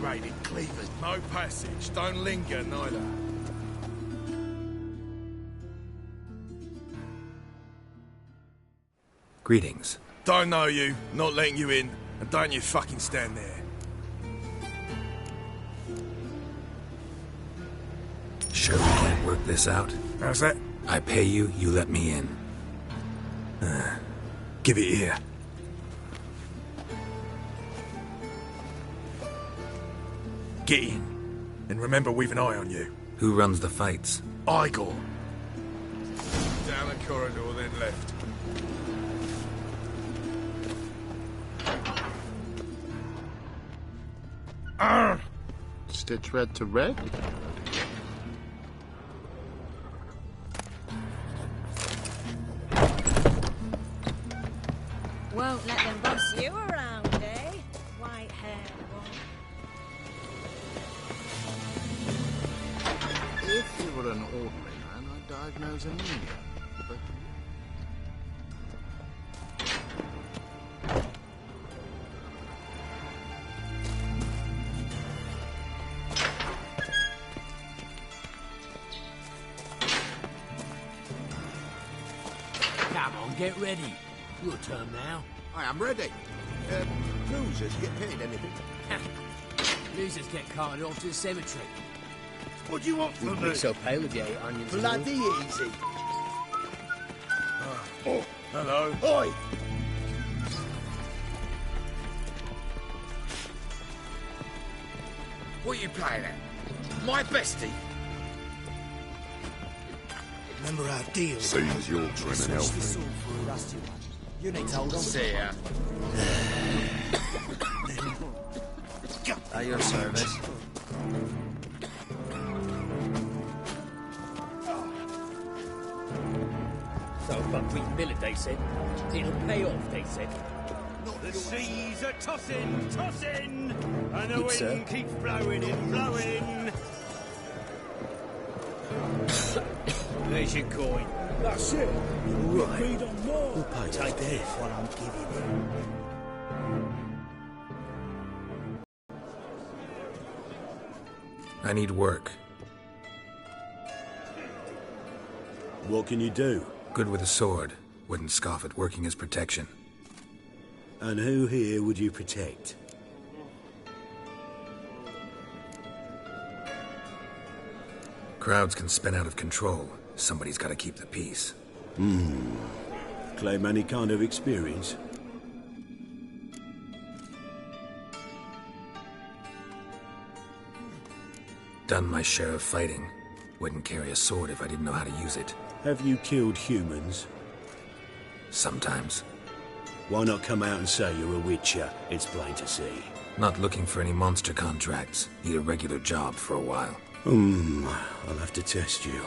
raided cleavers. No passage. Don't linger, neither. Greetings. Don't know you, not letting you in, and don't you fucking stand there. Sure we can't work this out? How's that? I pay you, you let me in. Give it here. Get in. And remember, we've an eye on you. Who runs the fights? Igor. Down the corridor, then left. Stitch red to red? Won't let them boss you around, eh? White hair one. If you were an ordinary man, I'd diagnose anemia. But Come on, get ready. Your turn now. I am ready. Losers get paid anything? Losers get carted off to the cemetery. What do you want from Wouldn't me? be so pale if you ate onions. and all. Bloody easy. Oh, hello. Oi! What are you playing at? My bestie? Remember our deal? Seems you're criminal. You need to hold on. See ya. At your service. So buckwheat millet, they said. It'll pay off, they said. The seas are tossing, tossing, and the Good, wind sir. keeps blowing and blowing. There's your coin. That's it. Right. Agreed on more. We'll pay Take this. what I'm giving you. I need work. What can you do? Good with a sword. Wouldn't scoff at working as protection. And who here would you protect? Crowds can spin out of control. Somebody's got to keep the peace. Claim any kind of experience? Done my share of fighting. Wouldn't carry a sword if I didn't know how to use it. Have you killed humans? Sometimes. Why not come out and say you're a witcher? It's plain to see. Not looking for any monster contracts. Need a regular job for a while. I'll have to test you.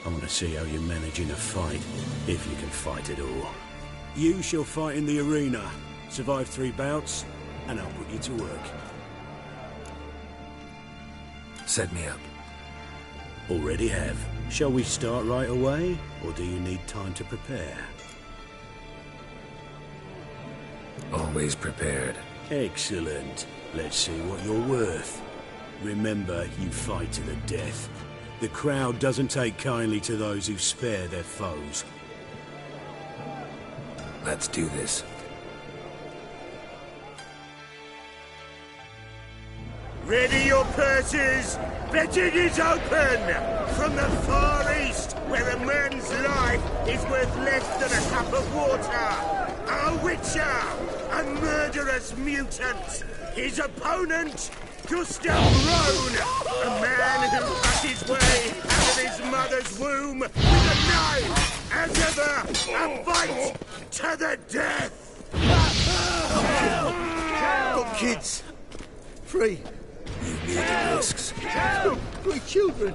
I want to see how you manage in a fight, if you can fight at all. You shall fight in the arena, survive 3 bouts, and I'll put you to work. Set me up. Already have. Shall we start right away, or do you need time to prepare? Always prepared. Excellent. Let's see what you're worth. Remember, you fight to the death. The crowd doesn't take kindly to those who spare their foes. Let's do this. Ready your purses! Betting is open! From the Far East, where a man's life is worth less than a cup of water! A witcher! A murderous mutant! His opponent, Gustav Rohn! A man who cut his way out of his mother's womb with a knife! As ever, a fight to the death! Got kids. Free. You knew the risks. Free children.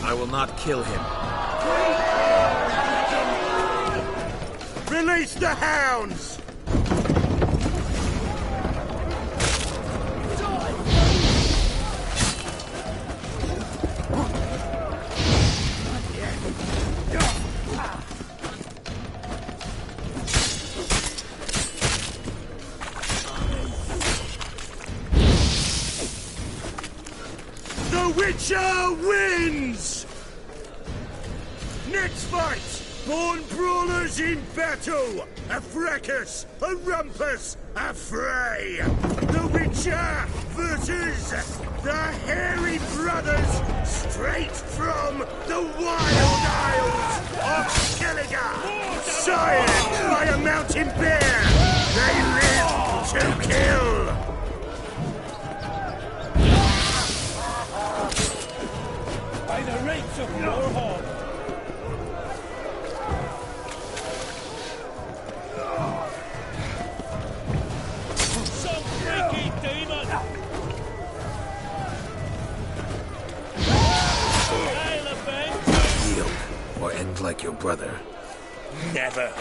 I will not kill him. Release the hounds! Witcher wins! Next fight! Born brawlers in battle! A fracas, a rumpus, a fray! The Witcher versus the Hairy Brothers, straight from the Wild Isles of Skellige! Sired by a mountain bear! They live to kill! By the rates of Warhol! Some freaky demon! I'll avenge you! Yield, or end like your brother. Never!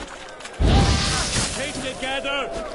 Keep together!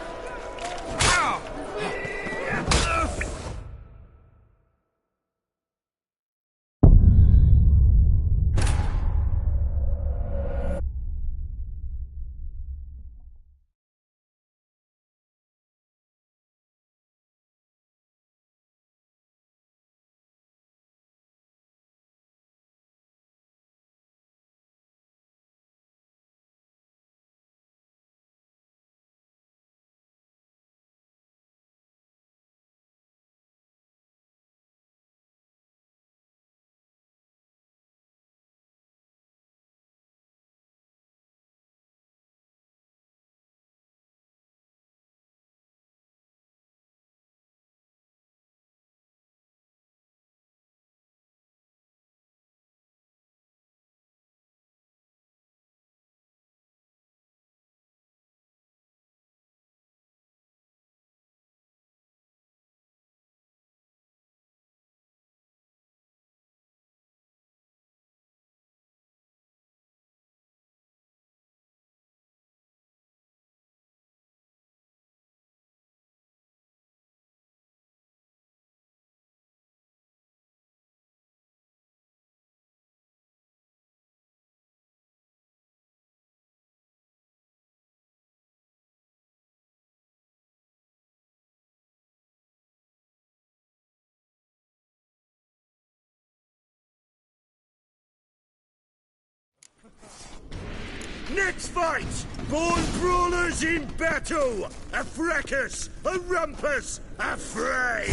Next fight! Born brawlers in battle! A fracas, a rumpus, a fray!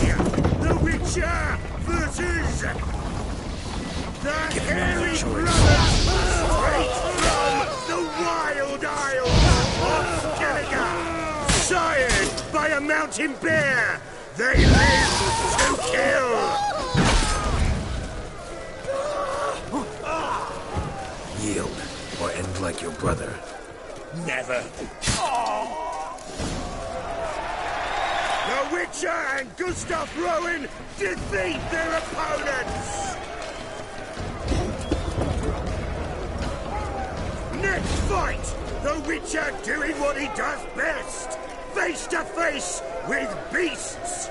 The Witcher versus the Hairy Brothers, straight from the Wild Isles of Skellige! Sired by a mountain bear! They live to kill! Yield, or end like your brother. Never. The Witcher and Gustav Rowan defeat their opponents! Next fight! The Witcher doing what he does best! Face to face with beasts!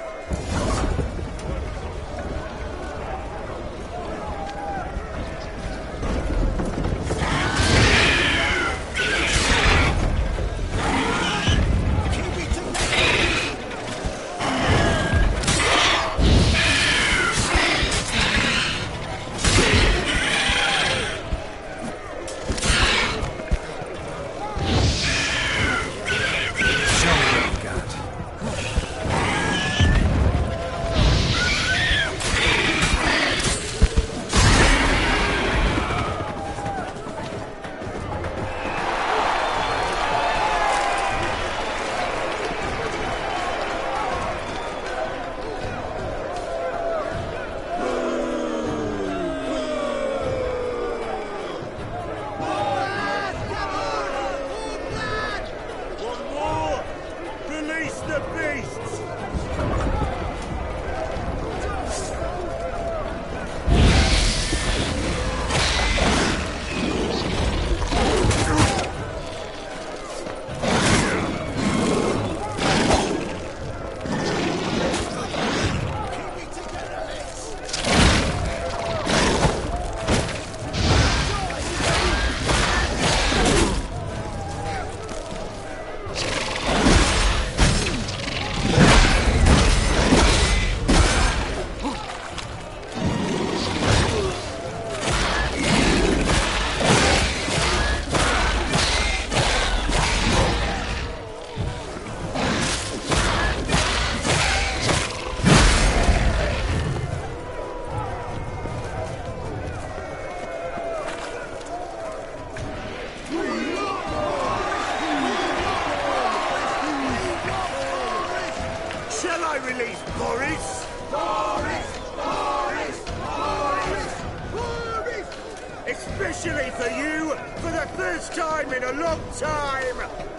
Especially for you, for the first time in a long time,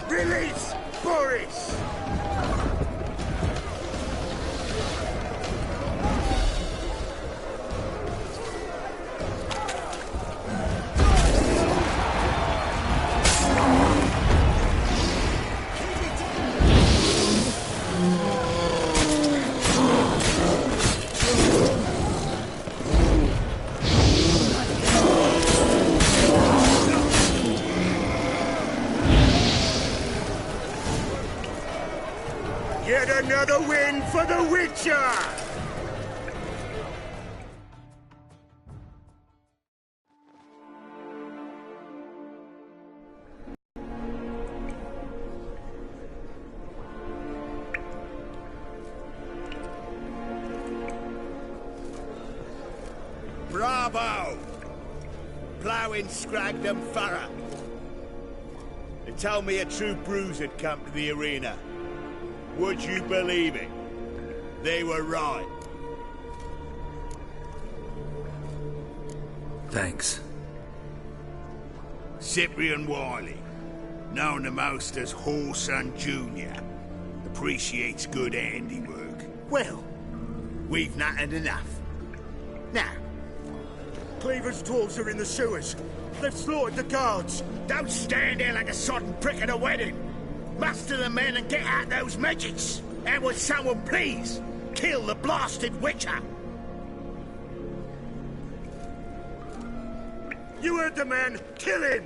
release Boris! Yet another win for The Witcher! Bravo! Ploughing Scragdom Thorough. They told me a true bruise had come to the arena. Would you believe it? They were right. Thanks. Cyprian Wiley, known the most as Whoreson Jr., appreciates good handiwork. Well, we've not had enough. Now, Cleaver's tools are in the sewers. They've slaughtered the guards. don't stand there like a sodden prick at a wedding. Muster the men and get out those midgets. And would someone please kill the blasted Witcher? You heard the man. Kill him!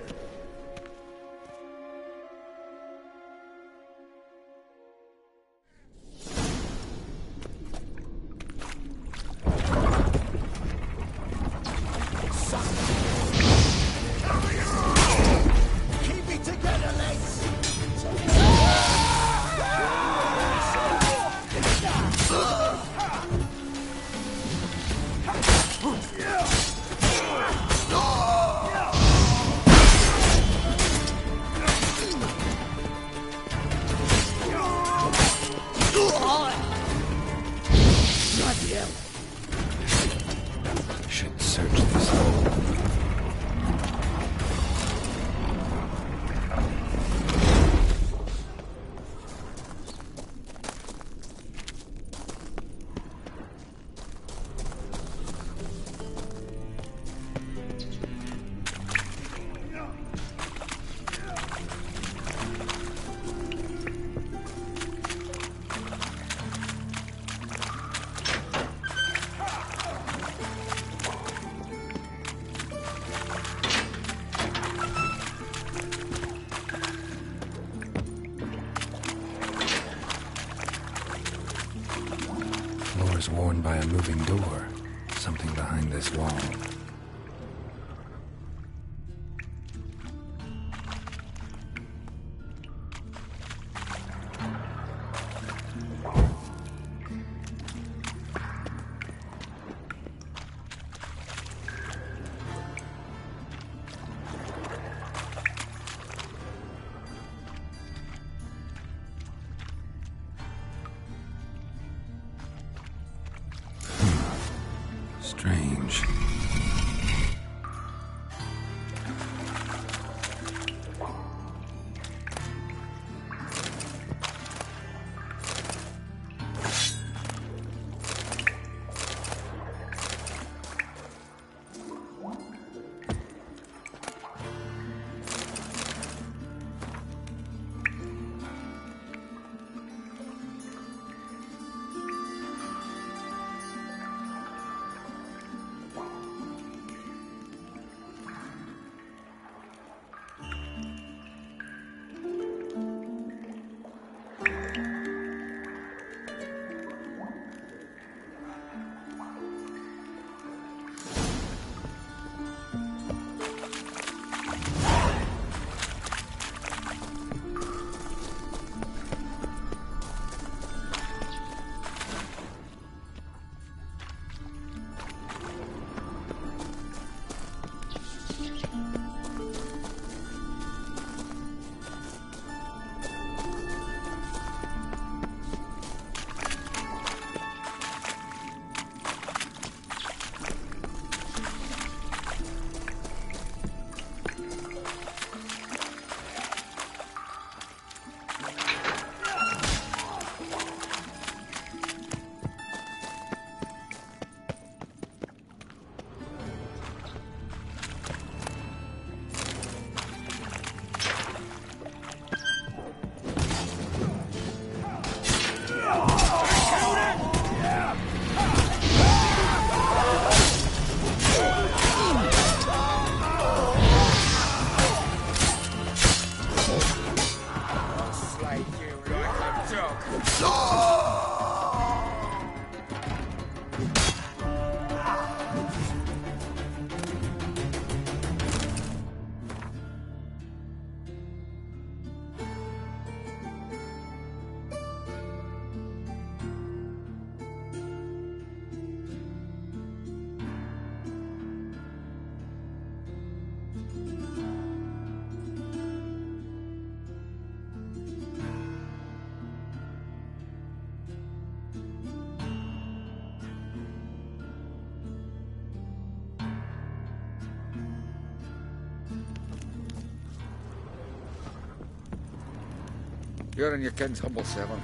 Keep it together, lads! Should search this hole. Floor's worn by a moving door. Something behind this wall. Strange. You're in your king's humble servant.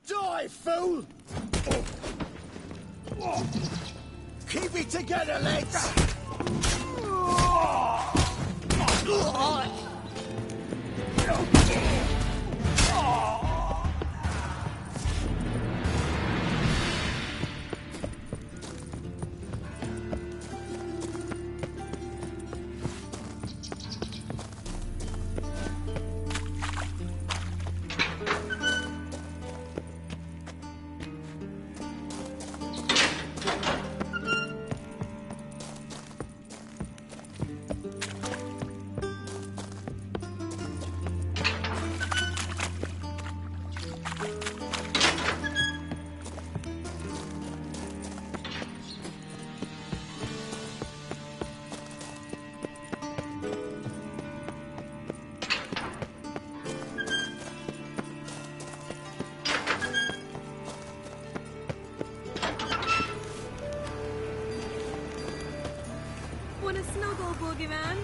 Die, fool! Keep it together, lads! Want a snuggle, boogeyman?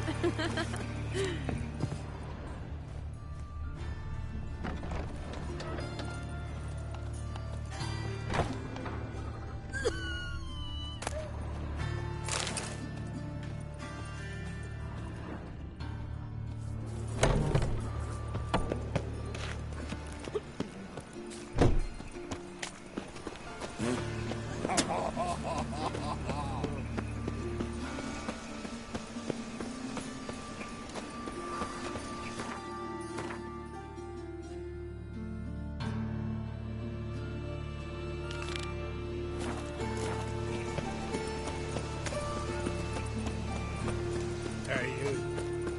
Hey, you.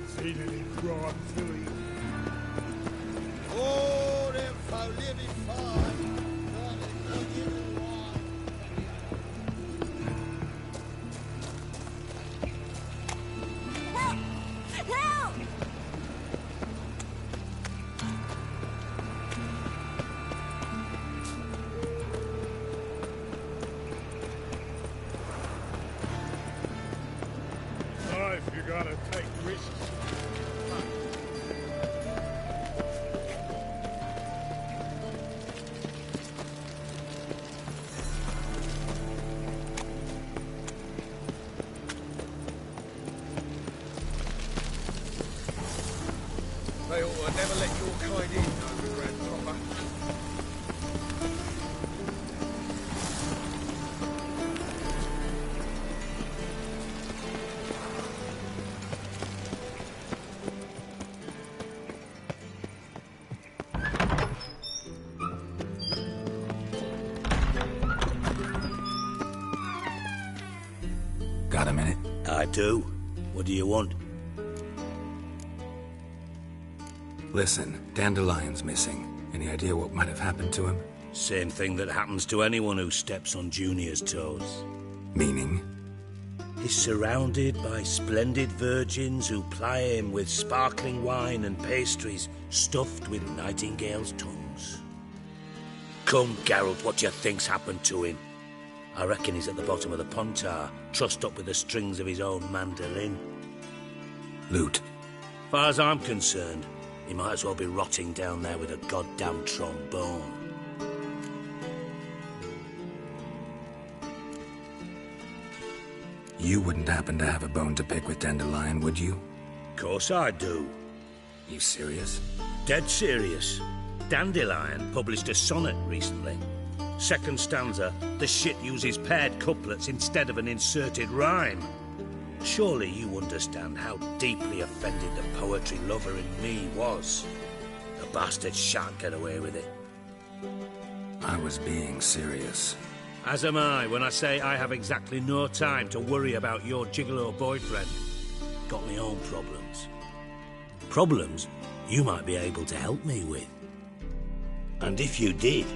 Seen any crime, Philly? Oh, them folk living fine. Help! Help! Life, you gotta take risks. They ought to never let your kind in, though, Grandpapa. Got a minute? I do. What do you want? Listen, Dandelion's missing. Any idea what might have happened to him? Same thing that happens to anyone who steps on Junior's toes. Meaning? He's surrounded by splendid virgins who ply him with sparkling wine and pastries stuffed with nightingales' tongues. Come, Geralt, what do you think's happened to him? I reckon he's at the bottom of the Pontar, trussed up with the strings of his own mandolin. Loot. Far as I'm concerned, he might as well be rotting down there with a goddamn trombone. You wouldn't happen to have a bone to pick with Dandelion, would you? Course I do. You serious? Dead serious. Dandelion published a sonnet recently. Second stanza, the shit uses paired couplets instead of an inserted rhyme. Surely you understand how deeply offended the poetry lover in me was. The bastard shan't get away with it. I was being serious. As am I when I say I have exactly no time to worry about your gigolo boyfriend. Got my own problems. Problems you might be able to help me with. And if you did,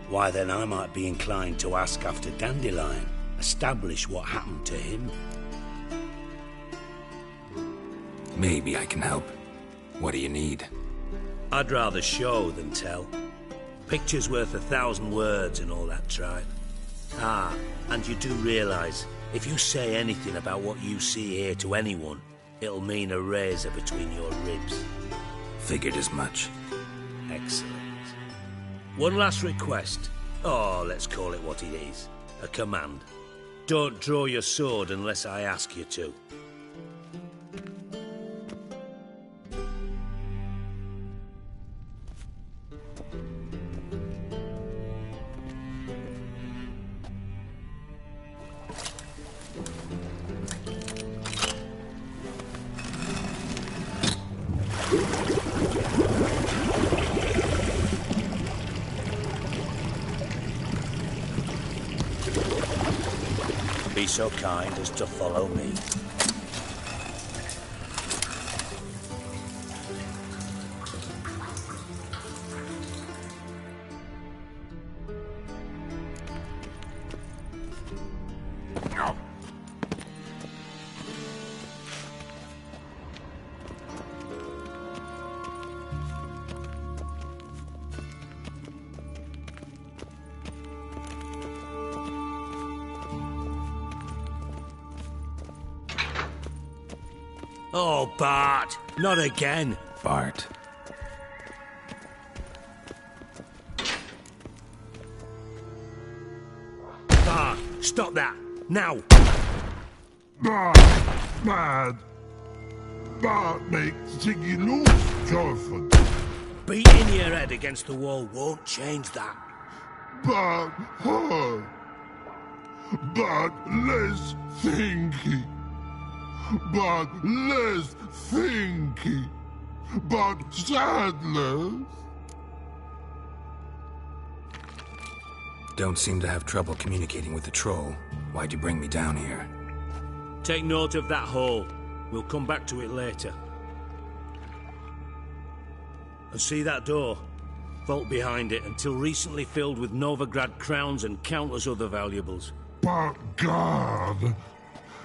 why then I might be inclined to ask after Dandelion, establish what happened to him. Maybe I can help. What do you need? I'd rather show than tell. Picture's worth 1,000 words and all that tripe. Ah, and you do realise, if you say anything about what you see here to anyone, it'll mean a razor between your ribs. Figured as much. Excellent. One last request. Oh, let's call it what it is. A command. Don't draw your sword unless I ask you to. Be so kind as to follow me. Oh, Bart! Not again! Bart. Bart! Stop that! Now! Bart! Bad! Bart makes Ziggy lose, Jonathan. Beating your head against the wall won't change that. Bart hurt. Bart less thinky. But less thinky, but sadless. Don't seem to have trouble communicating with the troll. Why'd you bring me down here? Take note of that hole. We'll come back to it later. And see that door? Vault behind it, until recently filled with Novigrad crowns and countless other valuables. But God...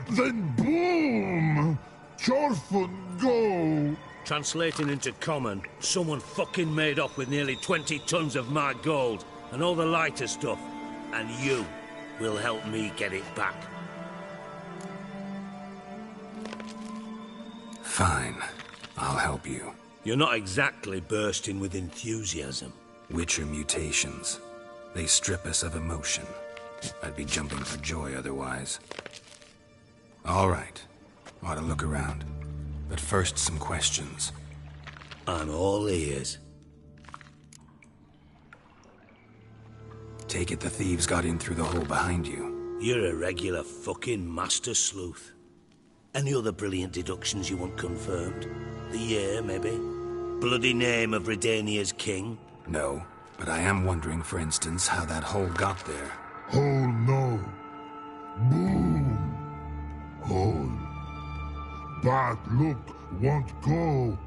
Then boom! Chorfun go! Translating into common, someone fucking made off with nearly 20 tons of my gold and all the lighter stuff, and you will help me get it back. Fine. I'll help you. You're not exactly bursting with enthusiasm. Witcher mutations. They strip us of emotion. I'd be jumping for joy otherwise. All right. Ought to look around. But first, some questions. I'm all ears. Take it the thieves got in through the hole behind you. You're a regular fucking master sleuth. Any other brilliant deductions you want confirmed? The year, maybe? Bloody name of Redania's king? No, but I am wondering, for instance, how that hole got there. Oh no. Boom. Oh Bad luck won't go.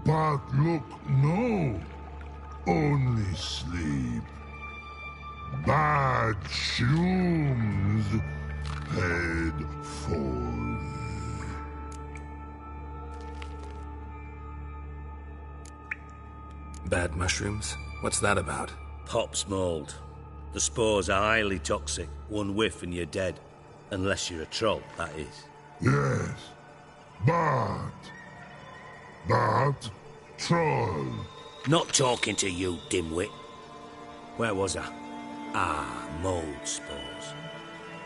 Bad luck no. Only sleep. Bad shrooms head forth. Bad mushrooms? What's that about? Pop's mold. The spores are highly toxic. One whiff and you're dead. Unless you're a troll, that is. Yes. Bad. Bad troll. Not talking to you, dimwit. Where was I? Ah, mold spores.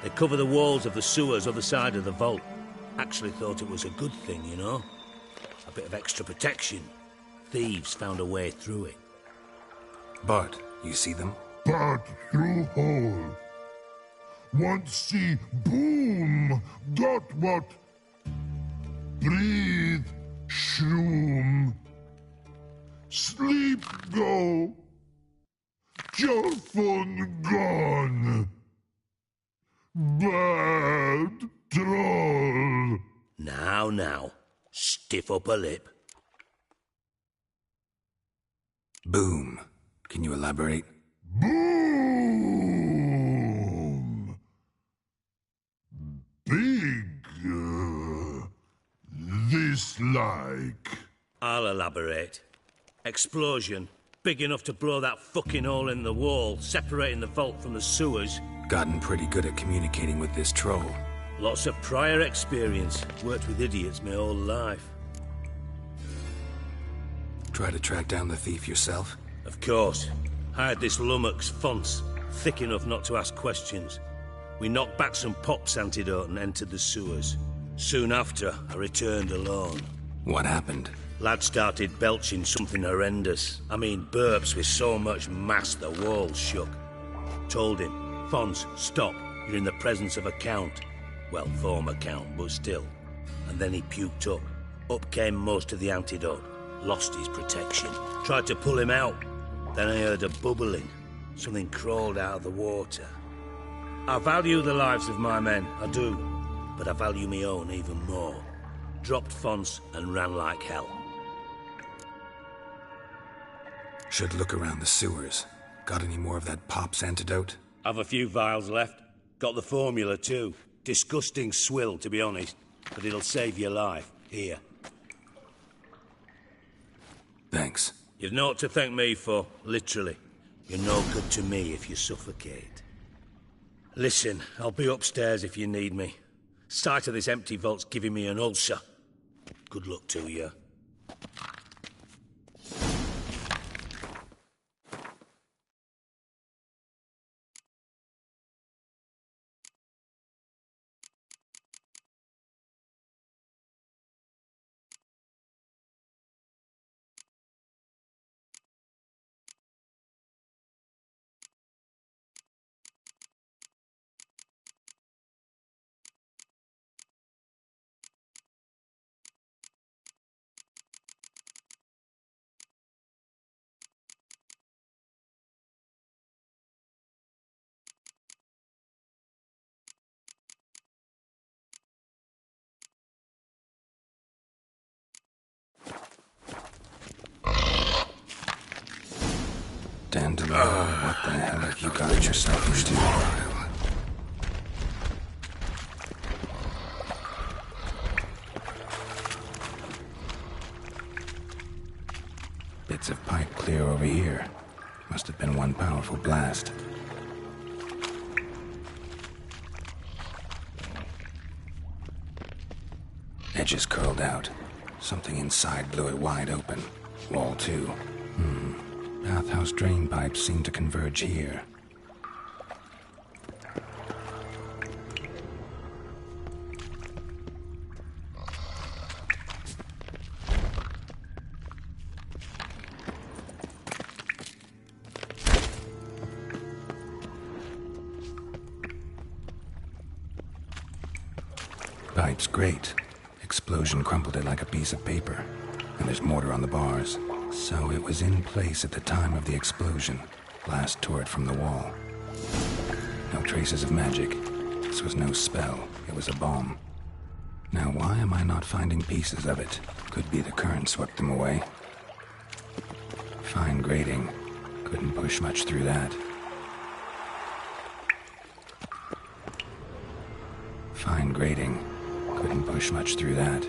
They cover the walls of the sewers other side of the vault. Actually thought it was a good thing, you know? A bit of extra protection. Thieves found a way through it. Bart, you see them? Bad through hole. Want see boom. Got what? Breathe. Shroom. Sleep go. Your fun gone. Bad troll. Now. Stiff upper lip. Boom. Can you elaborate? Boom. Big. This like. I'll elaborate. Explosion. Big enough to blow that fucking hole in the wall, separating the vault from the sewers. Gotten pretty good at communicating with this troll. Lots of prior experience. Worked with idiots my whole life. Try to track down the thief yourself? Of course. Hired this lummox, Fonce, thick enough not to ask questions. We knocked back some Pop's antidote and entered the sewers. Soon after, I returned alone. What happened? Lad started belching something horrendous. I mean, burps with so much mass the walls shook. Told him, Fonce, stop. You're in the presence of a count. Well, former count, but still. And then he puked up. Up came most of the antidote. Lost his protection. Tried to pull him out. Then I heard a bubbling. Something crawled out of the water. I value the lives of my men, I do. But I value my own even more. Dropped Fonce and ran like hell. Should look around the sewers. Got any more of that Pop's antidote? Have a few vials left. Got the formula too. Disgusting swill, to be honest. But it'll save your life. Here. Thanks. You've naught to thank me for, literally. You're no good to me if you suffocate. Listen, I'll be upstairs if you need me. Sight of this empty vault's giving me an ulcer. Good luck to you. Dandelion, what the hell have you got yourself into? Bits of pipe clear over here. Must have been one powerful blast. Edges curled out. Something inside blew it wide open. Wall too. Bathhouse drain pipes seem to converge here. Pipe's great. Explosion crumpled it like a piece of paper. And there's mortar on the bars. So it was in place at the time of the explosion. Blast tore it from the wall. No traces of magic. This was no spell. It was a bomb. Now, why am I not finding pieces of it? Could be the current swept them away. Fine grating. Couldn't push much through that. Fine grating. Couldn't push much through that.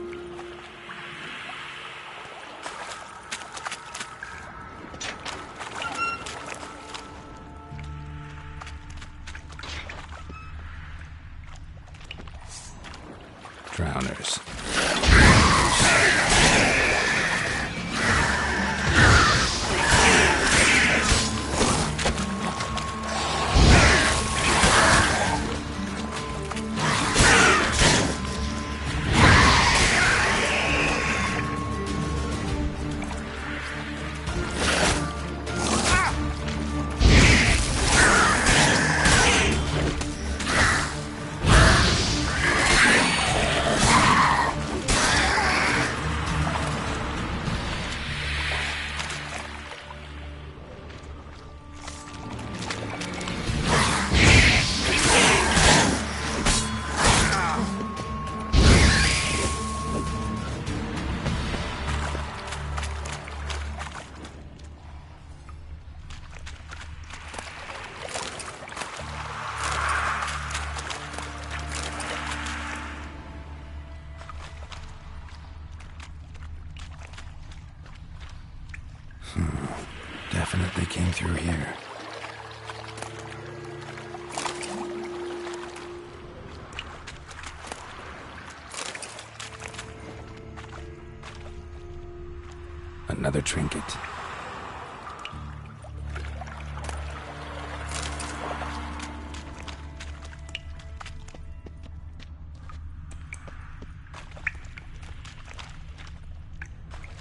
Drowners. Definitely came through here. Another trinket.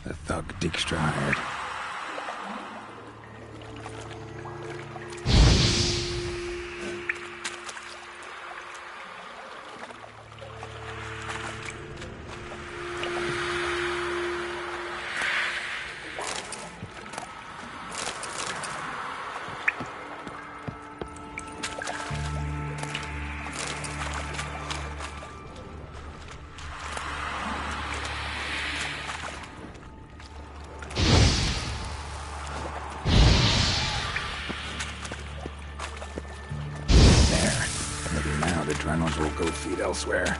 The thug Dijkstra hired. The Drennels will go feed elsewhere.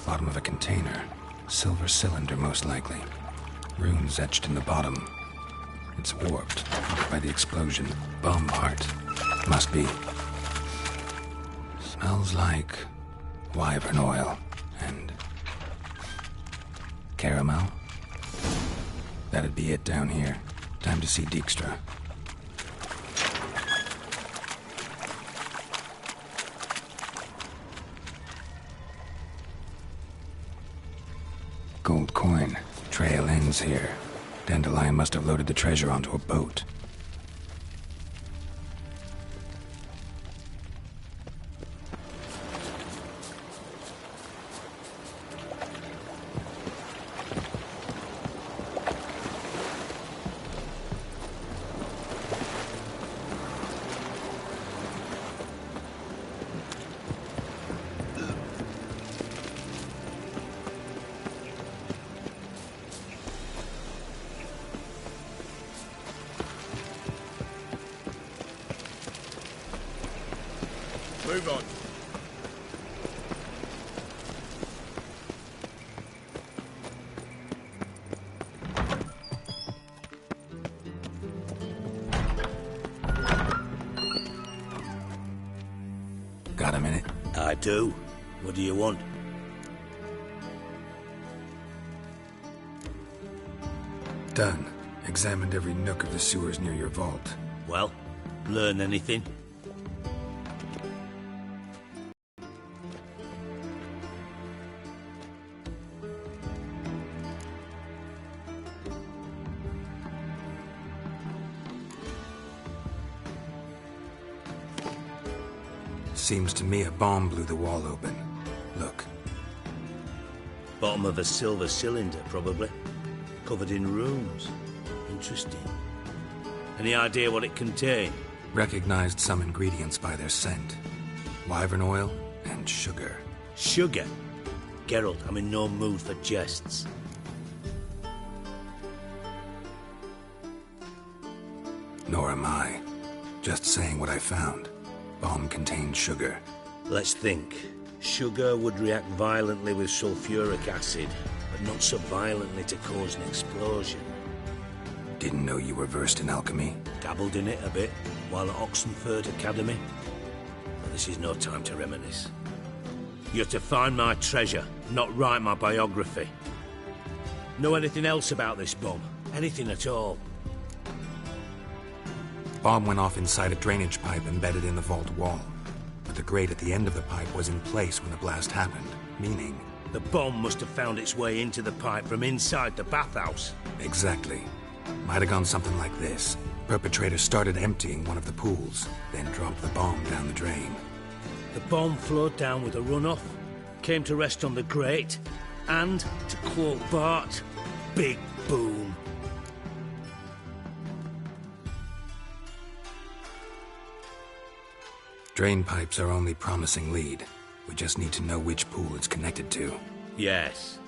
Bottom of a container. Silver cylinder, most likely. Runes etched in the bottom. It's warped by the explosion. Bomb part. Must be. Smells like wyvern oil and Caramel? That'd be it down here. Time to see Dijkstra. Gold coin. Trail ends here. Dandelion must have loaded the treasure onto a boat. Move on. Got a minute? I do. What do you want? Done. Examined every nook of the sewers near your vault. Well, learn anything? Seems to me a bomb blew the wall open. Look. Bottom of a silver cylinder, probably. Covered in runes. Interesting. Any idea what it contained? Recognized some ingredients by their scent. Wyvern oil and sugar. Sugar? Geralt, I'm in no mood for jests. Nor am I. Just saying what I found. Bomb contained sugar. Let's think. Sugar would react violently with sulfuric acid, but not so violently to cause an explosion. Didn't know you were versed in alchemy. Dabbled in it a bit while at Oxenford Academy. But this is no time to reminisce. You're to find my treasure, not write my biography. Know anything else about this bomb? Anything at all? Bomb went off inside a drainage pipe embedded in the vault wall. But the grate at the end of the pipe was in place when the blast happened, meaning... The bomb must have found its way into the pipe from inside the bathhouse. Exactly. Might have gone something like this. Perpetrator started emptying one of the pools, then dropped the bomb down the drain. The bomb flowed down with a runoff, came to rest on the grate, and, to quote Bart, big boom. Drain pipes are only promising lead. We just need to know which pool it's connected to. Yes.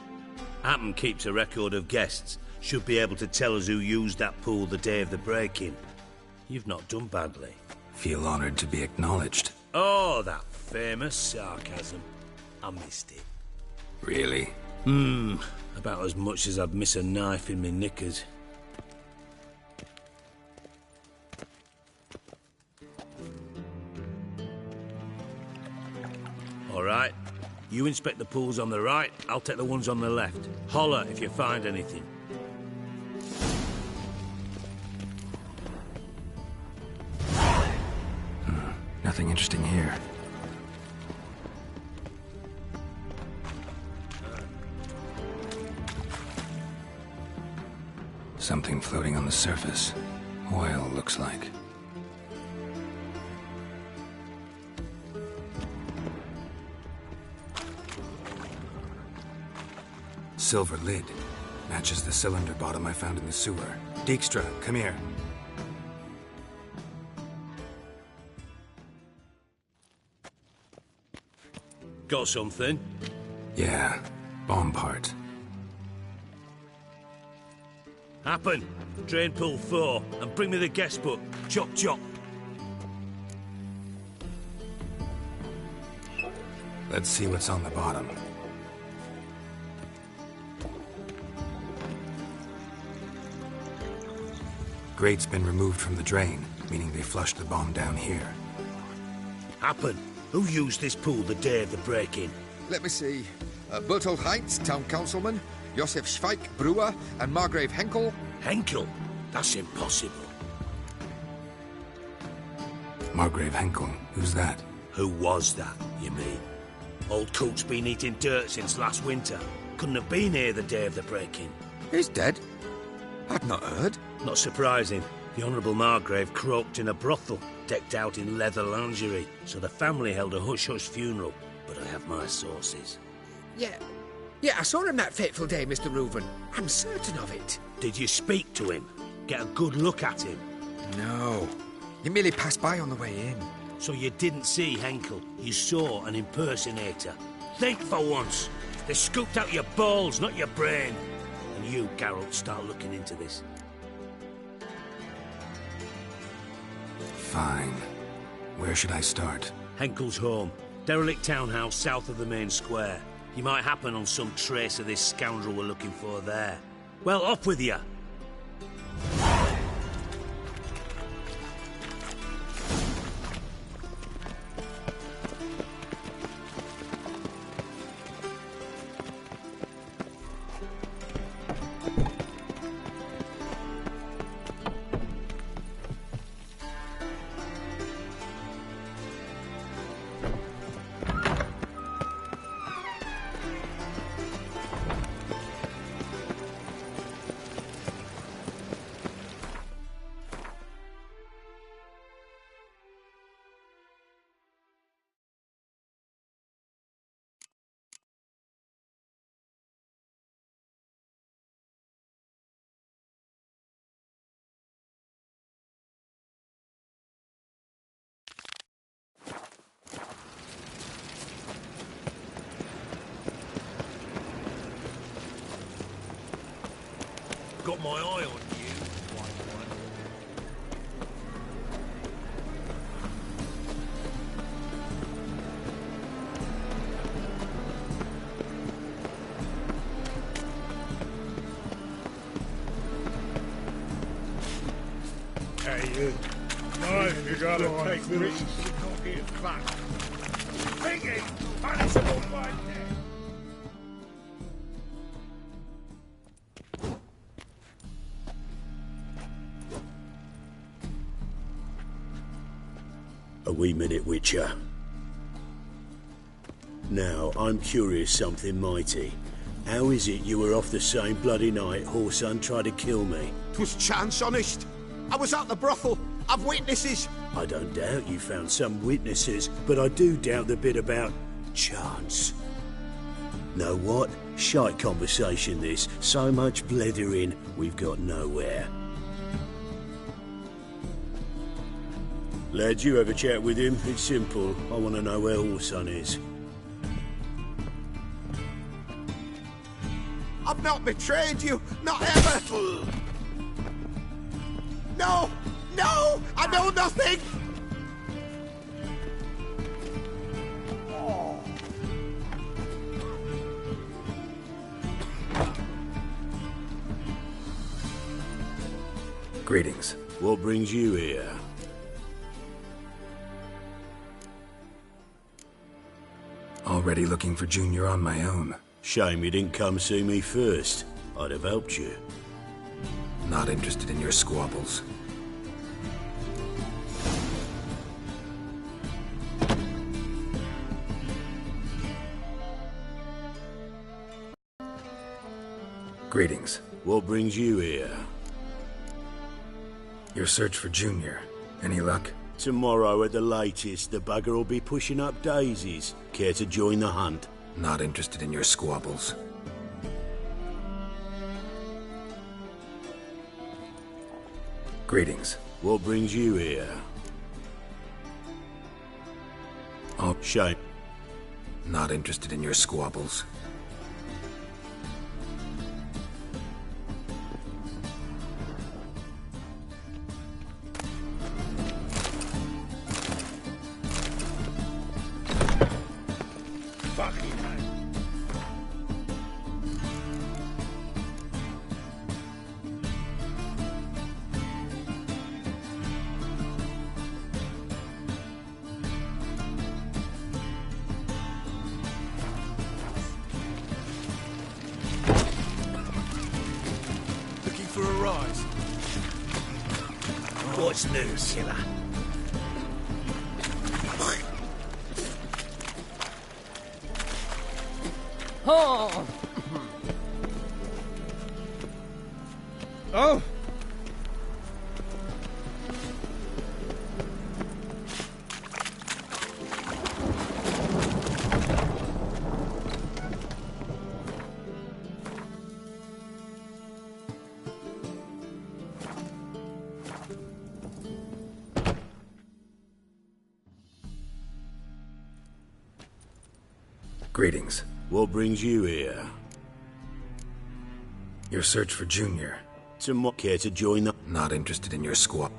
Happen keeps a record of guests. Should be able to tell us who used that pool the day of the break-in. You've not done badly. Feel honored to be acknowledged. Oh, that famous sarcasm. I missed it. Really? About as much as I'd miss a knife in my knickers. All right. You inspect the pools on the right, I'll take the ones on the left. Holler if you find anything. Nothing interesting here. Something floating on the surface. Oil, looks like. Silver lid. Matches the cylinder bottom I found in the sewer. Dijkstra, come here. Got something? Yeah, bomb part. Happen. Drain pool 4, and bring me the guest book. Chop chop. Let's see what's on the bottom. Grate's been removed from the drain, meaning they flushed the bomb down here. Happen. Who used this pool the day of the break-in? Let me see. Bertolt Heinz, town councilman. Josef Schweik, brewer, and Margrave Henkel. Henkel? That's impossible. Margrave Henkel, who's that? Who was that, you mean? Old Coot's been eating dirt since last winter. Couldn't have been here the day of the break-in. He's dead? I'd not heard. Not surprising. The Honourable Margrave croaked in a brothel, decked out in leather lingerie, so the family held a hush-hush funeral. But I have my sources. Yeah, I saw him that fateful day, Mr. Reuven. I'm certain of it. Did you speak to him? Get a good look at him? No. He merely passed by on the way in. So you didn't see Henkel? You saw an impersonator? Think for once. They scooped out your balls, not your brain. And you, Geralt, start looking into this. Fine. Where should I start? Henkel's home. Derelict townhouse south of the main square. You might happen on some trace of this scoundrel we're looking for there. Well, off with you! Got my eye on you, white one. Hey, you. No, you gotta take risks and not get fucked. Thinking, punishable by death. A wee minute, Witcher. Now, I'm curious something mighty. How is it you were off the same bloody night Horson tried to kill me? 'Twas chance, honest. I was at the brothel. I've witnesses. I don't doubt you found some witnesses, but I do doubt the bit about chance. Know what? Shite conversation this. So much blethering, we've got nowhere. Lad, you have a chat with him. It's simple. I want to know where Horson is. I've not betrayed you. Not ever. No! No! I know nothing! Greetings. What brings you here? Already looking for Junior on my own. Shame you didn't come see me first. I'd have helped you. Not interested in your squabbles. Greetings. What brings you here? Your search for Junior. Any luck? Tomorrow at the latest, the bugger will be pushing up daisies. Care to join the hunt? Not interested in your squabbles. Greetings. What brings you here? Oh, shame. Not interested in your squabbles. What's new, killer? Oh! Oh! Greetings. What brings you here? Your search for Junior. Some care to join the... Not interested in your squad.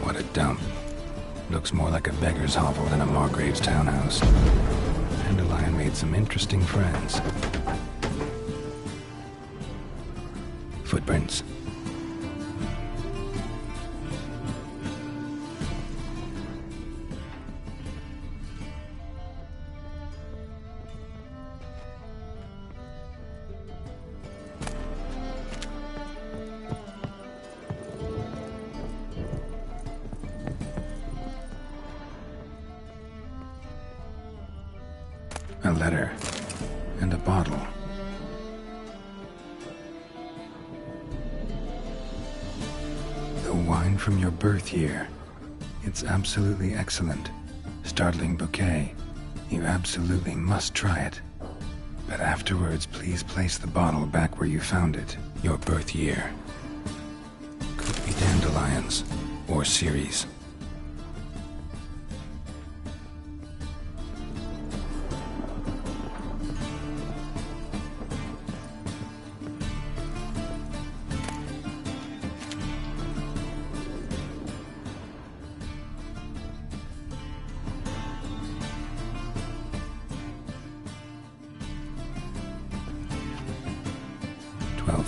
What a dump. Looks more like a beggar's hovel than a Margrave's townhouse. Dandelion made some interesting friends. Footprints. A letter. And a bottle. The wine from your birth year. It's absolutely excellent. Startling bouquet. You absolutely must try it. But afterwards, please place the bottle back where you found it. Your birth year. Could be dandelions. Or Ceres.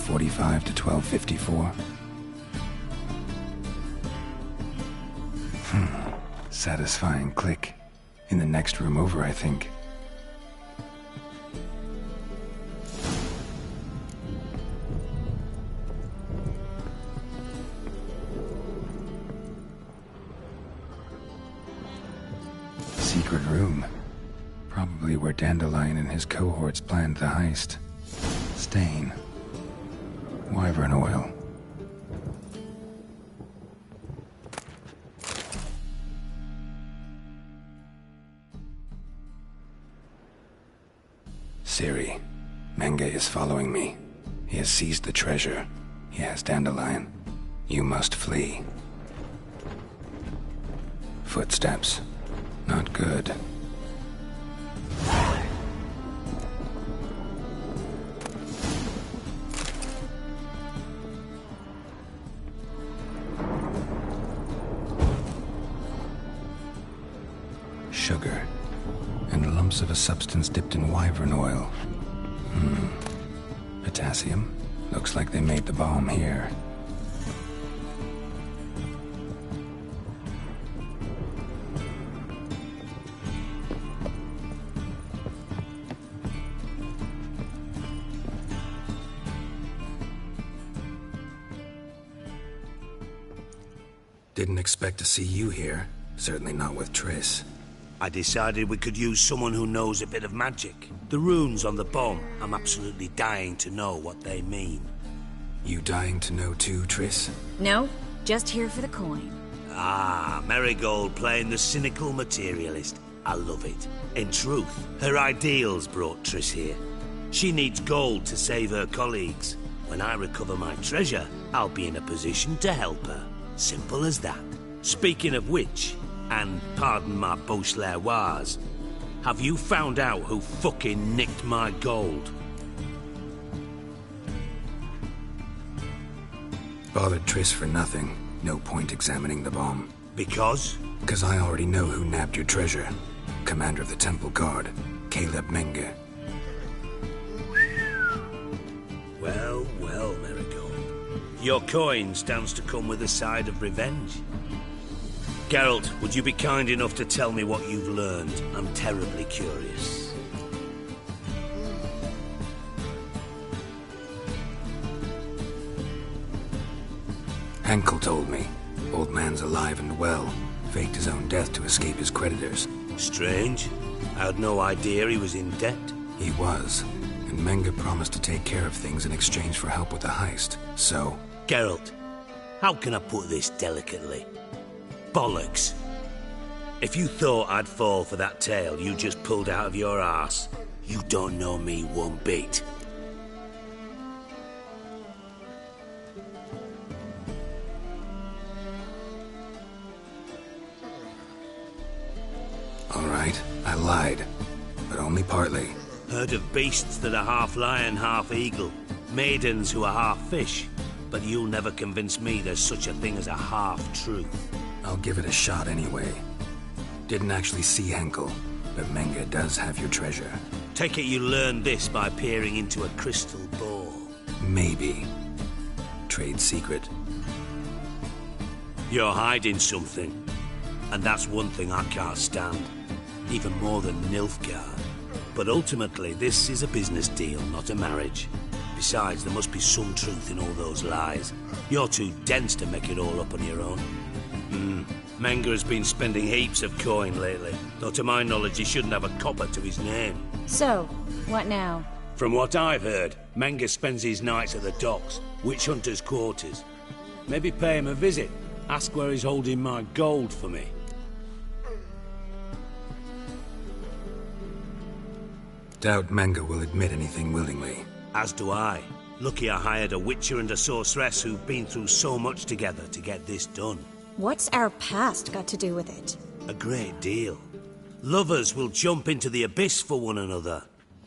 .45 to 12:54. Satisfying click. In the next room over, I think. Secret room. Probably where Dandelion and his cohorts planned the heist. Stain. Wyvern oil. Ciri, Menge is following me. He has seized the treasure. He has Dandelion. You must flee. Footsteps. Not good. Sugar, and lumps of a substance dipped in wyvern oil. Potassium? Looks like they made the bomb here. Didn't expect to see you here. Certainly not with Triss. I decided we could use someone who knows a bit of magic. The runes on the bomb, I'm absolutely dying to know what they mean. You dying to know too, Triss? No, just here for the coin. Ah, Marigold playing the cynical materialist. I love it. In truth, her ideals brought Triss here. She needs gold to save her colleagues. When I recover my treasure, I'll be in a position to help her. Simple as that. Speaking of which, and pardon my Beauclervois, have you found out who fucking nicked my gold? Bothered Triss for nothing. No point examining the bomb. Because? Because I already know who nabbed your treasure. Commander of the Temple Guard, Caleb Menge. Well, well, Marigold. Your coin stands to come with a side of revenge. Geralt, would you be kind enough to tell me what you've learned? I'm terribly curious. Henkel told me. Old man's alive and well. Faked his own death to escape his creditors. Strange. I had no idea he was in debt. He was. And Menge promised to take care of things in exchange for help with the heist. So... Geralt, how can I put this delicately? Bollocks. If you thought I'd fall for that tale you just pulled out of your arse, you don't know me one bit. All right, I lied. But only partly. Heard of beasts that are half lion, half eagle. Maidens who are half fish. But you'll never convince me there's such a thing as a half-truth. I'll give it a shot anyway. Didn't actually see Henkel, but Menge does have your treasure. Take it you learned this by peering into a crystal ball. Maybe. Trade secret. You're hiding something. And that's one thing I can't stand. Even more than Nilfgaard. But ultimately, this is a business deal, not a marriage. Besides, there must be some truth in all those lies. You're too dense to make it all up on your own. Menge has been spending heaps of coin lately, though to my knowledge he shouldn't have a copper to his name. So, what now? From what I've heard, Menge spends his nights at the docks, witch hunters' quarters. Maybe pay him a visit, ask where he's holding my gold for me. Doubt Menge will admit anything willingly. As do I. Lucky I hired a witcher and a sorceress who've been through so much together to get this done. What's our past got to do with it? A great deal. Lovers will jump into the abyss for one another.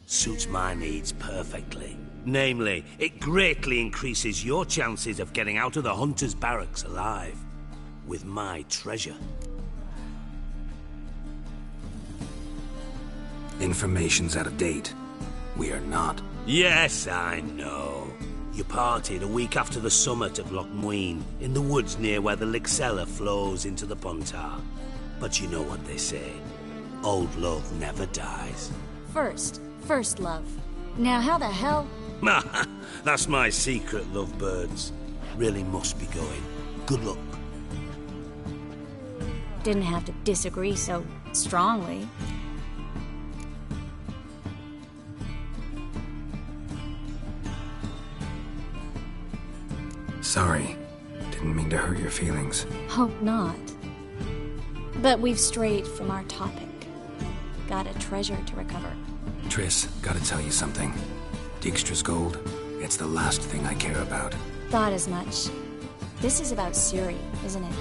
Suits my needs perfectly. Namely, it greatly increases your chances of getting out of the hunter's barracks alive. With my treasure. Information's out of date. We are not. Yes, I know. You parted a week after the summit of Loch Muin, in the woods near where the Lixella flows into the Pontar. But you know what they say. Old love never dies. First love. Now how the hell... That's my secret, lovebirds. Really must be going. Good luck. Didn't have to disagree so strongly. Sorry. Didn't mean to hurt your feelings. Hope not. But we've strayed from our topic. Got a treasure to recover. Triss, gotta tell you something. Dijkstra's gold, it's the last thing I care about. Thought as much. This is about Ciri, isn't it?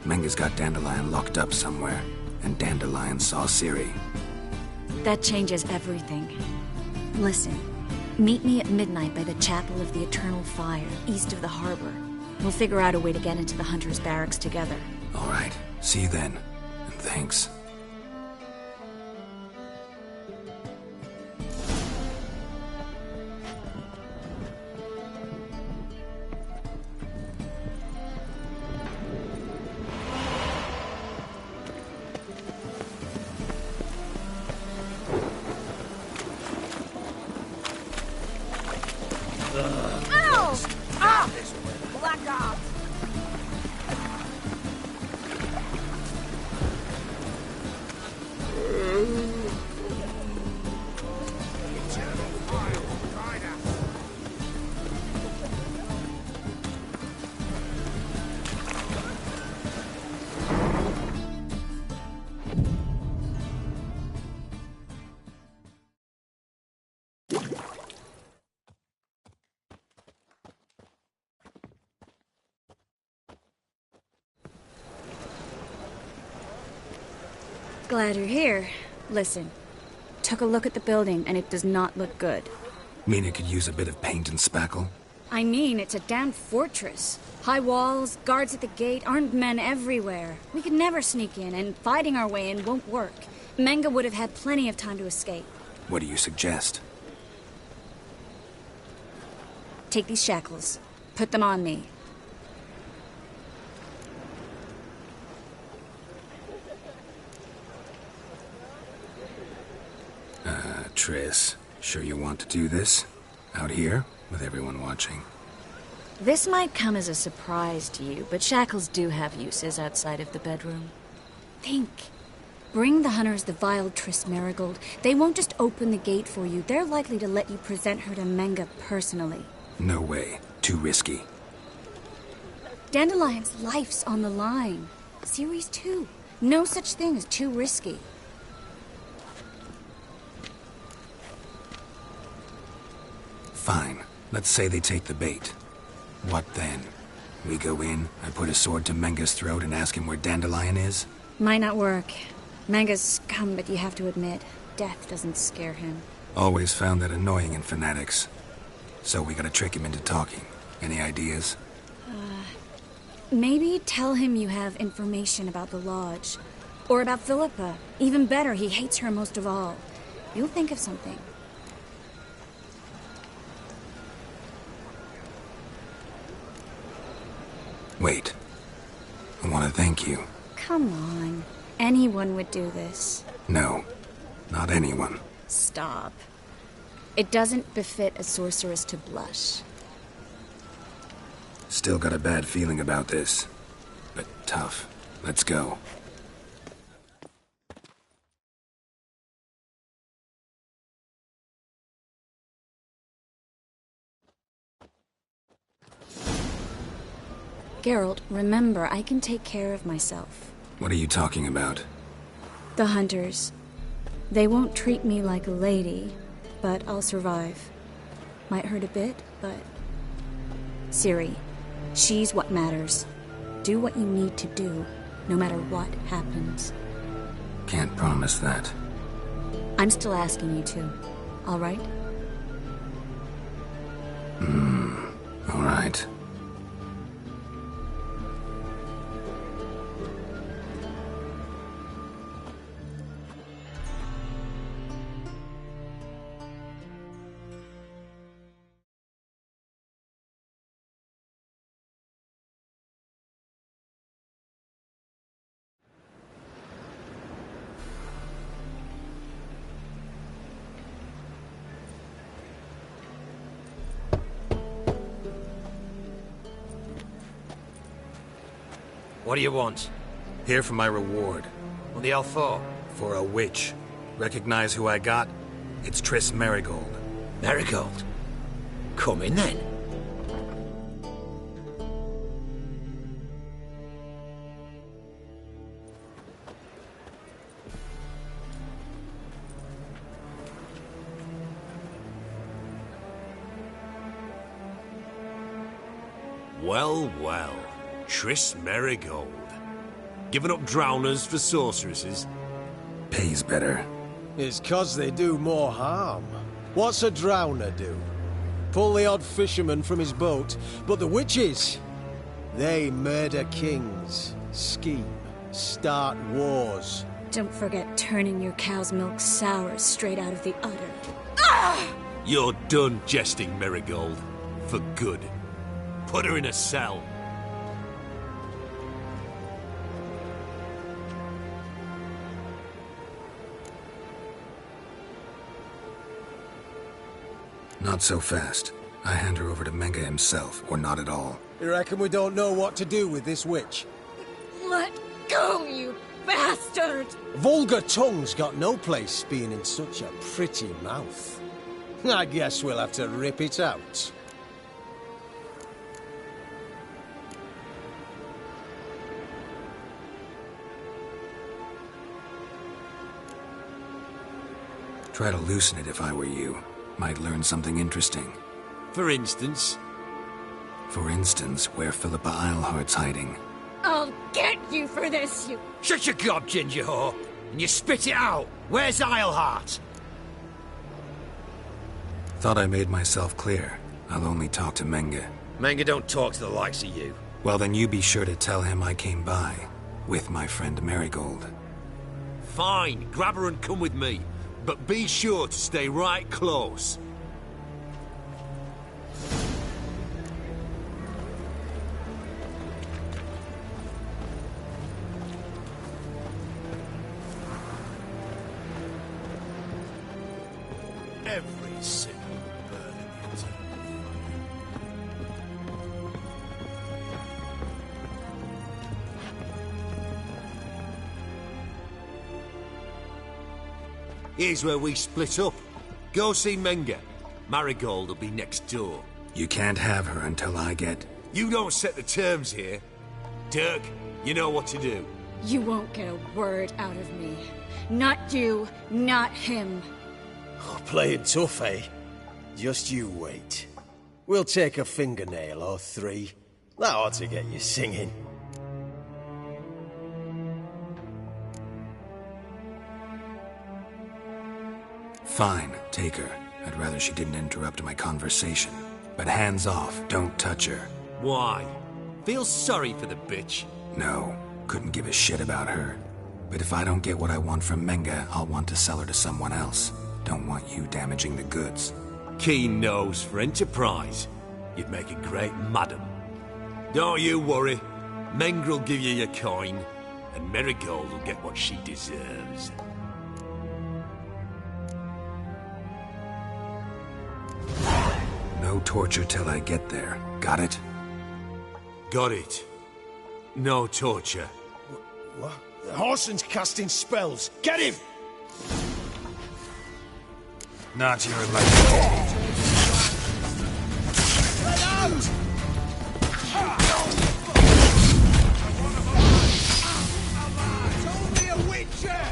Menge's got Dandelion locked up somewhere, and Dandelion saw Ciri. That changes everything. Listen. Meet me at midnight by the Chapel of the Eternal Fire, east of the harbor. We'll figure out a way to get into the Hunter's Barracks together. All right. See you then. And thanks. Glad you're here. Listen, took a look at the building and it does not look good. Mean it could use a bit of paint and spackle? I mean, it's a damn fortress. High walls, guards at the gate, armed men everywhere. We could never sneak in, and fighting our way in won't work. Menge would have had plenty of time to escape. What do you suggest? Take these shackles. Put them on me. Triss, sure you want to do this? Out here, with everyone watching? This might come as a surprise to you, but shackles do have uses outside of the bedroom. Think. Bring the hunters the vile Triss Merigold. They won't just open the gate for you. They're likely to let you present her to Menge personally. No way. Too risky. Dandelion's life's on the line. Series 2. No such thing as too risky. Fine. Let's say they take the bait. What then? We go in, I put a sword to Menge's throat and ask him where Dandelion is? Might not work. Menge's scum, but you have to admit, death doesn't scare him. Always found that annoying in fanatics. So we gotta trick him into talking. Any ideas? Maybe tell him you have information about the Lodge. Or about Philippa. Even better, he hates her most of all. You'll think of something. Wait. I want to thank you. Come on. Anyone would do this. No. Not anyone. Stop. It doesn't befit a sorceress to blush. Still got a bad feeling about this. But tough. Let's go. Geralt, remember, I can take care of myself. What are you talking about? The hunters. They won't treat me like a lady, but I'll survive. Might hurt a bit, but... Ciri, she's what matters. Do what you need to do, no matter what happens. Can't promise that. I'm still asking you to, all right? All right. What do you want? Here for my reward. What the hell for? For a witch. Recognize who I got? It's Triss Merigold. Merigold? Come in then. Well, well. Triss Merigold. Giving up drowners for sorceresses? Pays better. It's 'cause they do more harm. What's a drowner do? Pull the odd fisherman from his boat, but the witches, they murder kings, scheme, start wars. Don't forget turning your cow's milk sour straight out of the udder. You're done jesting, Merigold. For good. Put her in a cell. Not so fast. I hand her over to Menge himself, or not at all. You reckon we don't know what to do with this witch? Let go, you bastard! Vulgar tongue's got no place being in such a pretty mouth. I guess we'll have to rip it out. Try to loosen it if I were you. Might learn something interesting. For instance? For instance, where Philippa Eilhart's hiding. I'll get you for this, you... Shut your gob, ginger whore! and you spit it out. Where's Islehart? Thought I made myself clear. I'll only talk to Menge. Menge don't talk to the likes of you. Well, then you be sure to tell him I came by. With my friend Marigold. Fine, grab her and come with me. But be sure to stay right close. Every single bird in the eternal Here's where we split up. Go see Menge. Marigold will be next door. You can't have her until I get... You don't set the terms here. Dirk, you know what to do. You won't get a word out of me. Not you, not him. Oh, playing tough, eh? Just you wait. We'll take a fingernail or three. That ought to get you singing. Fine, take her. I'd rather she didn't interrupt my conversation. But hands off, don't touch her. Why? Feel sorry for the bitch? No, couldn't give a shit about her. But if I don't get what I want from Menge, I'll want to sell her to someone else. Don't want you damaging the goods. Keen nose for enterprise. You'd make a great madam. Don't you worry. Menge will give you your coin, and Marigold will get what she deserves. No torture till I get there. Got it? Got it. No torture. What? The Horson's casting spells. Get him! Not your lucky. Let out! It's only a witcher!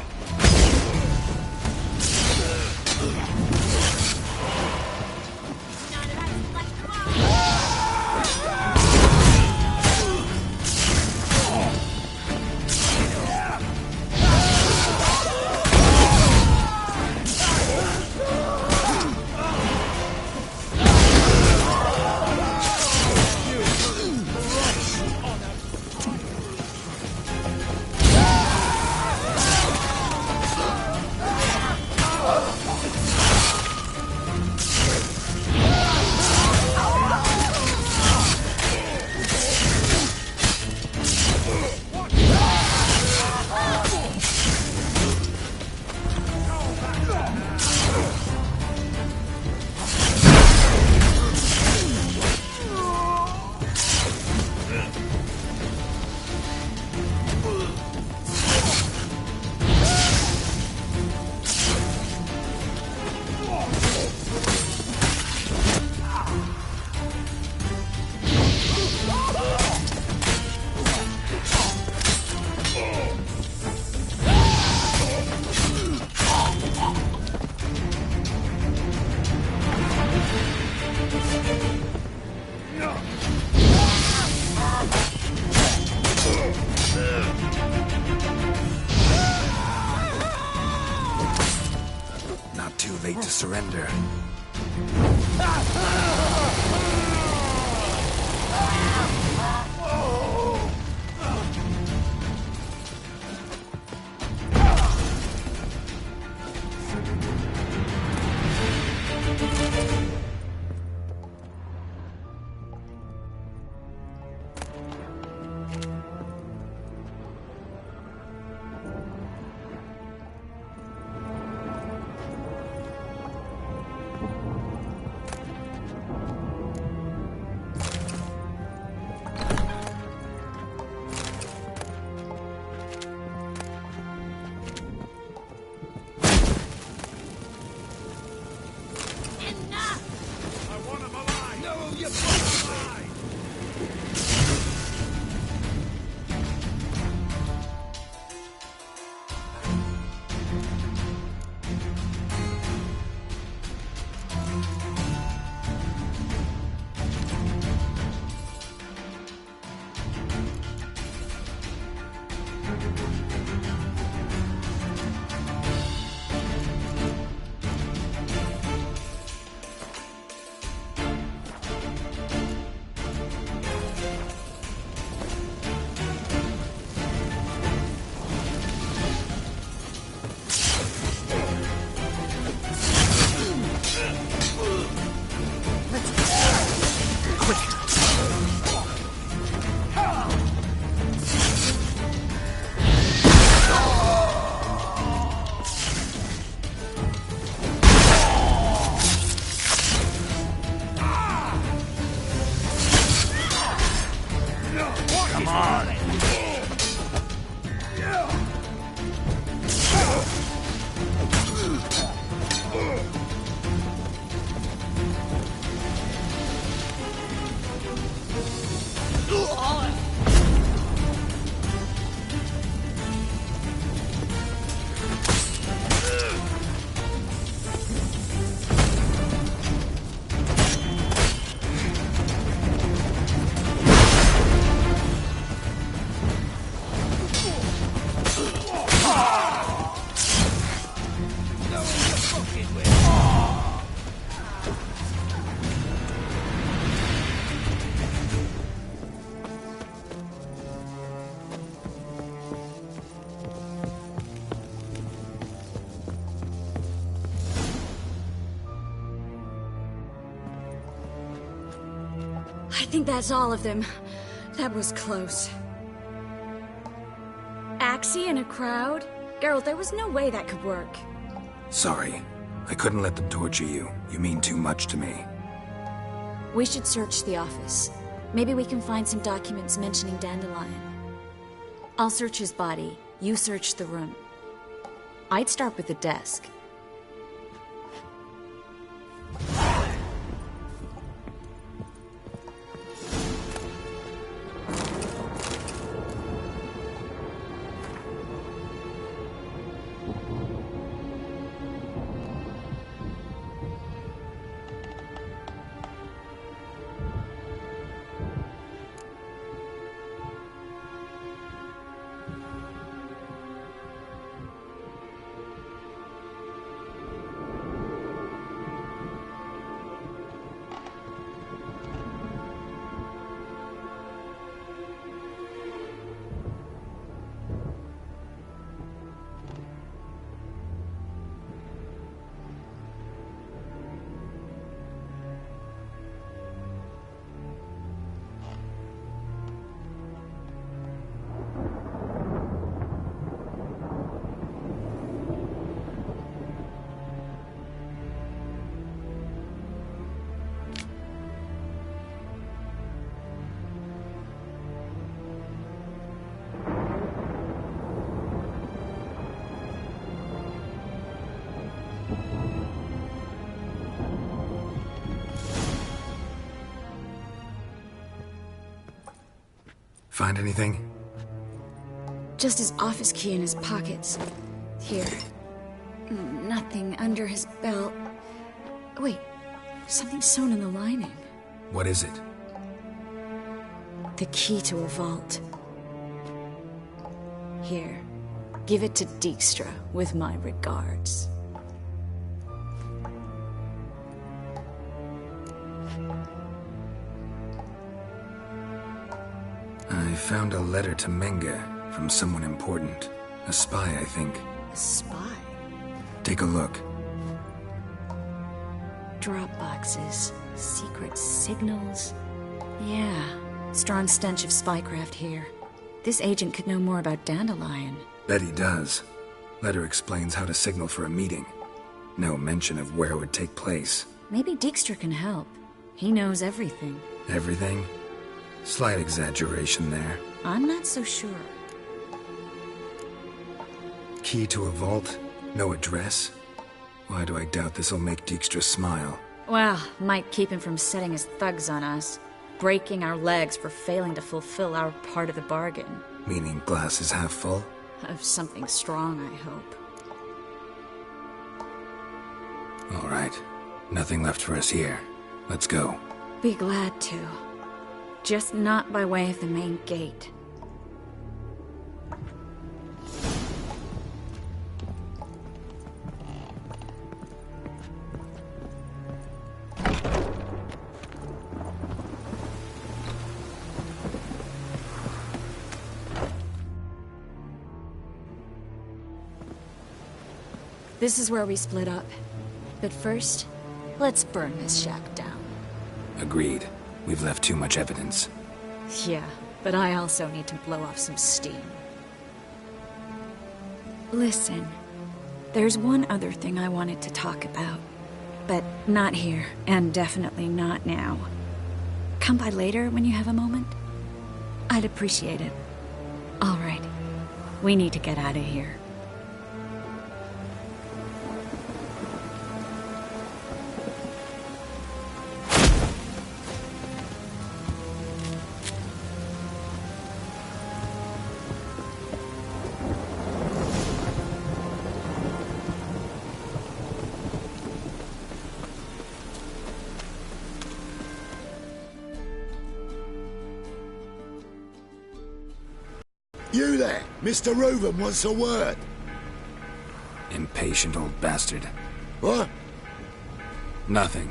Late to surrender. I think that's all of them. That was close. Axii in a crowd? Geralt, there was no way that could work. Sorry. I couldn't let them torture you. You mean too much to me. We should search the office. Maybe we can find some documents mentioning Dandelion. I'll search his body. You search the room. I'd start with the desk. Find anything? Just his office key in his pockets. Here. Nothing under his belt. Wait, something sewn in the lining. What is it? The key to a vault. Here. Give it to Dijkstra, with my regards. I found a letter to Menge from someone important. A spy, I think. A spy? Take a look. Drop boxes, secret signals. Yeah, strong stench of spycraft here. This agent could know more about Dandelion. Bet he does. Letter explains how to signal for a meeting. No mention of where it would take place. Maybe Dijkstra can help. He knows everything. Everything? Slight exaggeration there. I'm not so sure. Key to a vault? No address? Why do I doubt this'll make Dijkstra smile? Well, might keep him from setting his thugs on us. Breaking our legs for failing to fulfill our part of the bargain. Meaning glass is half full? Of something strong, I hope. All right. Nothing left for us here. Let's go. Be glad to. Just not by way of the main gate. This is where we split up. But first, let's burn this shack down. Agreed. We've left too much evidence. Yeah, but I also need to blow off some steam. Listen, there's one other thing I wanted to talk about. But not here, and definitely not now. Come by later when you have a moment? I'd appreciate it. All right. We need to get out of here. You there, Mr. Reuven wants a word. Impatient old bastard. What? Nothing.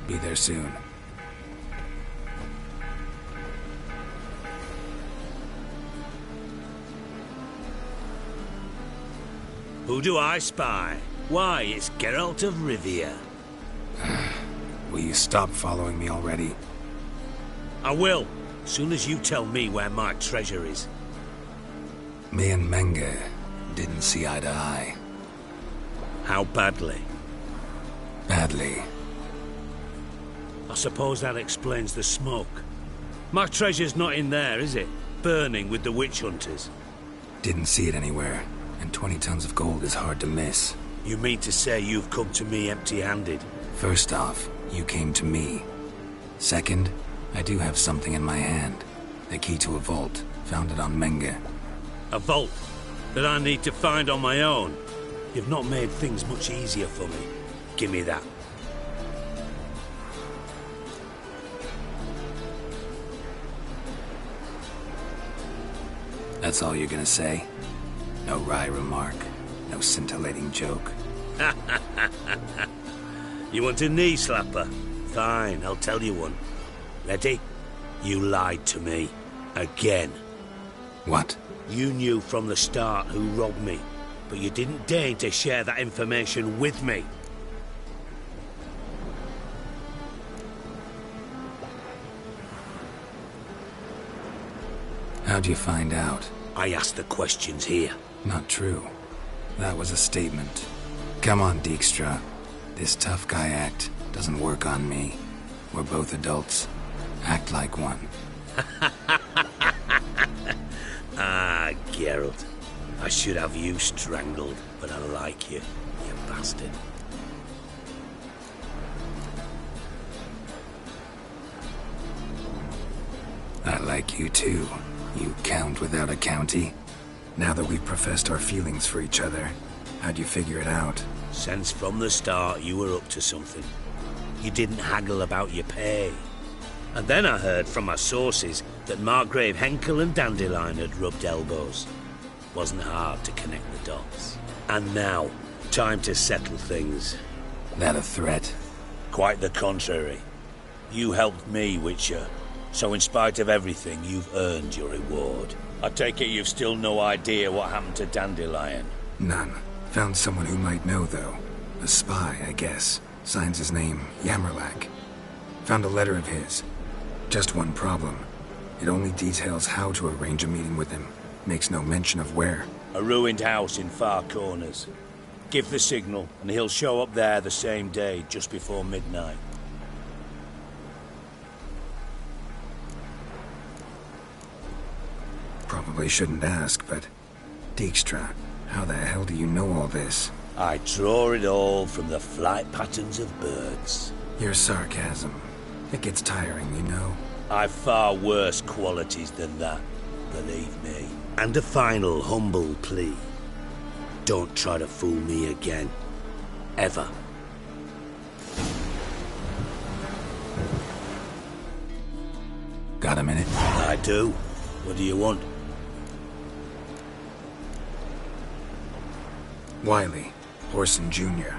Be there soon. Who do I spy? Why, it's Geralt of Rivia. Will you stop following me already? I will, as soon as you tell me where my treasure is. Me and Menge didn't see eye to eye. How badly? Badly. I suppose that explains the smoke. My treasure's not in there, is it? Burning with the witch hunters. Didn't see it anywhere, and 20 tons of gold is hard to miss. You mean to say you've come to me empty-handed? First off, you came to me. Second, I do have something in my hand. The key to a vault, found it on Menge. A vault that I need to find on my own? You've not made things much easier for me. Give me that. That's all you're gonna say? No wry remark, no scintillating joke. You want a knee slapper? Fine, I'll tell you one. Ready? You lied to me. Again. What? You knew from the start who robbed me, but you didn't deign to share that information with me. How'd you find out? I asked the questions here. Not true. That was a statement. Come on, Dijkstra. This tough guy act doesn't work on me. We're both adults. Act like one. Ah, Geralt. I should have you strangled, but I like you, you bastard. I like you too, you count without a county. Now that we've professed our feelings for each other, how'd you figure it out? Since from the start you were up to something. You didn't haggle about your pay. And then I heard from my sources that Margrave Henkel and Dandelion had rubbed elbows. Wasn't hard to connect the dots. And now, time to settle things. That a threat? Quite the contrary. You helped me, Witcher. So in spite of everything, you've earned your reward. I take it you've still no idea what happened to Dandelion? None. Found someone who might know, though. A spy, I guess. Signs his name, Yamerlak. Found a letter of his. Just one problem. It only details how to arrange a meeting with him. Makes no mention of where. A ruined house in Far Corners. Give the signal, and he'll show up there the same day, just before midnight. Probably shouldn't ask, but... Dijkstra, how the hell do you know all this? I draw it all from the flight patterns of birds. Your sarcasm. It gets tiring, you know. I've far worse qualities than that, believe me. And a final humble plea. Don't try to fool me again. Ever. Got a minute? I do. What do you want? Wiley, Whoreson Jr.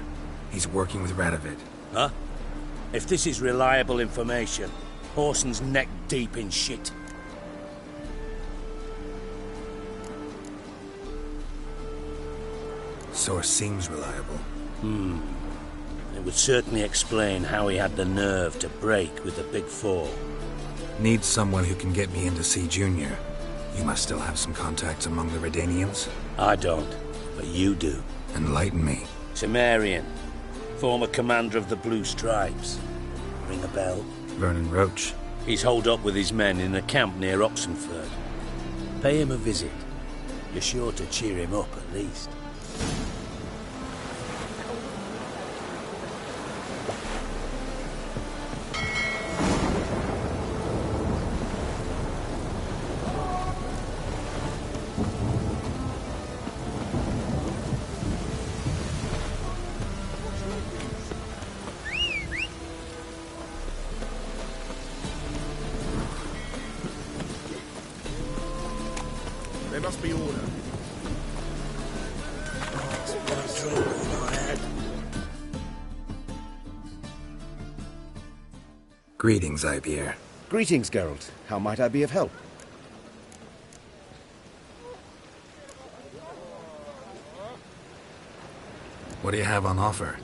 He's working with Radovid. Huh? If this is reliable information, Whoreson's neck deep in shit. Source seems reliable. It would certainly explain how he had the nerve to break with the Big Four. Need someone who can get me in to see Junior. You must still have some contacts among the Redanians? I don't, but you do. Enlighten me. Temerian, former commander of the Blue Stripes. Ring a bell? Vernon Roach. He's holed up with his men in a camp near Oxenford. Pay him a visit. You're sure to cheer him up, at least. There must be order. Greetings, Ibeer. Greetings, Geralt. How might I be of help? What do you have on offer?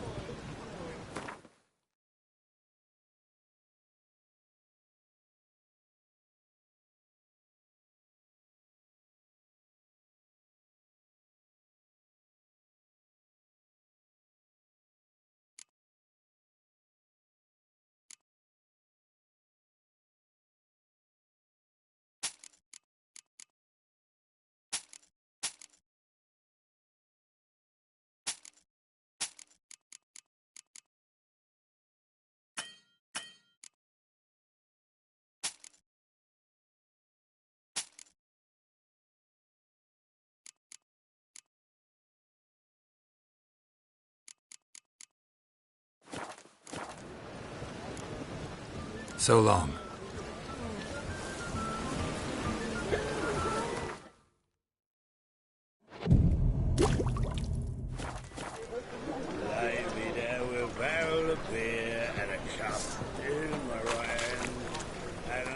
So long. Lay me there with a barrel of beer and a cup in my right hand, and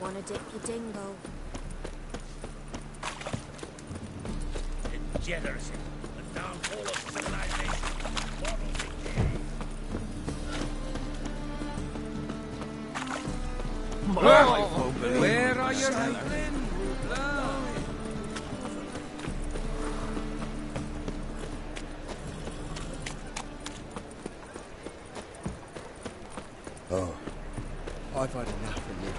Wanna dip your dingle? degeneracy, the downfall of civilization. Moral decay. Where are your men? Oh, I've had enough of you.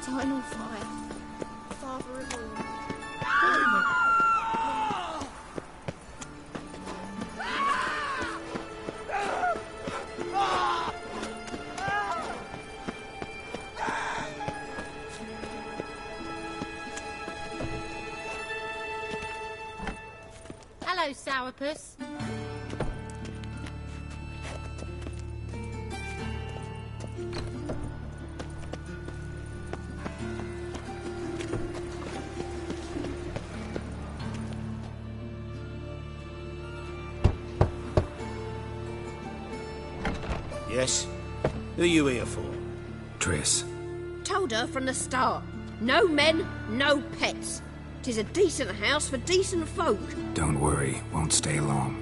Final fight. Father of all. Hello, Sourpuss. Yes? Who are you here for? Triss. Told her from the start. No men, no pets. 'Tis a decent house for decent folk. Don't worry, won't stay long.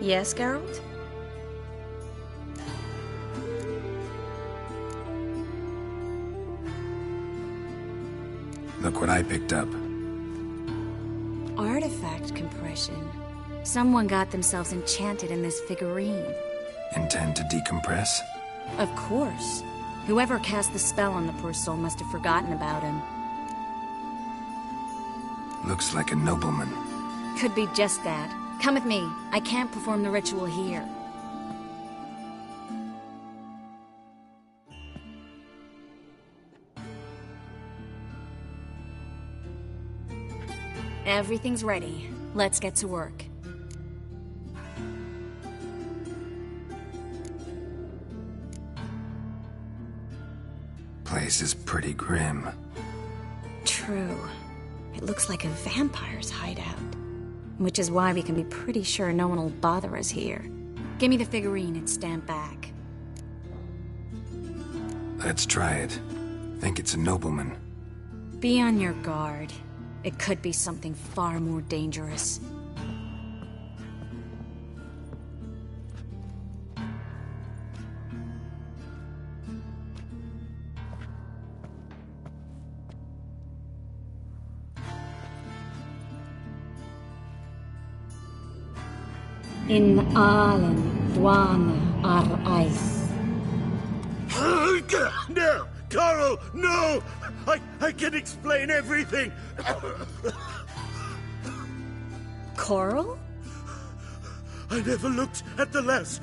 Yes, Geralt? Look what I picked up. Artifact compression. Someone got themselves enchanted in this figurine. Intend to decompress? Of course. Whoever cast the spell on the poor soul must have forgotten about him. Looks like a nobleman. Could be just that. Come with me. I can't perform the ritual here. Everything's ready. Let's get to work. Place is pretty grim. True. It looks like a vampire's hideout. Which is why we can be pretty sure no one will bother us here. Give me the figurine and stand back. Let's try it. Think it's a nobleman. Be on your guard. It could be something far more dangerous. In Allen, Dwana, Ar Ice. No! Coral, no! I can explain everything! Coral? I never looked at the lass.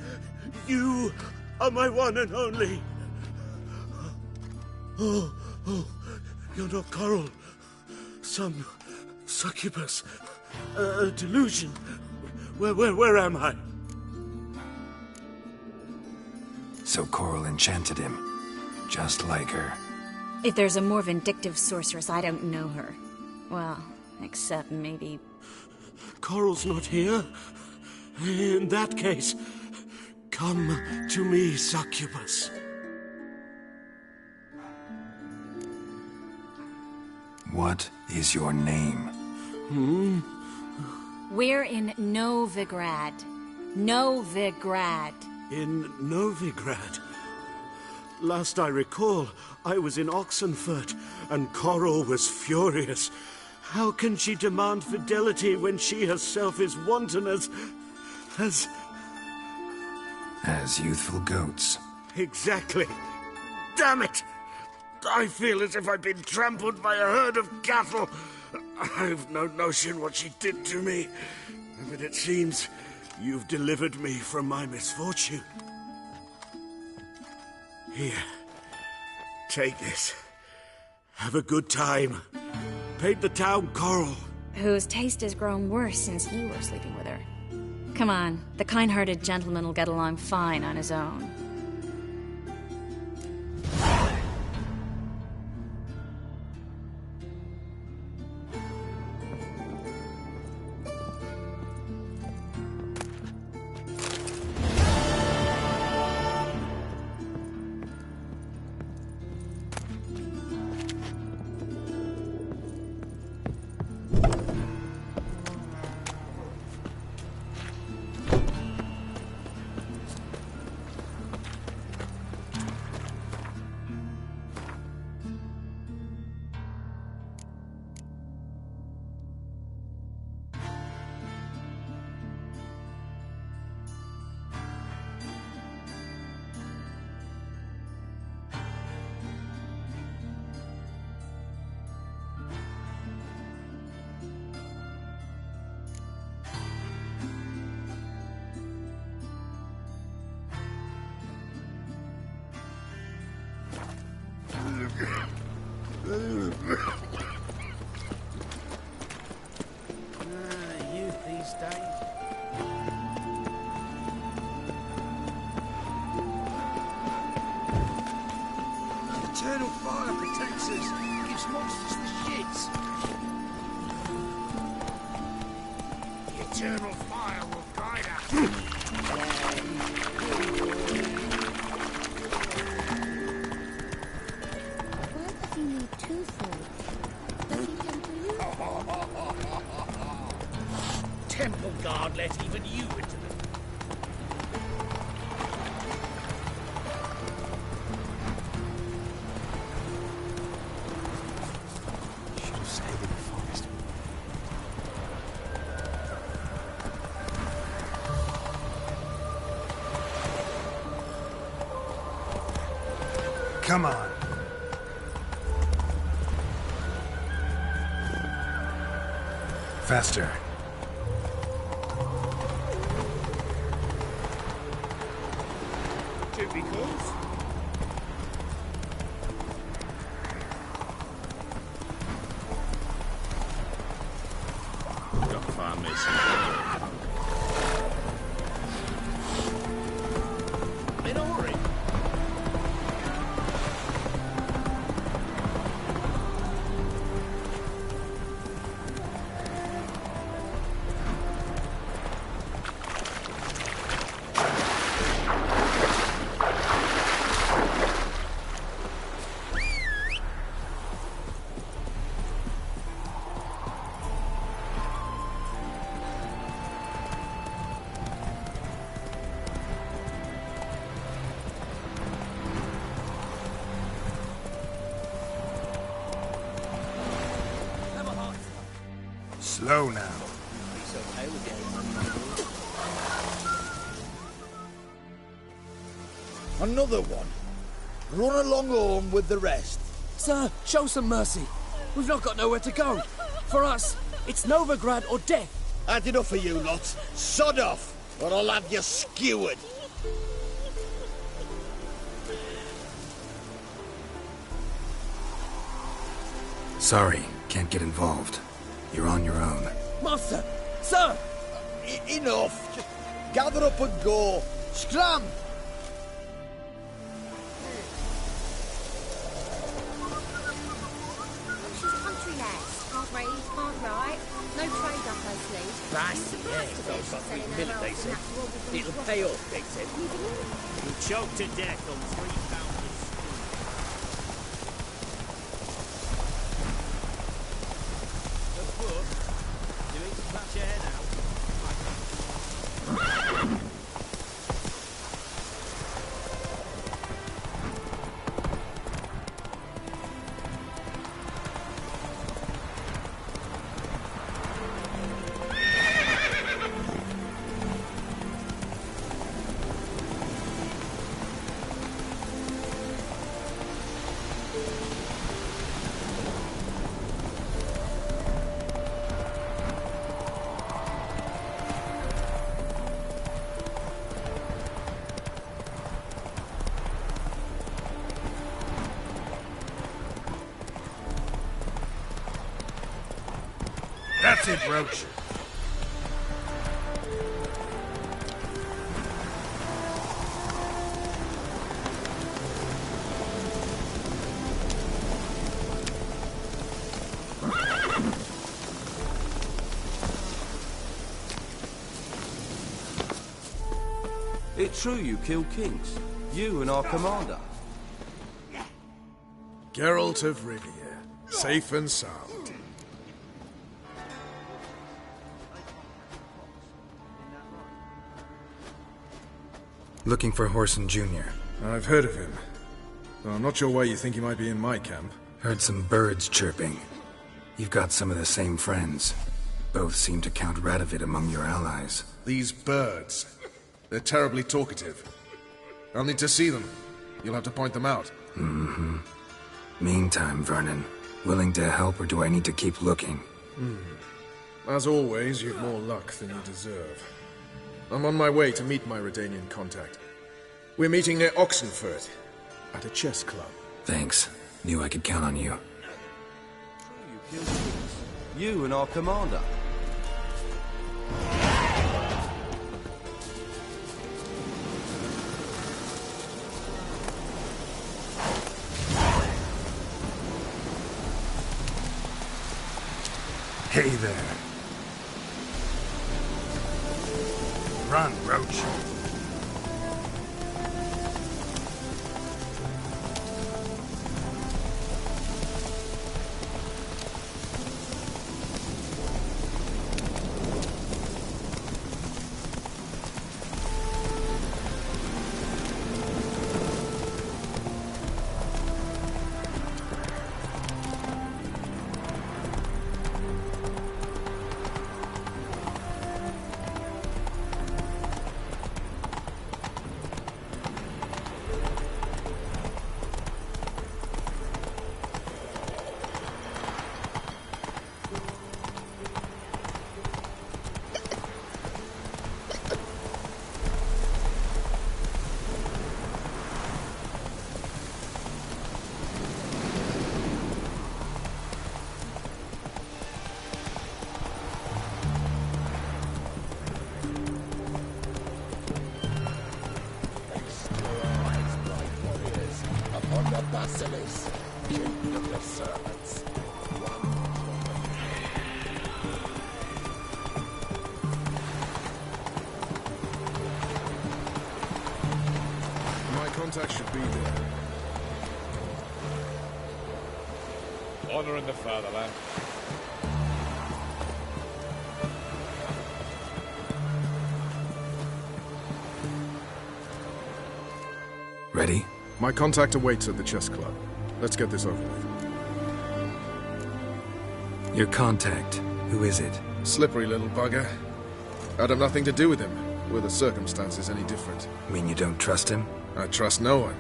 You are my one and only. Oh, you're not Coral. Some succubus. A delusion. Where am I? So Coral enchanted him, just like her. If there's a more vindictive sorceress, I don't know her. Well, except maybe... Coral's not here. In that case, come to me, succubus. What is your name? We're in Novigrad. Novigrad. In Novigrad? Last I recall, I was in Oxenfurt, and Coral was furious. How can she demand fidelity when she herself is wanton as youthful goats. Exactly. Damn it! I feel as if I've been trampled by a herd of cattle. I've no notion what she did to me, but it seems you've delivered me from my misfortune. Here, take this. Have a good time. Paint the town Coral. Whose taste has grown worse since you were sleeping with her. Come on, the kind-hearted gentleman will get along fine on his own. Youth these days. Eternal fire protects us. Gives monsters the shits. The eternal fire will guide us. Temple guard let even you into the... Should have stayed in the forest. Come on. Faster. To be close. off our miss. In a hurry. Slow now. Another one. Run along home with the rest. Sir, show some mercy. We've not got nowhere to go. For us, it's Novigrad or death. Had enough of you lot. Sod off, or I'll have you skewered. Sorry, can't get involved. You're on your own. Master! Sir! Enough. Just gather up and go. Scram! She's country lass. Can't read, can't write. No trade up her sleeve. That's the air. Those got 3 minutes, they said. It'll pay off, they said. You'll choke to death on 3 pounds of stew. Of course. Doing to patch your head out. That's it, Roach. It's true you killed kings. You and our commander. Geralt of Rivia, safe and sound. Looking for Whoreson Jr. I've heard of him. Though I'm not sure why you think he might be in my camp. Heard some birds chirping. You've got some of the same friends. Both seem to count Radovid among your allies. These birds. They're terribly talkative. I'll need to see them. You'll have to point them out. Mm-hmm. Meantime, Vernon, willing to help or do I need to keep looking? As always, you've more luck than you deserve. I'm on my way to meet my Redanian contact. We're meeting near Oxenfurt, at a chess club. Thanks. Knew I could count on you. You killed kings. You and our commander. Hey there. Run, Roach. contact should be there. Honor in the fatherland. Ready? My contact awaits at the chess club. Let's get this over with. Your contact, who is it? Slippery little bugger. I'd have nothing to do with him, were the circumstances any different. Mean you don't trust him? I trust no one,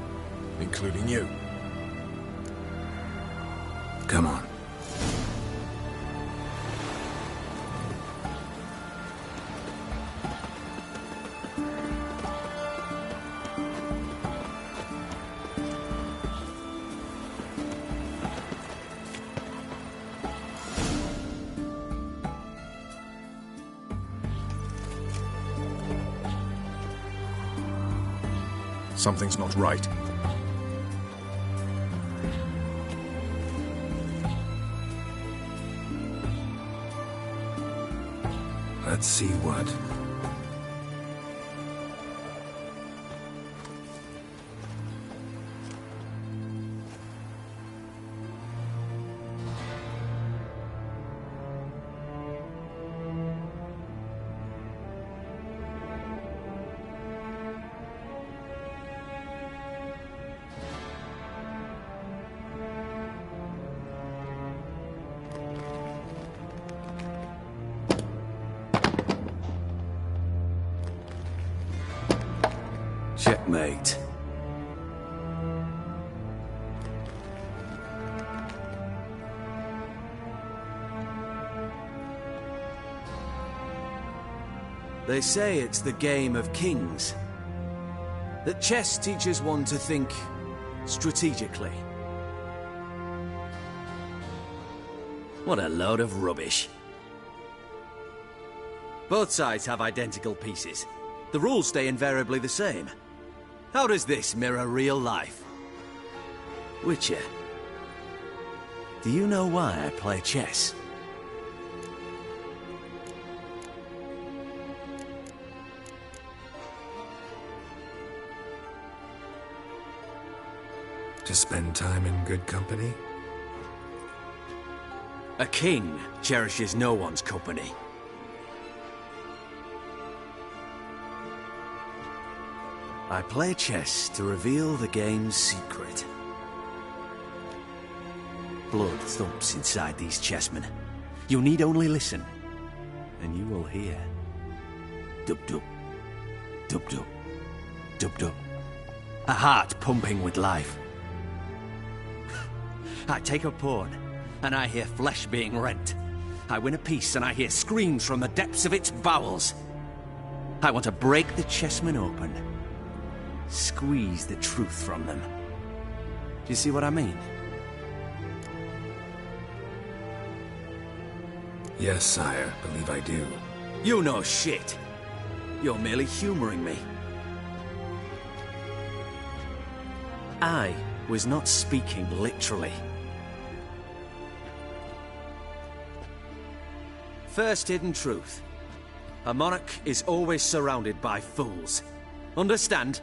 including you. Come on. Something's not right. Let's see what. Checkmate. They say it's the game of kings. That chess teaches one to think strategically. What a load of rubbish. Both sides have identical pieces. The rules stay invariably the same. How does this mirror real life? Witcher, do you know why I play chess? To spend time in good company? A king cherishes no one's company. I play chess to reveal the game's secret. Blood thumps inside these chessmen. You need only listen, and you will hear. Dub-dub, dub-dub, dub-dub. A heart pumping with life. I take a pawn, and I hear flesh being rent. I win a piece, and I hear screams from the depths of its bowels. I want to break the chessmen open. Squeeze the truth from them. Do you see what I mean? Yes, sire. Believe I do. You know shit. You're merely humoring me. I was not speaking literally. First hidden truth. A monarch is always surrounded by fools. Understand?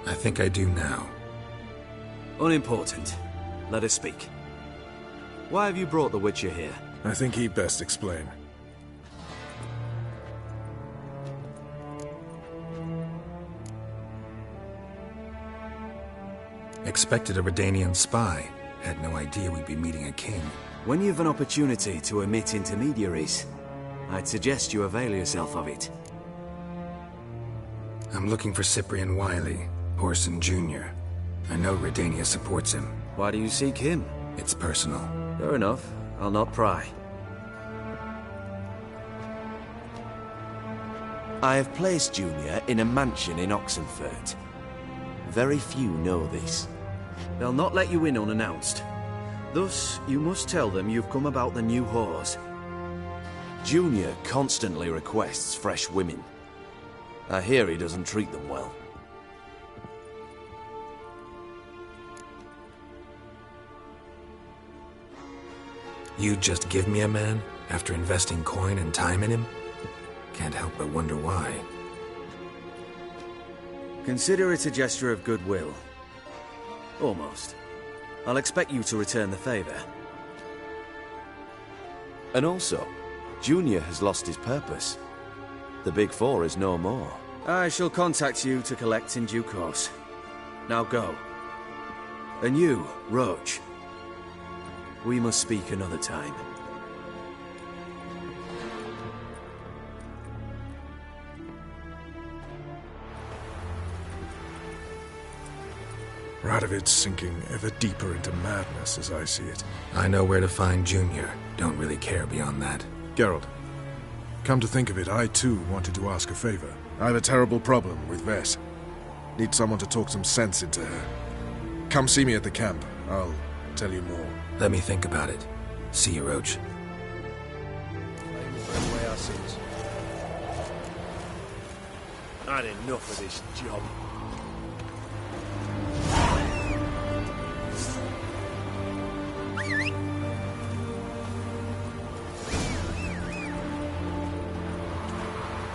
I think I do now. Unimportant. Let us speak. Why have you brought the Witcher here? I think he'd best explain. Expected a Redanian spy. Had no idea we'd be meeting a king. When you've an opportunity to omit intermediaries, I'd suggest you avail yourself of it. I'm looking for Cyprian Wiley, Orson Jr. I know Redania supports him. Why do you seek him? It's personal. Fair enough. I'll not pry. I have placed Junior in a mansion in Oxenfurt. Very few know this. They'll not let you in unannounced. Thus, you must tell them you've come about the new whores. Junior constantly requests fresh women. I hear he doesn't treat them well. You just give me a man after investing coin and time in him? Can't help but wonder why. Consider it a gesture of goodwill. Almost. I'll expect you to return the favor. And also, Junior has lost his purpose. The Big Four is no more. I shall contact you to collect in due course. Now go. And you, Roach. We must speak another time. Radovid's sinking ever deeper into madness as I see it. I know where to find Junior. Don't really care beyond that. Geralt, come to think of it, I too wanted to ask a favor. I have a terrible problem with Vess. Need someone to talk some sense into her. Come see me at the camp. I'll tell you more. Let me think about it. See you, Roach. I had enough of this job.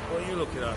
What are you looking at?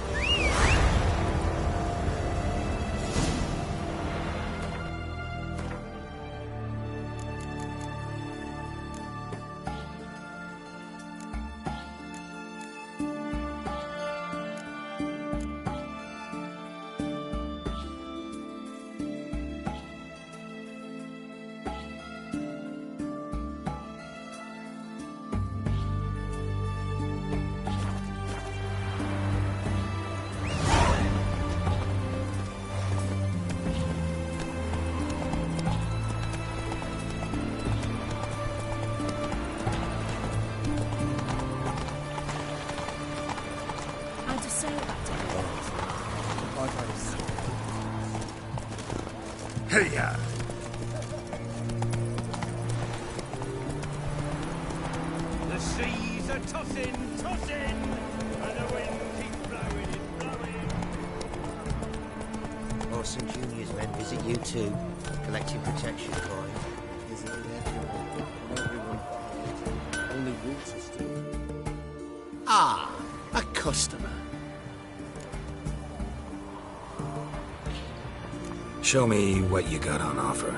Hey-ya! The seas are tossing, tossing, and the wind keeps blowing and blowing. Orson Jr.'s men visit you too, collecting protection coin. Visited everyone. Only Walter still. Ah, a customer. Show me what you got on offer.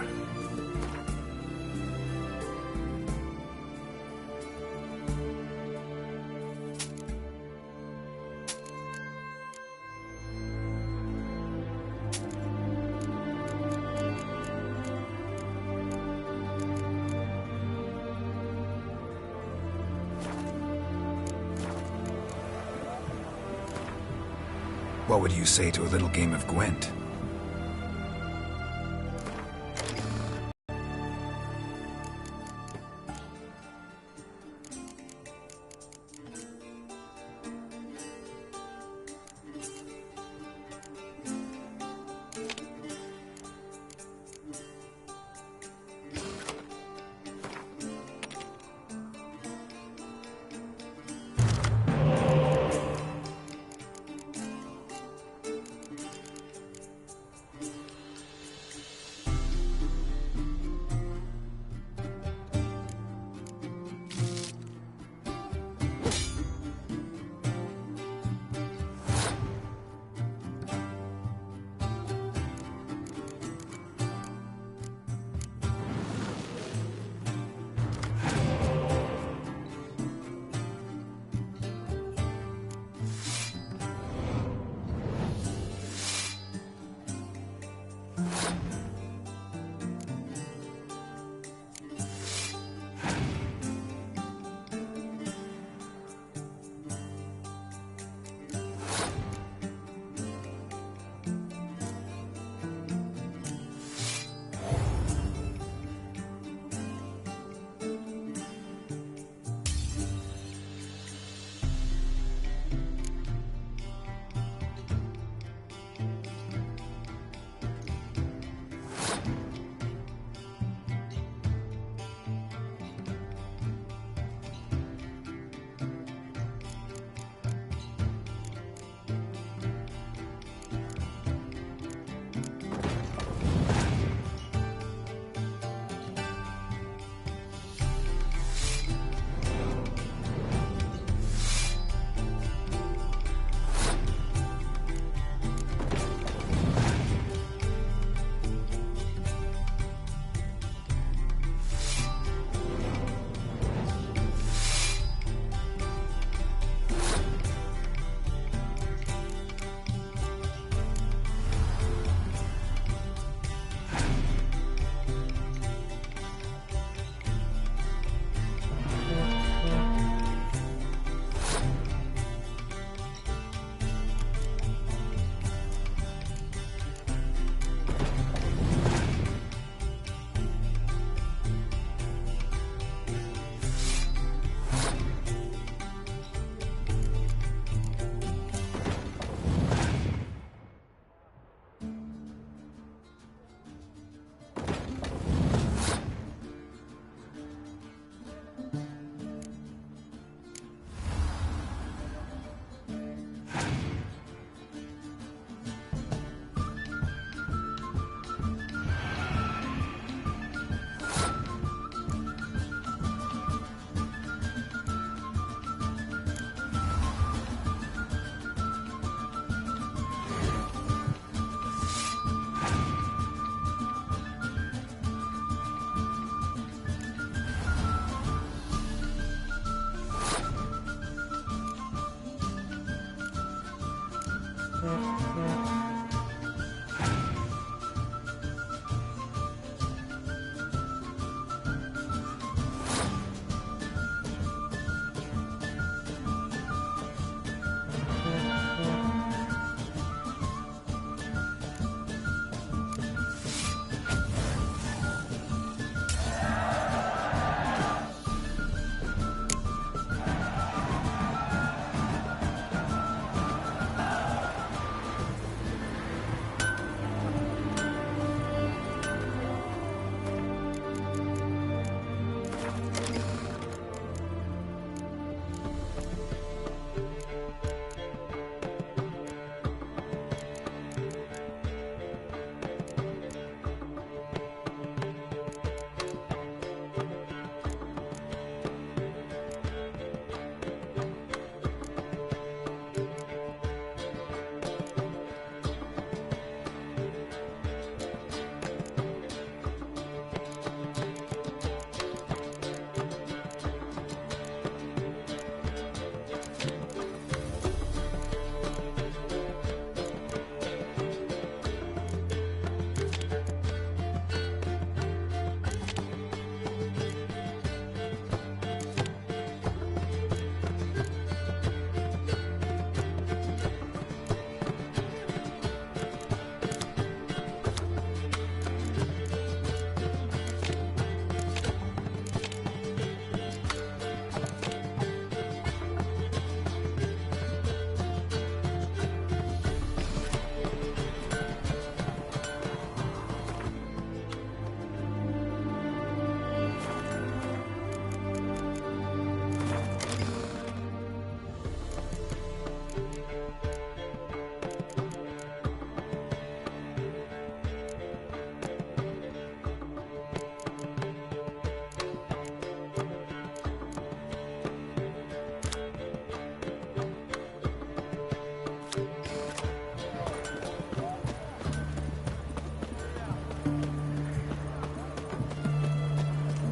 What would you say to a little game of Gwent?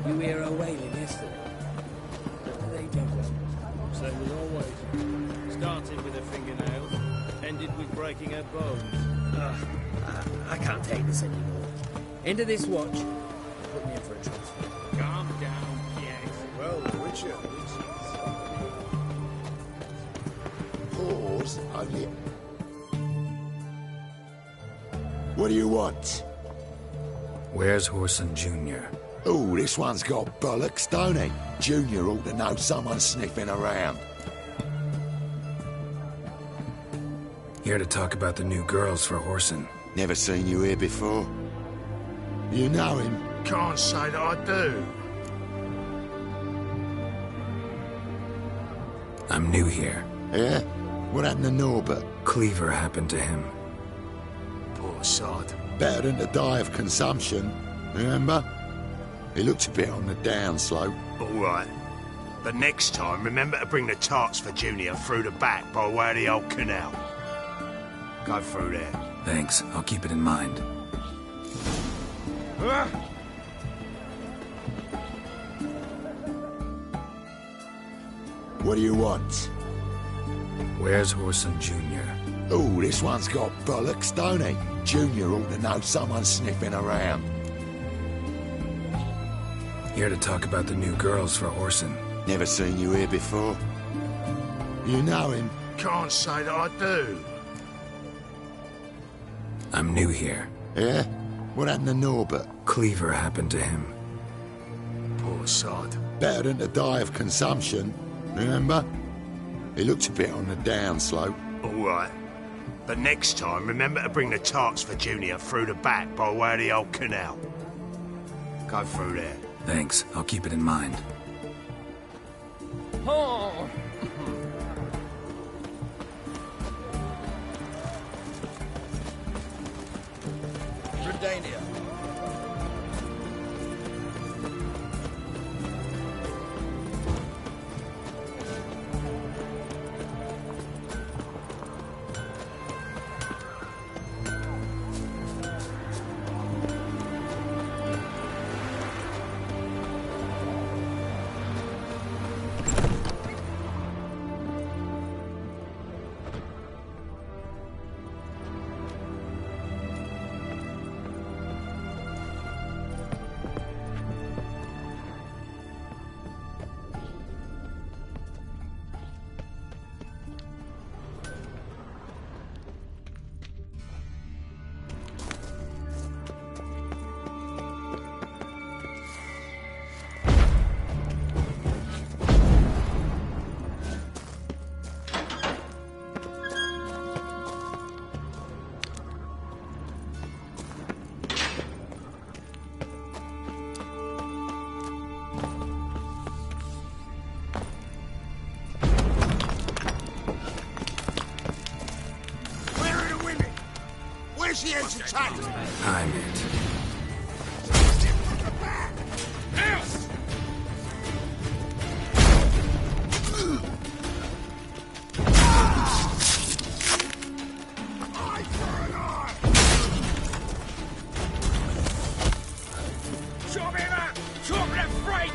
You hear her wailing yesterday? What are they doing? Same as always. Started with her fingernails, ended with breaking her bones. I can't take this anymore. End of this watch. Put me in for a transfer. Calm down, yes. Well, Witcher. Pause, only. What do you want? Where's Whoreson Jr.? Oh, this one's got bollocks, don't he? Junior ought to know someone sniffing around. Here to talk about the new girls for Whoreson. Never seen you here before. You know him? Can't say that I do. I'm new here. Yeah? What happened to Norbert? Cleaver happened to him. Poor sod. Better than to die of consumption, remember? He looks a bit on the downslope. All right. But next time, remember to bring the tarts for Junior through the back by way of the old canal. Go through there. Thanks. I'll keep it in mind. What do you want? Where's Whoreson Jr.? Oh, this one's got bollocks, don't he? Junior ought to know someone sniffing around. Here to talk about the new girls for Whoreson. Never seen you here before. You know him? Can't say that I do. I'm new here. Yeah? What happened to Norbert? Cleaver happened to him. Poor sod. Better than to die of consumption, remember? He looks a bit on the downslope. All right. But next time, remember to bring the tarts for Junior through the back by way of the old canal. Go through there. Thanks. I'll keep it in mind. Oh. Redania. It's attacked! I'm it. Show me that! Show me that freak!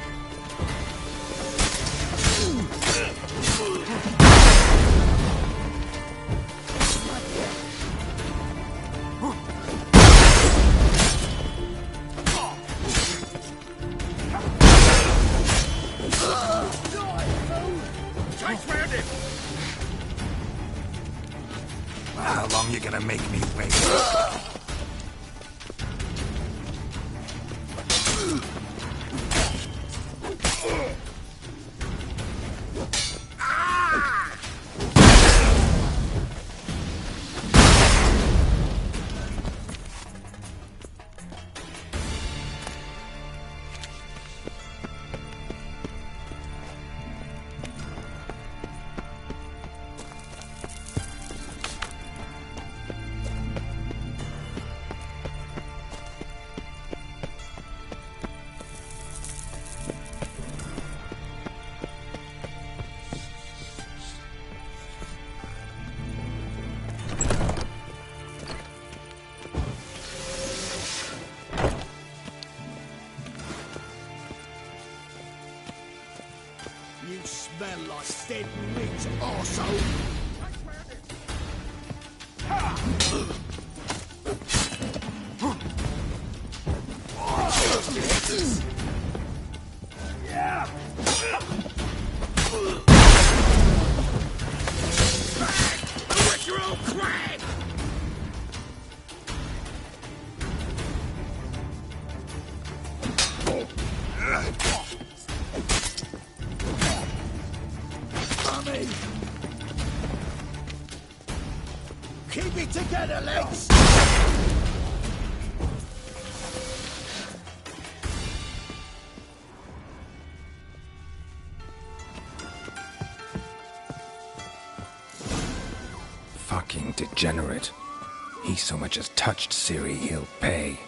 How long you gonna make me wait? You smell like dead meat, arsehole! Yeah! What's your old crag? Keep it together, legs! Fucking degenerate. He so much as touched Ciri, he'll pay.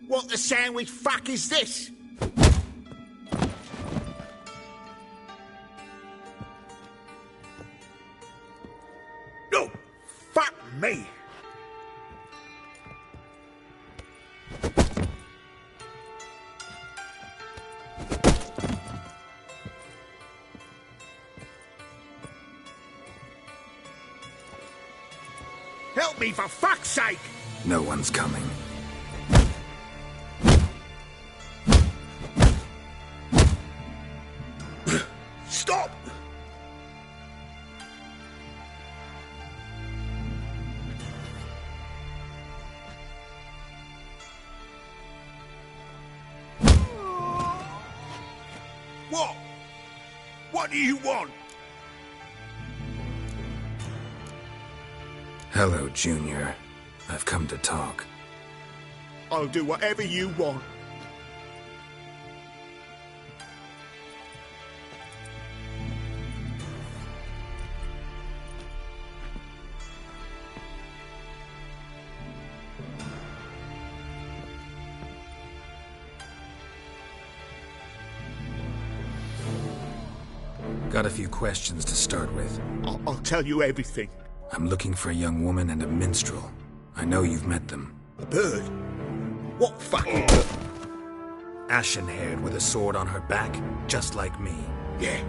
What the sandwich fuck is this? No! Fuck me! Help me, for fuck's sake! No one's coming. Stop! What? What do you want? Hello, Junior. I've come to talk. I'll do whatever you want. Got a few questions to start with. I'll tell you everything. I'm looking for a young woman and a minstrel. I know you've met them. A bird? What fucking... Ashen-haired with a sword on her back, just like me. Yeah.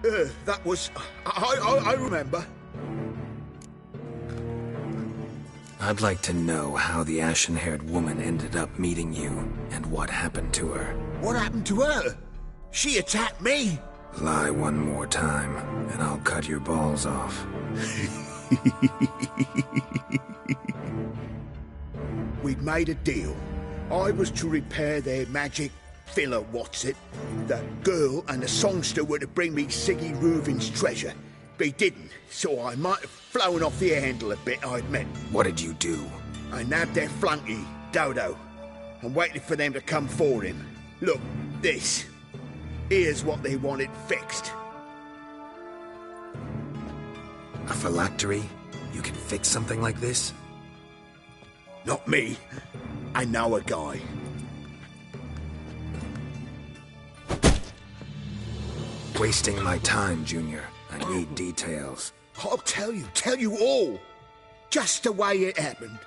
That was... I remember. I'd like to know how the ashen-haired woman ended up meeting you, and what happened to her. What happened to her? She attacked me. Lie one more time, and I'll cut your balls off. We'd made a deal. I was to repair their magic filler, what's it? The girl and the songster were to bring me Siggy Reuven's treasure. They didn't, so I might have flown off the handle a bit, I admit. What did you do? I nabbed their flunky, Dodo, and waited for them to come for him. Look, this. Here's what they wanted fixed. A phylactery? You can fix something like this? Not me. I know a guy. Wasting my time, Junior. I need details. I'll tell you all. Just the way it happened.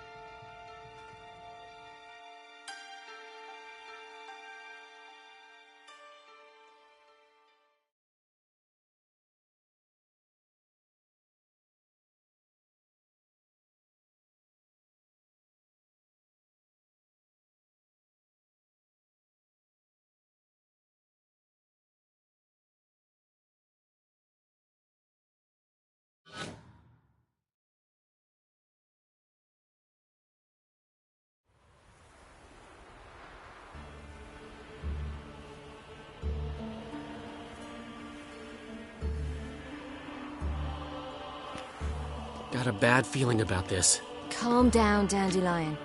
Got a bad feeling about this. Calm down, Dandelion.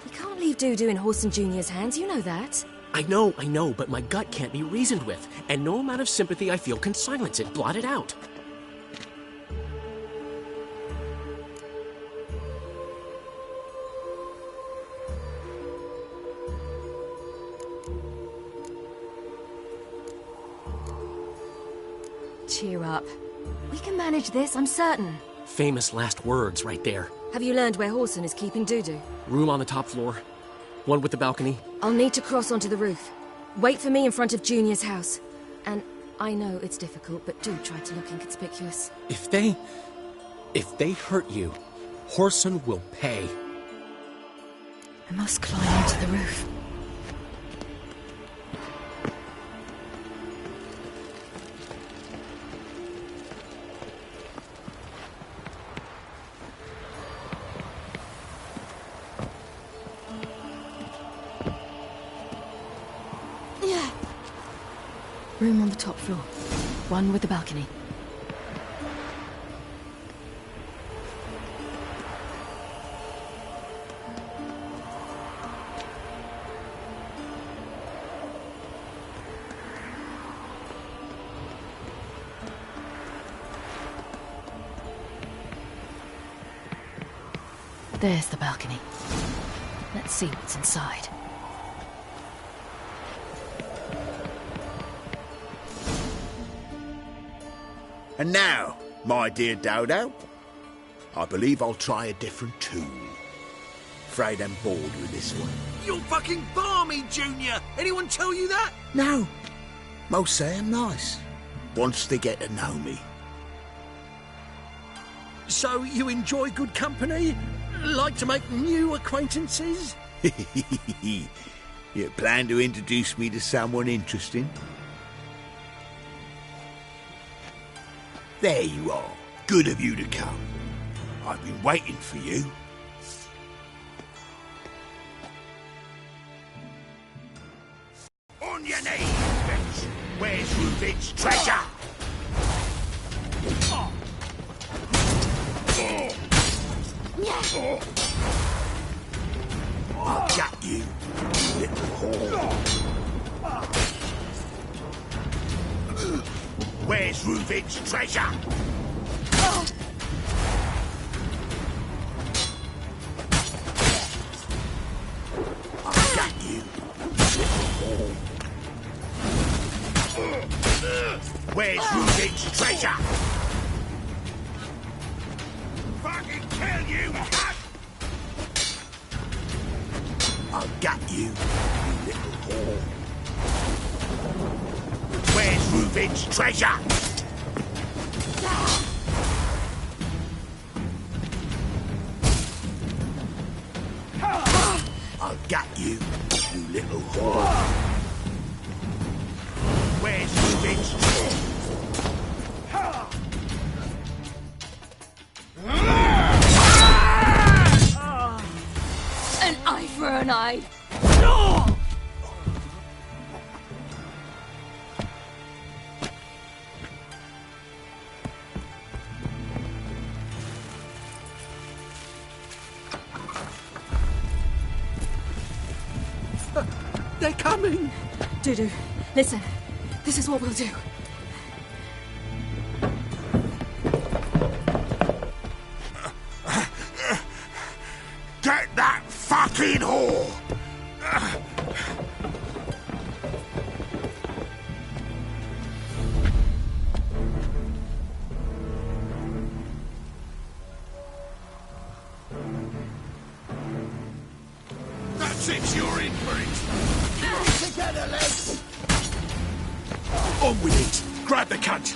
You can't leave Dudu in Horson Jr.'s hands, you know that. I know, but my gut can't be reasoned with, and no amount of sympathy I feel can silence it. Blot it out. Cheer up. We can manage this, I'm certain. Famous last words right there. Have you learned where Horson is keeping Dudu? Room on the top floor. One with the balcony. I'll need to cross onto the roof. Wait for me in front of Junior's house. And I know it's difficult, but do try to look inconspicuous. If they hurt you, Horson will pay. I must climb onto the roof. Room on the top floor. One with the balcony. There's the balcony. Let's see what's inside. And now, my dear Dodo, I believe I'll try a different tune. Afraid I'm bored with this one. You're fucking balmy, Junior! Anyone tell you that? No. Most say I'm nice. Once they get to know me. So you enjoy good company? Like to make new acquaintances? You plan to introduce me to someone interesting? There you are. Good of you to come. I've been waiting for you. On your knees, bitch! Where's Reuven's treasure? I got you, you little whore. Where's Reuven's treasure? I got you, little whore. Where's Reuven's treasure? Fucking kill you, cunt! I got you, you little whore. Where's Reuven's treasure? I got you, you little whore. Where's Reuven's treasure? don't I? They're coming! Dudu, listen. This is what we'll do. Get that fucking whore! That's it, you're in for it! Together, lads! On with it! Grab the cunt!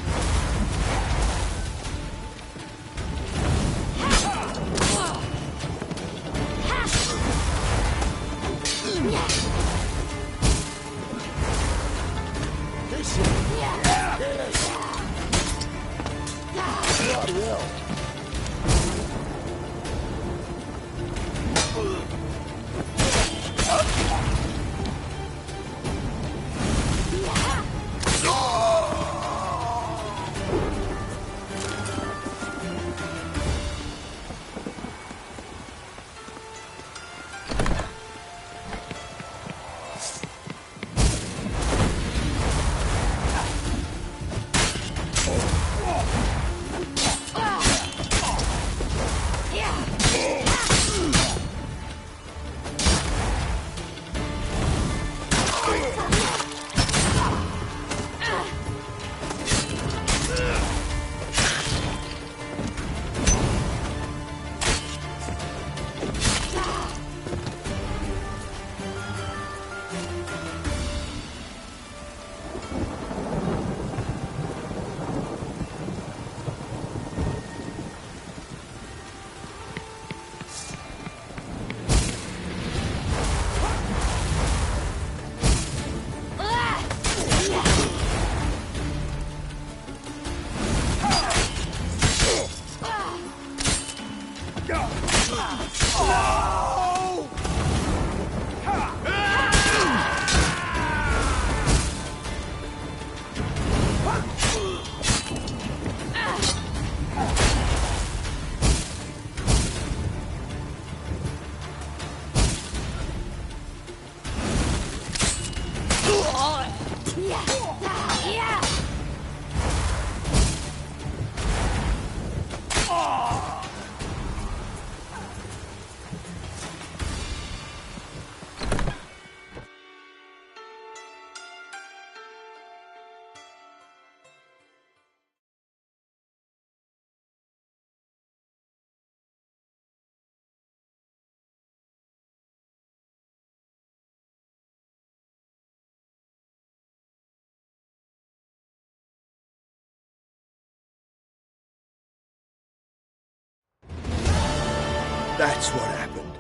That's what happened.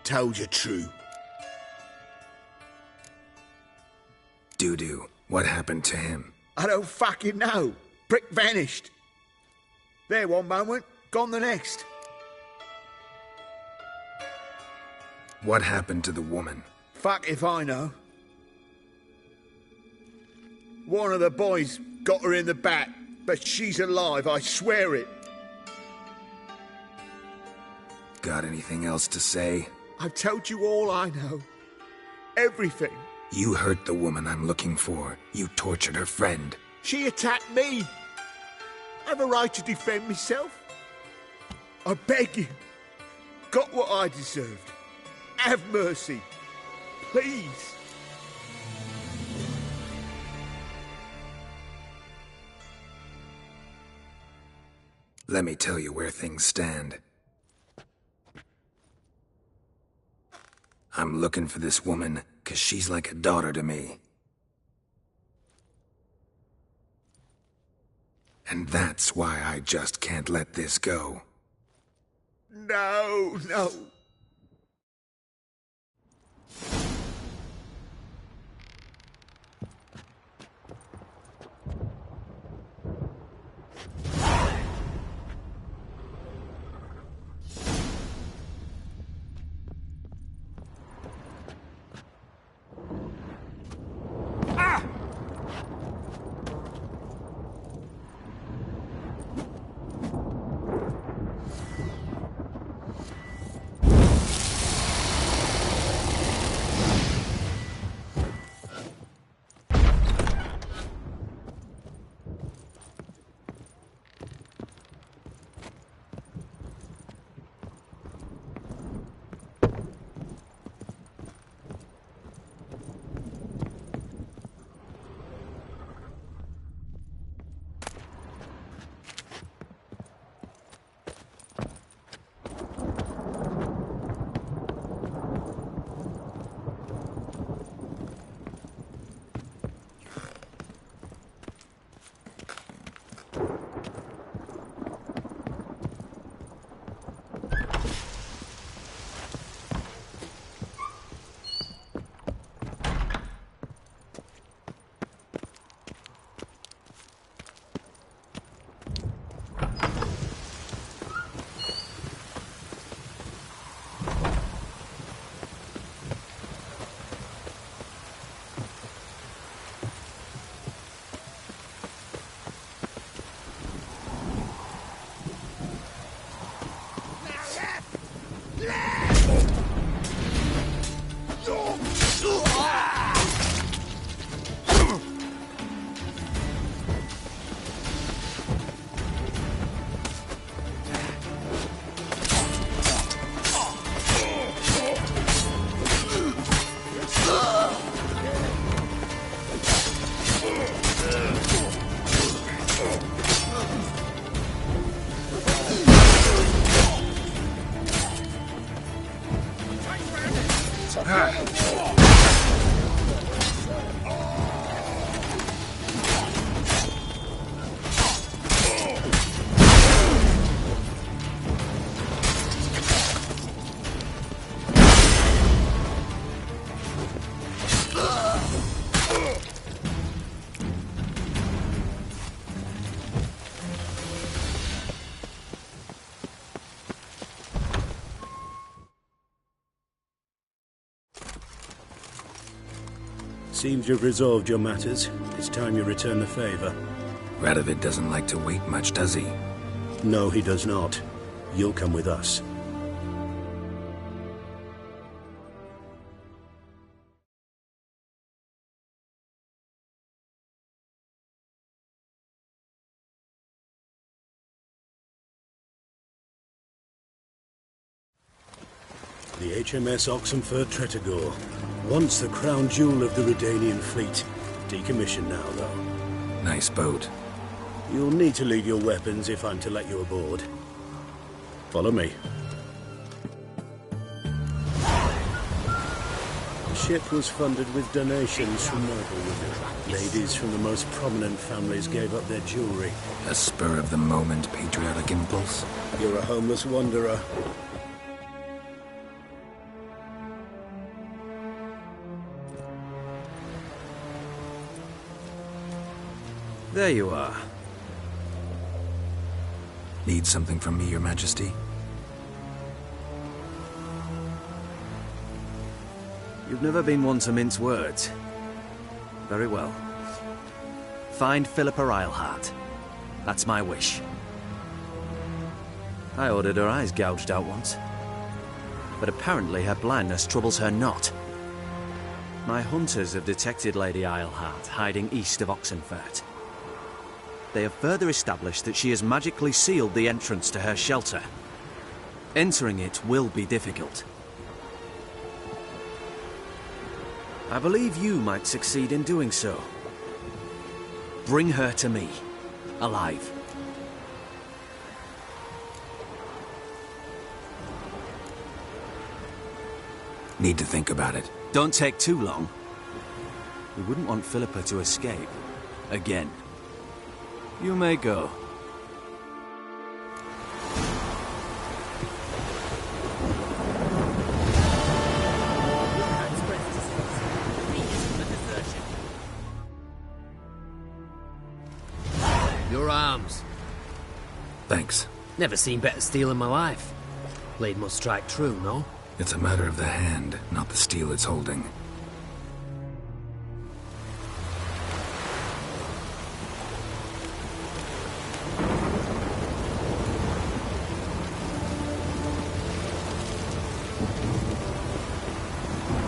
Told you true. Dudu, what happened to him? I don't fucking know. Prick vanished. There one moment, gone the next. What happened to the woman? Fuck if I know. One of the boys got her in the back, but she's alive, I swear it. Got anything else to say? I've told you all I know. Everything. You hurt the woman I'm looking for. You tortured her friend. She attacked me. I have a right to defend myself. I beg you. Got what I deserved. Have mercy. Please. Let me tell you where things stand. I'm looking for this woman, 'cause she's like a daughter to me. And that's why I just can't let this go. No, no. Seems you've resolved your matters. It's time you return the favor. Radovid doesn't like to wait much, does he? No, he does not. You'll come with us. The HMS Oxenford Tretogor. Once the crown jewel of the Redanian fleet. Decommissioned now, though. Nice boat. You'll need to leave your weapons if I'm to let you aboard. Follow me. The ship was funded with donations from noble women. Ladies from the most prominent families gave up their jewelry. A spur-of-the-moment patriotic impulse? You're a homeless wanderer. There you are. Need something from me, Your Majesty? You've never been one to mince words. Very well. Find Philippa Eilhart. That's my wish. I ordered her eyes gouged out once. But apparently her blindness troubles her not. My hunters have detected Lady Eilhart hiding east of Oxenfurt. They have further established that she has magically sealed the entrance to her shelter. Entering it will be difficult. I believe you might succeed in doing so. Bring her to me, alive. Need to think about it. Don't take too long. We wouldn't want Philippa to escape. Again. You may go. Your arms. Thanks. Never seen better steel in my life. Blade must strike true, no? It's a matter of the hand, not the steel it's holding.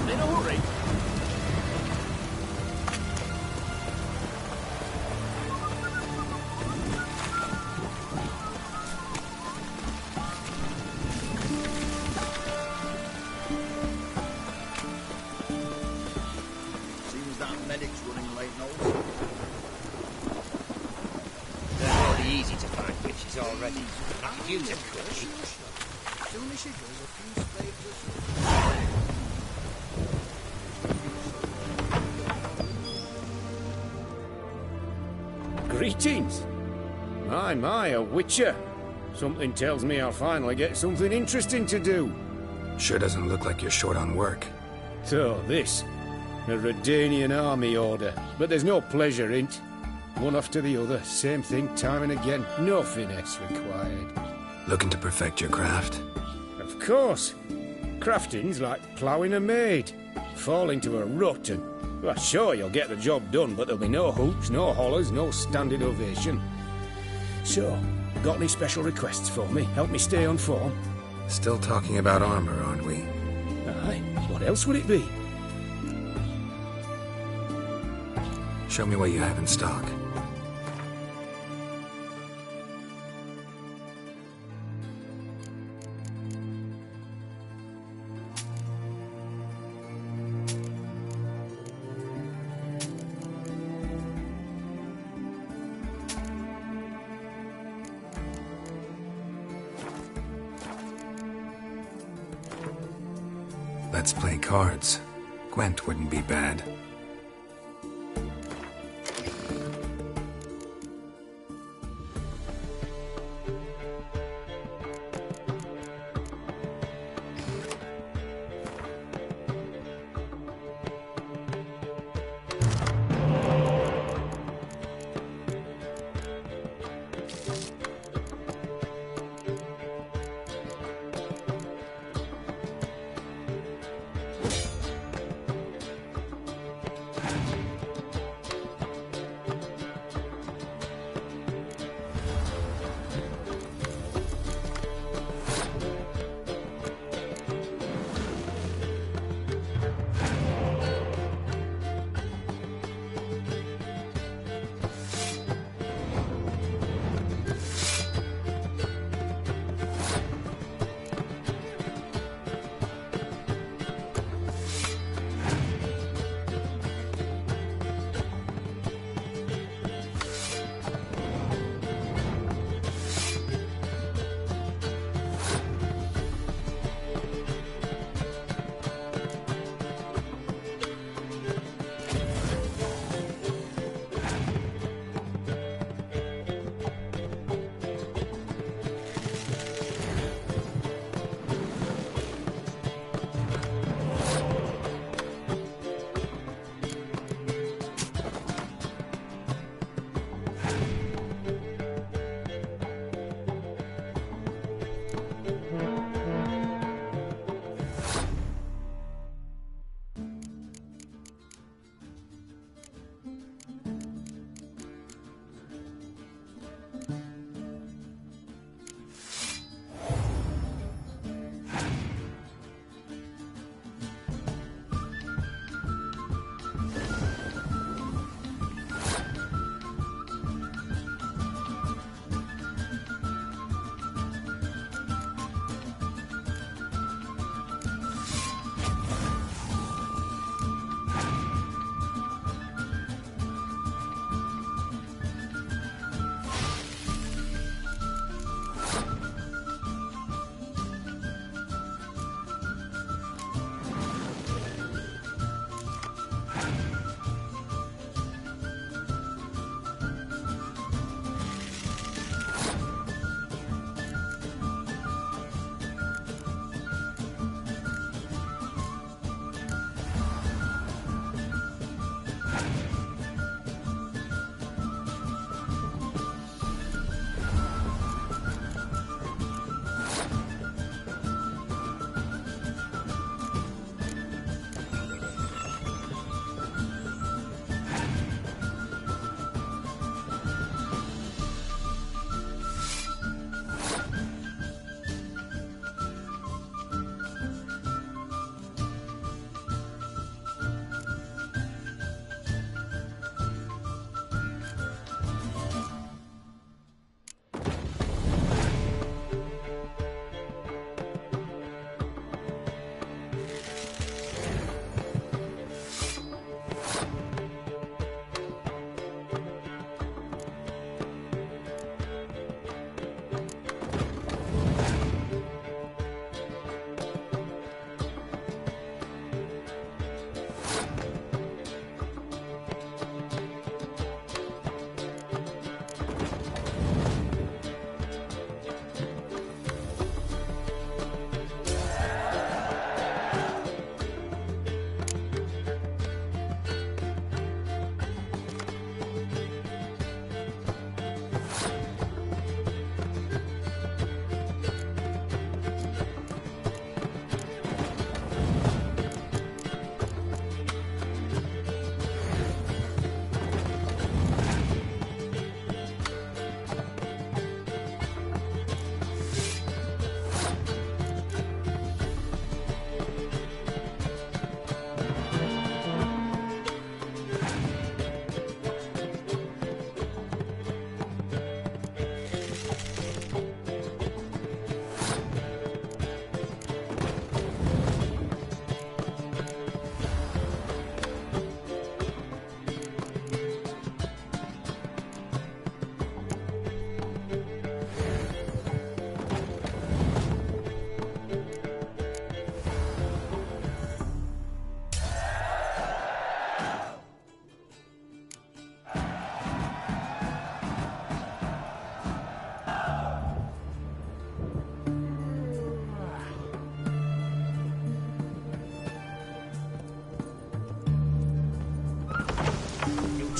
In a hurry. Seems that medic's running late, Knowles. They're already easy to find witches already. I could use a cookie. Soon as she does, a few slaves Greetings. My, a witcher. Something tells me I'll finally get something interesting to do. Sure doesn't look like you're short on work. So, this. A Redanian army order. But there's no pleasure in it. One after the other, same thing time and again. No finesse required. Looking to perfect your craft? Of course. Crafting's like ploughing a maid. Fall into a rut and... Well, sure, you'll get the job done, but there'll be no hoops, no hollers, no standing ovation. So, got any special requests for me? Help me stay on form? Still talking about armor, aren't we? Aye. What else would it be? Show me what you have in stock. Let's play cards. Gwent wouldn't be bad.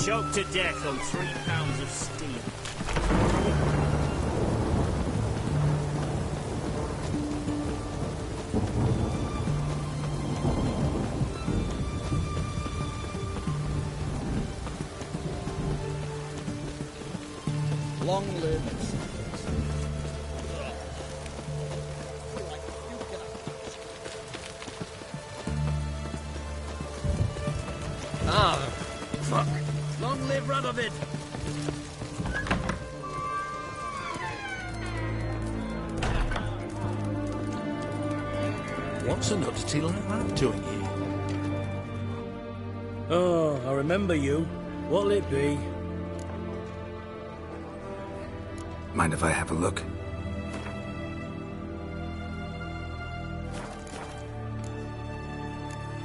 Choked to death on 3 pounds of steel. Long live. Ah, fuck. Long live Radovid. What's an oddity like that doing here? Oh, I remember you. What'll it be? Mind if I have a look?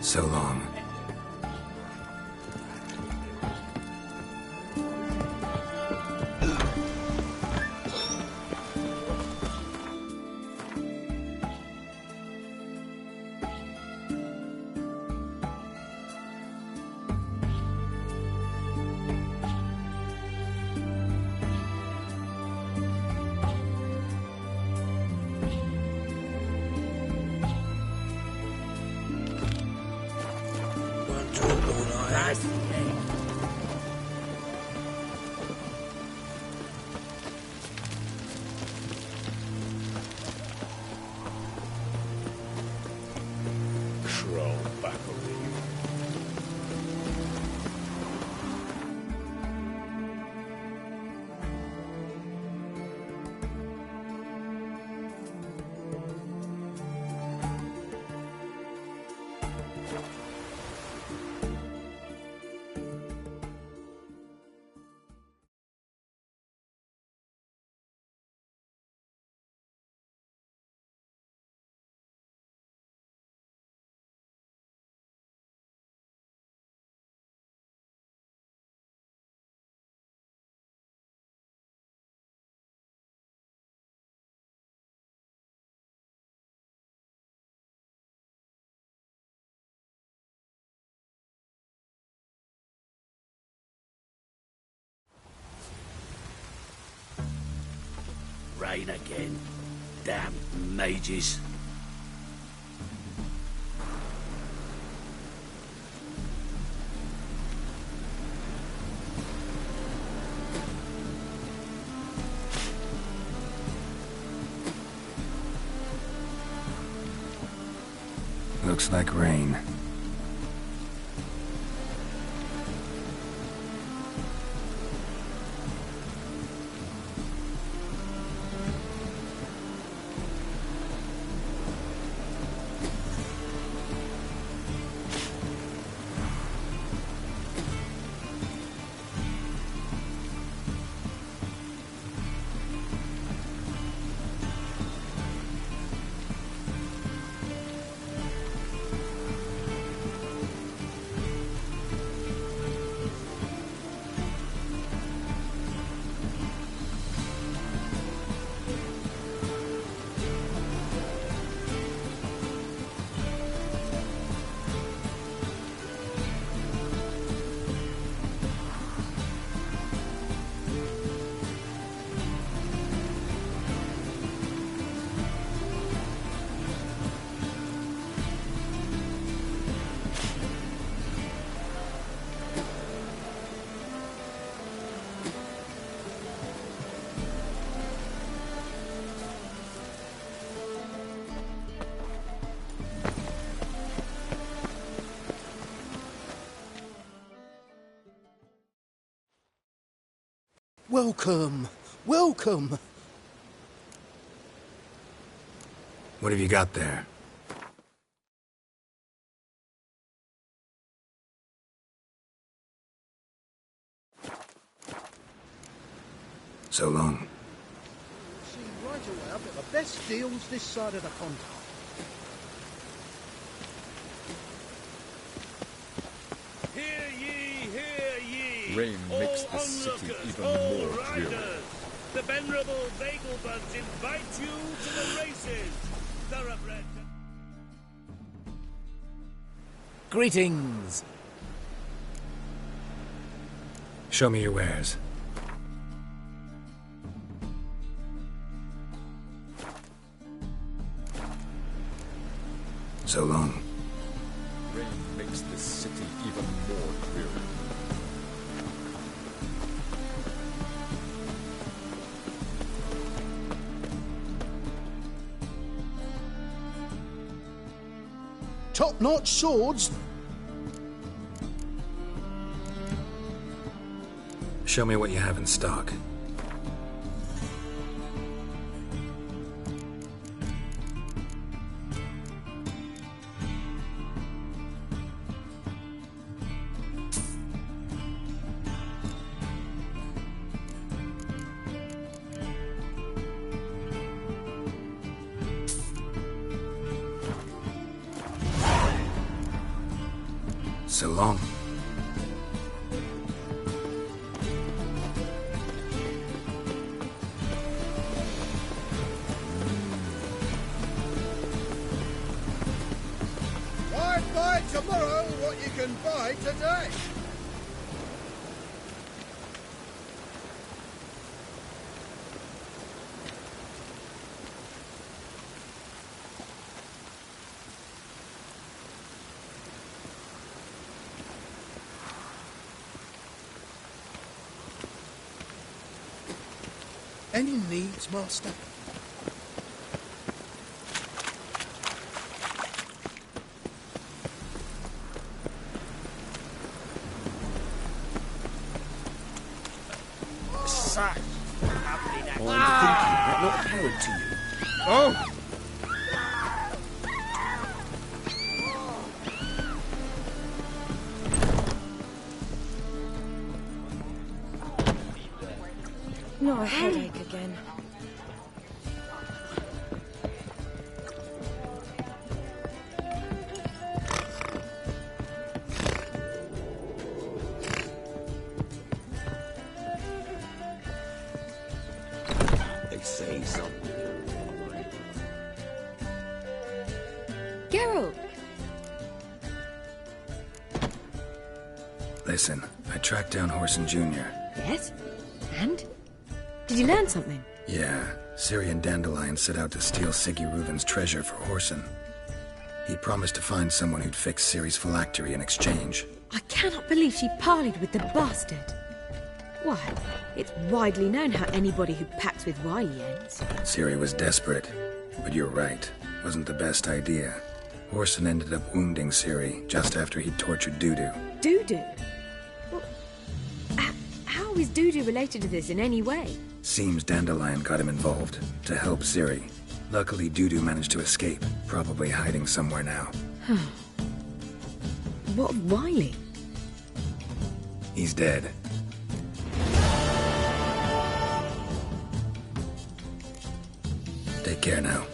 So long. Crawl back over you. Rain again. Damn mages. Looks like rain. Welcome. Welcome. What have you got there? So long. See, right away, I've got the best deals this side of the pond. Hear ye, hear ye! Rain makes all the city onlookers, even all more riders. dreary. The venerable Bagelbuds invite you to the races. Thoroughbred. Greetings. Show me your wares. So long. Rain makes this city even more dreary. Top-notch swords. Show me what you have in stock. So long. Why buy tomorrow what you can buy today? Any needs, Master? Such lovely I'm thinking that not apparent to you. Oh! Not a headache again. They say so. Geralt! Listen, I tracked down Whoreson Jr. Yes? And? Did you learn something? Yeah, Ciri and Dandelion set out to steal Siggy Reuven's treasure for Whoreson. He promised to find someone who'd fix Ciri's phylactery in exchange. I cannot believe she parleyed with the bastard. Why, it's widely known how anybody who packs with wily ends. Ciri was desperate, but you're right. Wasn't the best idea. Whoreson ended up wounding Ciri just after he'd tortured Dudu. Dudu? Well, how is Dudu related to this in any way? Seems Dandelion got him involved, to help Ciri. Luckily, Dudu managed to escape, probably hiding somewhere now. What of Wily? He's dead. Take care now.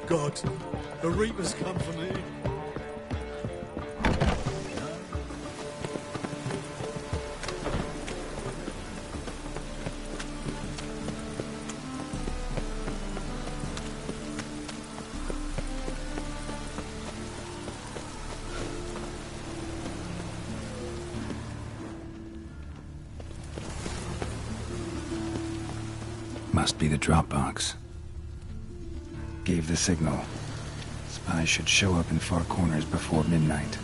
God, the Reaper's come for me. Must be the drop box. Gave the signal. Spies should show up in far corners before midnight.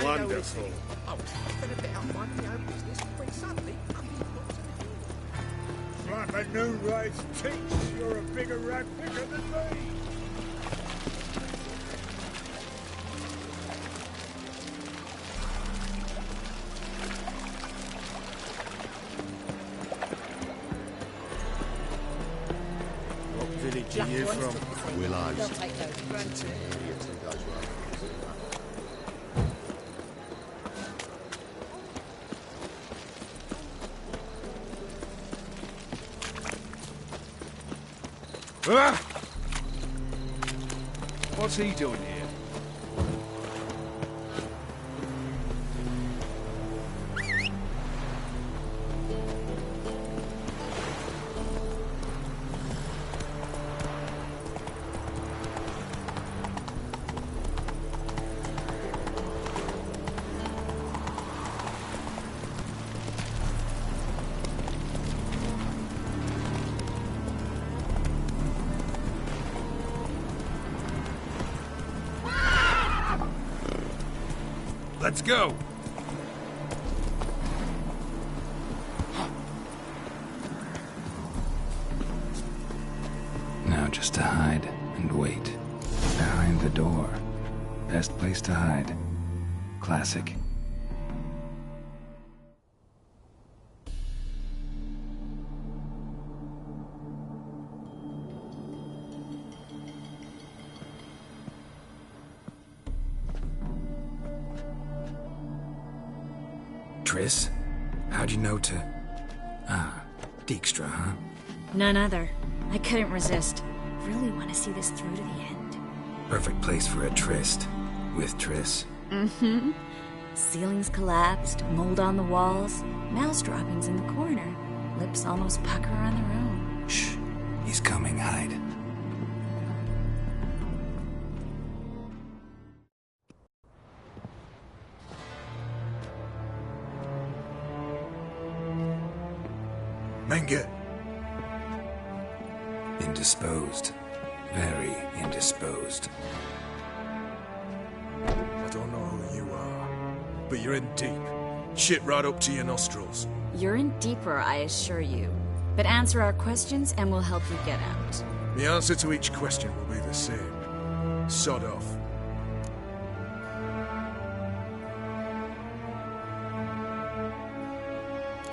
Wonderful. I was having a bit out minding my own business when suddenly Like a new raised teach, you're a bigger rat picker than me. What village are you from? Willows. They'll take those for granted. Ah! What's he doing here? Let's go! Now just to hide and wait. Behind the door. Best place to hide. Classic. Triss? How'd you know to... Ah, Dijkstra, huh? None other. I couldn't resist. Really want to see this through to the end. Perfect place for a tryst. With Triss. Mm-hmm. Ceilings collapsed, mold on the walls, mouse droppings in the corner. Lips almost pucker on their own. Shh. He's coming, hide. Menge. Indisposed. Very indisposed. I don't know who you are, but you're in deep. Shit right up to your nostrils. You're in deeper, I assure you. But answer our questions and we'll help you get out. The answer to each question will be the same. Sod off.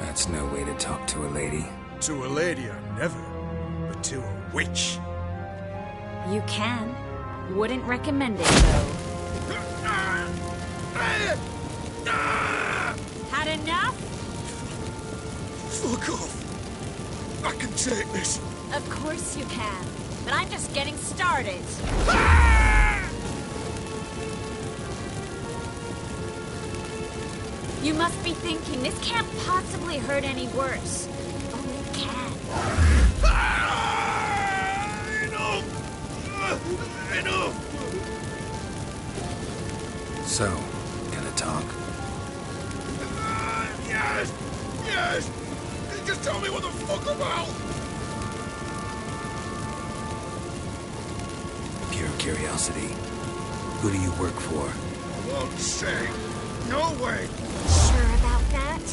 That's no way to talk to a lady. To a lady, I never. But to a witch. You can. Wouldn't recommend it, though. Had enough? Fuck off. I can take this. Of course you can. But I'm just getting started. You must be thinking, this can't possibly hurt any worse. Oh, it can. Enough! So, gonna talk? Yes! Yes! Just tell me what the fuck about! Pure curiosity. Who do you work for? I won't say. No way! Sure about that?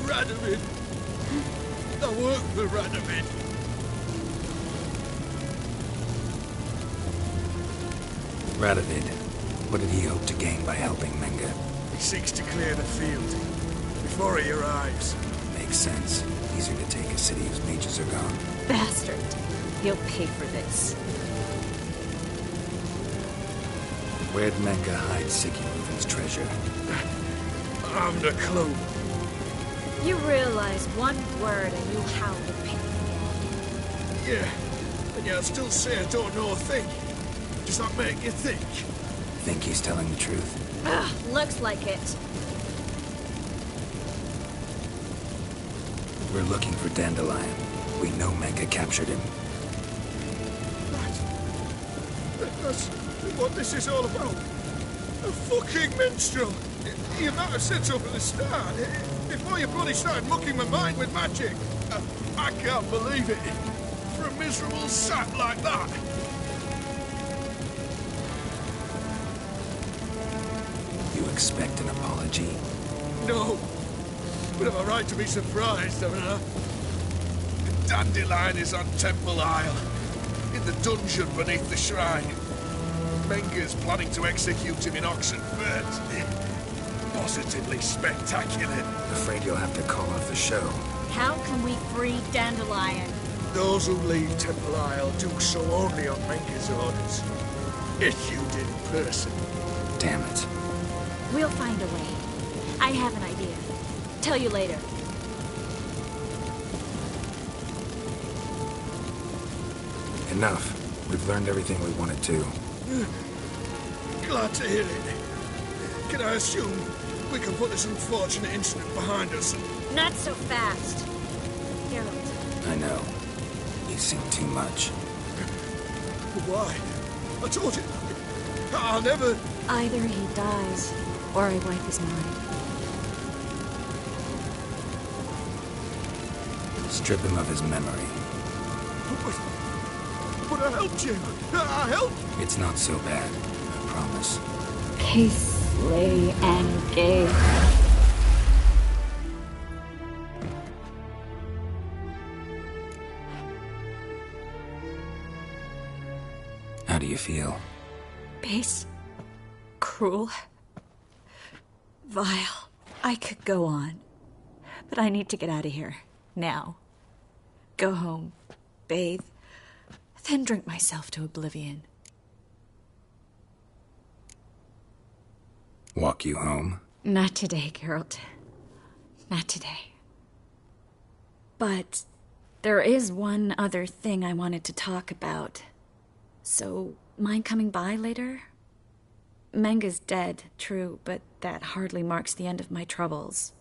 Radovid. I work for Radovid. Radovid. What did he hope to gain by helping Menge? He seeks to clear the field before he arrives. Makes sense. Easier to take a city whose mages are gone. Bastard. He'll pay for this. Where'd Menge hide Siki Reuven's treasure? I haven't a clue. You realize one word and you'll howl the pain. Yeah, and yet I still say I don't know a thing. Does that make you think? Think he's telling the truth? Ugh, looks like it. We're looking for Dandelion. We know Menge captured him. Right. That's what this is all about. A fucking minstrel. You might have said so from the start. Before you bloody started mucking my mind with magic. I can't believe it. for a miserable sap like that? You expect an apology? No. But am I right to be surprised, haven't I? The Dandelion is on Temple Isle, in the dungeon beneath the shrine. Menger's planning to execute him in Oxenfurt. Positively spectacular. Afraid you'll have to call off the show. How can we free Dandelion? Those who leave Temple Isle do so only on Menger's orders. Issued in person. Damn it. We'll find a way. I have an idea. Tell you later. Enough. We've learned everything we wanted to. Glad to hear it. Can I assume we can put this unfortunate incident behind us? Not so fast. Geralt. I know. You've seen too much. Why? I told you. I'll never... Either he dies, or I wipe his mind. Strip him of his memory. But I helped you. I helped. It's not so bad, I promise. Peace, lay, and gay. How do you feel? Base. Cruel. Vile. I could go on. But I need to get out of here. Now. Go home. Bathe. Then drink myself to oblivion. Walk you home? Not today, Geralt. Not today. But there is one other thing I wanted to talk about. So, mind coming by later? Menga's dead, true, but that hardly marks the end of my troubles.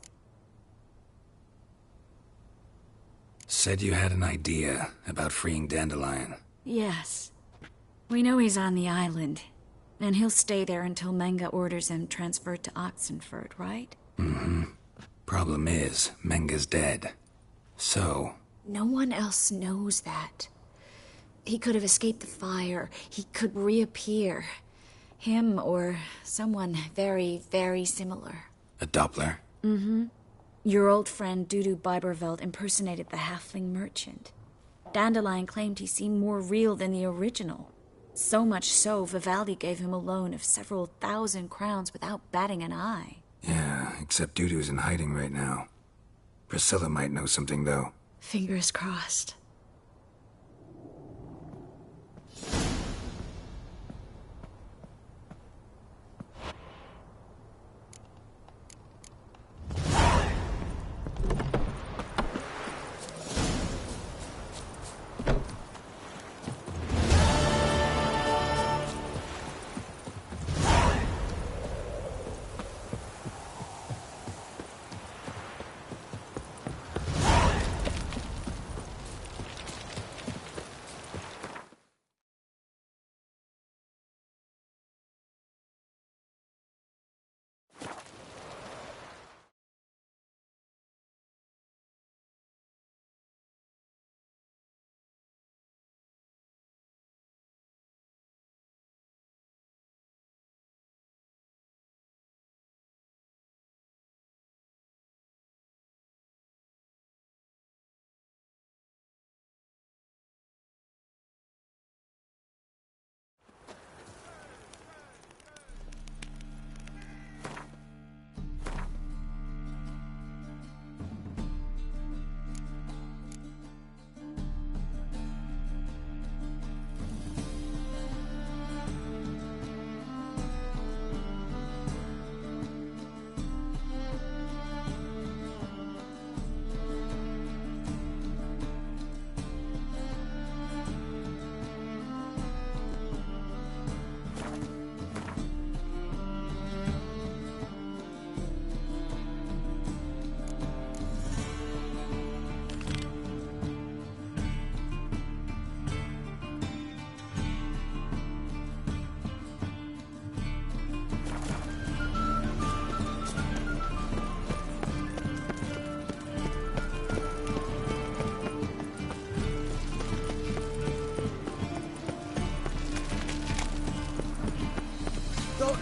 Said you had an idea about freeing Dandelion. Yes. We know he's on the island, and he'll stay there until Menga orders him transferred to Oxenfurt, right? Mm-hmm. Problem is, Menga's dead. So... No one else knows that. He could have escaped the fire. He could reappear. Him or someone very, very similar. A Doppler? Mm-hmm. Your old friend Dudu Biberveld impersonated the halfling merchant. Dandelion claimed he seemed more real than the original. So much so, Vivaldi gave him a loan of several thousand crowns without batting an eye. Yeah, except Dudu's in hiding right now. Priscilla might know something, though. Fingers crossed.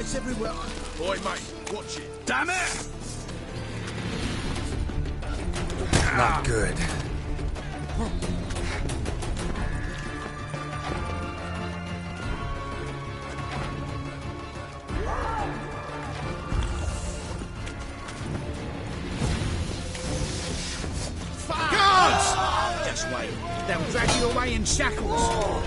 It's everywhere. Boy, mate, watch it. Damn it! Not good. Guards! Just wait. They'll drag you away in shackles.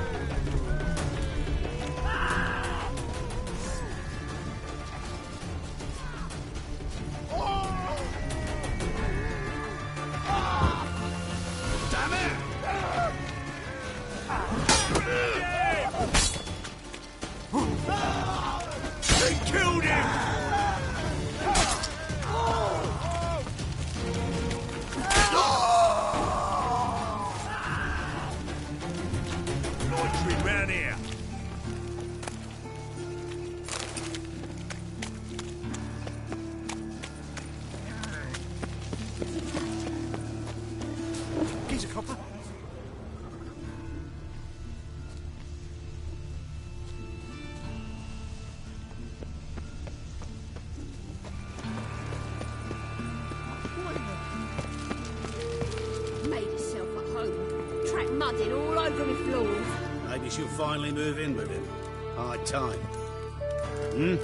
Mudding all over my floors. Maybe she'll finally move in with him. High time. Hmm?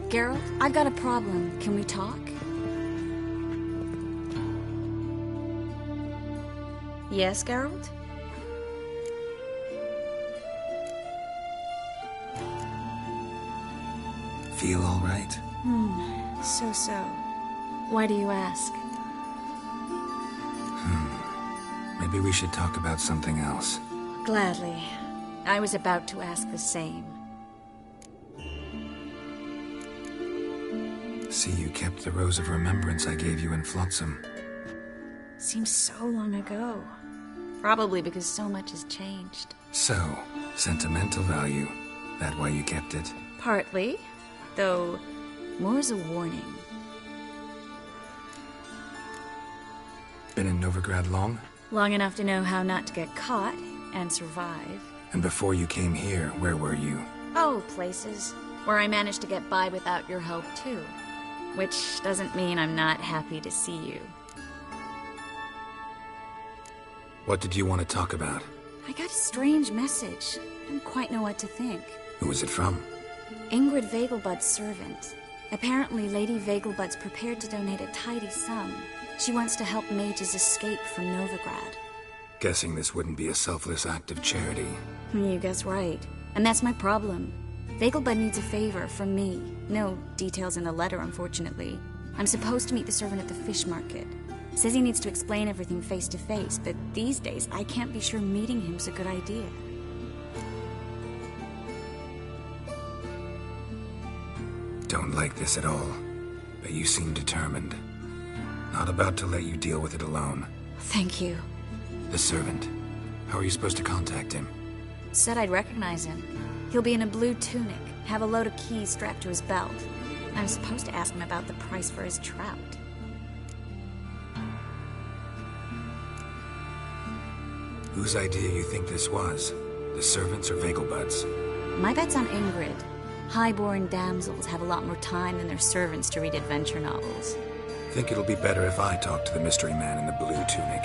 Geralt, I've got a problem. Can we talk? Yes, Geralt? Feel all right? So. Why do you ask? Maybe we should talk about something else. Gladly. I was about to ask the same. See, you kept the Rose of Remembrance I gave you in Flotsam. Seems so long ago. Probably because so much has changed. So, sentimental value. That why you kept it? Partly. Though, more as a warning. Been in Novigrad long? Long enough to know how not to get caught and survive. And before you came here, where were you? Oh, places where I managed to get by without your help, too. Which doesn't mean I'm not happy to see you. What did you want to talk about? I got a strange message. I don't quite know what to think. Who was it from? Ingrid Vegelbud's servant. Apparently, Lady Vegelbud's prepared to donate a tidy sum. She wants to help mages escape from Novigrad. Guessing this wouldn't be a selfless act of charity. You guess right. And that's my problem. Vegelbud needs a favor from me. No details in the letter, unfortunately. I'm supposed to meet the servant at the fish market. Says he needs to explain everything face to face, but these days I can't be sure meeting him's a good idea. Don't like this at all, but you seem determined. Not about to let you deal with it alone. Thank you. The servant. How are you supposed to contact him? Said I'd recognize him. He'll be in a blue tunic, have a load of keys strapped to his belt. I'm supposed to ask him about the price for his trout. Whose idea you think this was? The servants or Vegelbud's? My bet's on Ingrid. High-born damsels have a lot more time than their servants to read adventure novels. Think it'll be better if I talk to the mystery man in the blue tunic.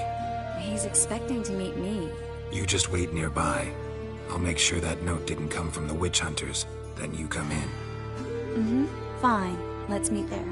He's expecting to meet me. You just wait nearby. I'll make sure that note didn't come from the witch hunters. Then you come in. Fine. Let's meet there.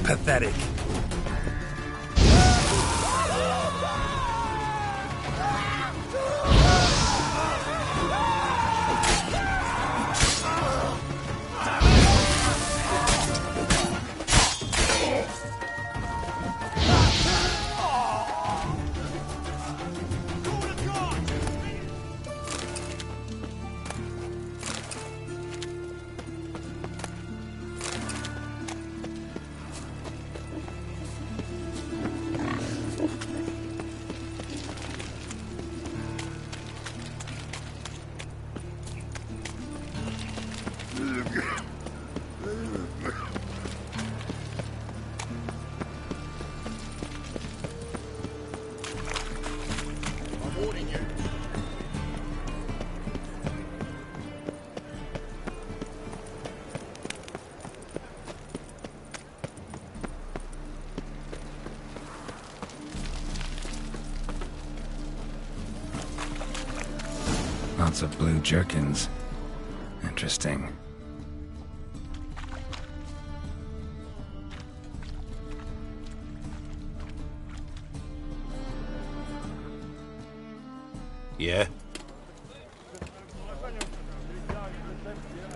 Pathetic. Lots of blue jerkins. Interesting. Yeah?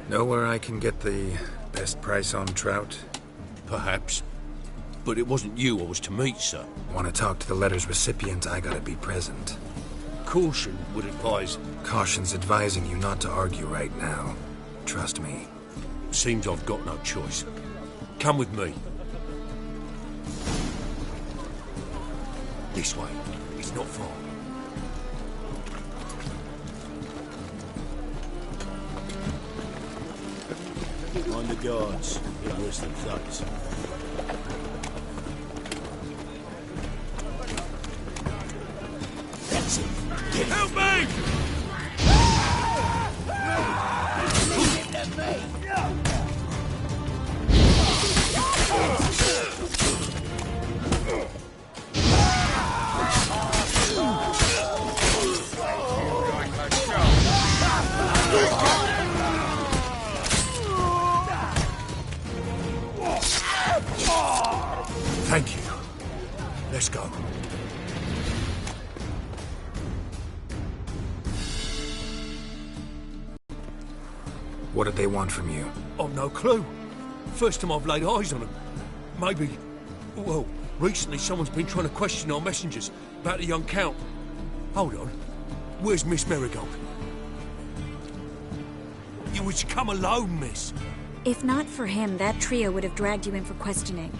Know where I can get the best price on trout? Perhaps. But it wasn't you I was to meet, sir. Want to talk to the letter's recipient, I gotta be present. Caution would advise... Caution's advising you not to argue right now. Trust me. Seems I've got no choice. Come with me. This way. It's not far. On the guards. You're worse than thugs. That's it. Get Help me! Thank you. Let's go. What did they want from you? I've no clue. First time I've laid eyes on them. Maybe... Well, recently someone's been trying to question our messengers about the young Count. Hold on. Where's Miss Marigold? You was to come alone, miss. If not for him, that trio would have dragged you in for questioning.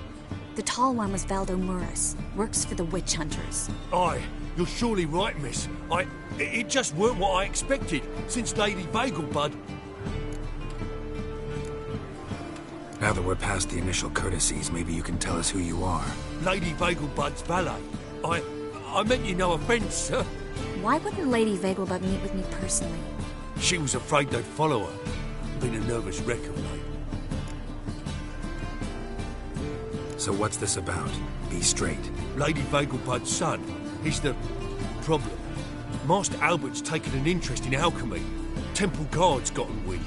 The tall one was Valdo Murris, works for the witch hunters. Aye, you're surely right, miss. It just weren't what I expected, since Lady Bagelbud... Now that we're past the initial courtesies, maybe you can tell us who you are. Lady Bagelbud's valet. I meant you no offence, sir. Why wouldn't Lady Vegelbud meet with me personally? She was afraid they'd follow her. Been a nervous wreck of late. So what's this about? Be straight. Lady Vegelbud's son. He's the... problem. Master Albert's taken an interest in alchemy. Temple Guard's gotten wind.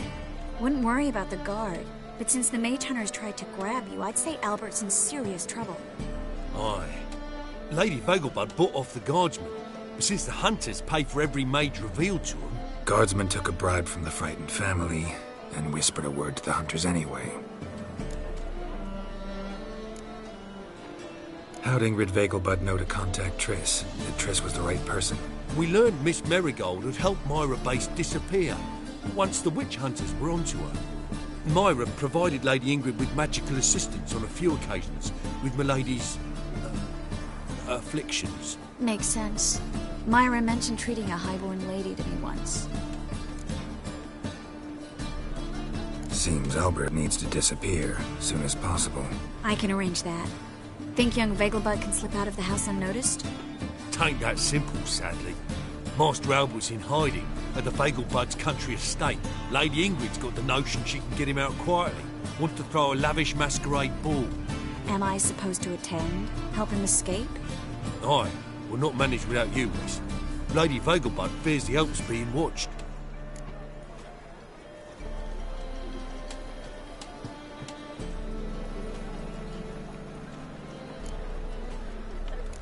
Wouldn't worry about the guard. But since the mage hunters tried to grab you, I'd say Albert's in serious trouble. Aye. Lady Vegelbud bought off the guardsmen. But since the hunters pay for every mage revealed to them... Guardsmen took a bribe from the frightened family and whispered a word to the hunters anyway. How'd Ingrid Vegelbud know to contact Triss? That Triss was the right person? We learned Miss Marigold had helped Myra Base disappear once the witch hunters were onto her. Myra provided Lady Ingrid with magical assistance on a few occasions with Milady's... afflictions. Makes sense. Myra mentioned treating a highborn lady to me once. Seems Albert needs to disappear as soon as possible. I can arrange that. Think young Vegelbud can slip out of the house unnoticed? Tain't that simple, sadly. Master Albert's in hiding at the Vegelbud's country estate. Lady Ingrid's got the notion she can get him out quietly. Wants to throw a lavish masquerade ball. Am I supposed to attend? Help him escape? Aye. Will not manage without you, miss. Lady Vegelbud fears the Alps being watched.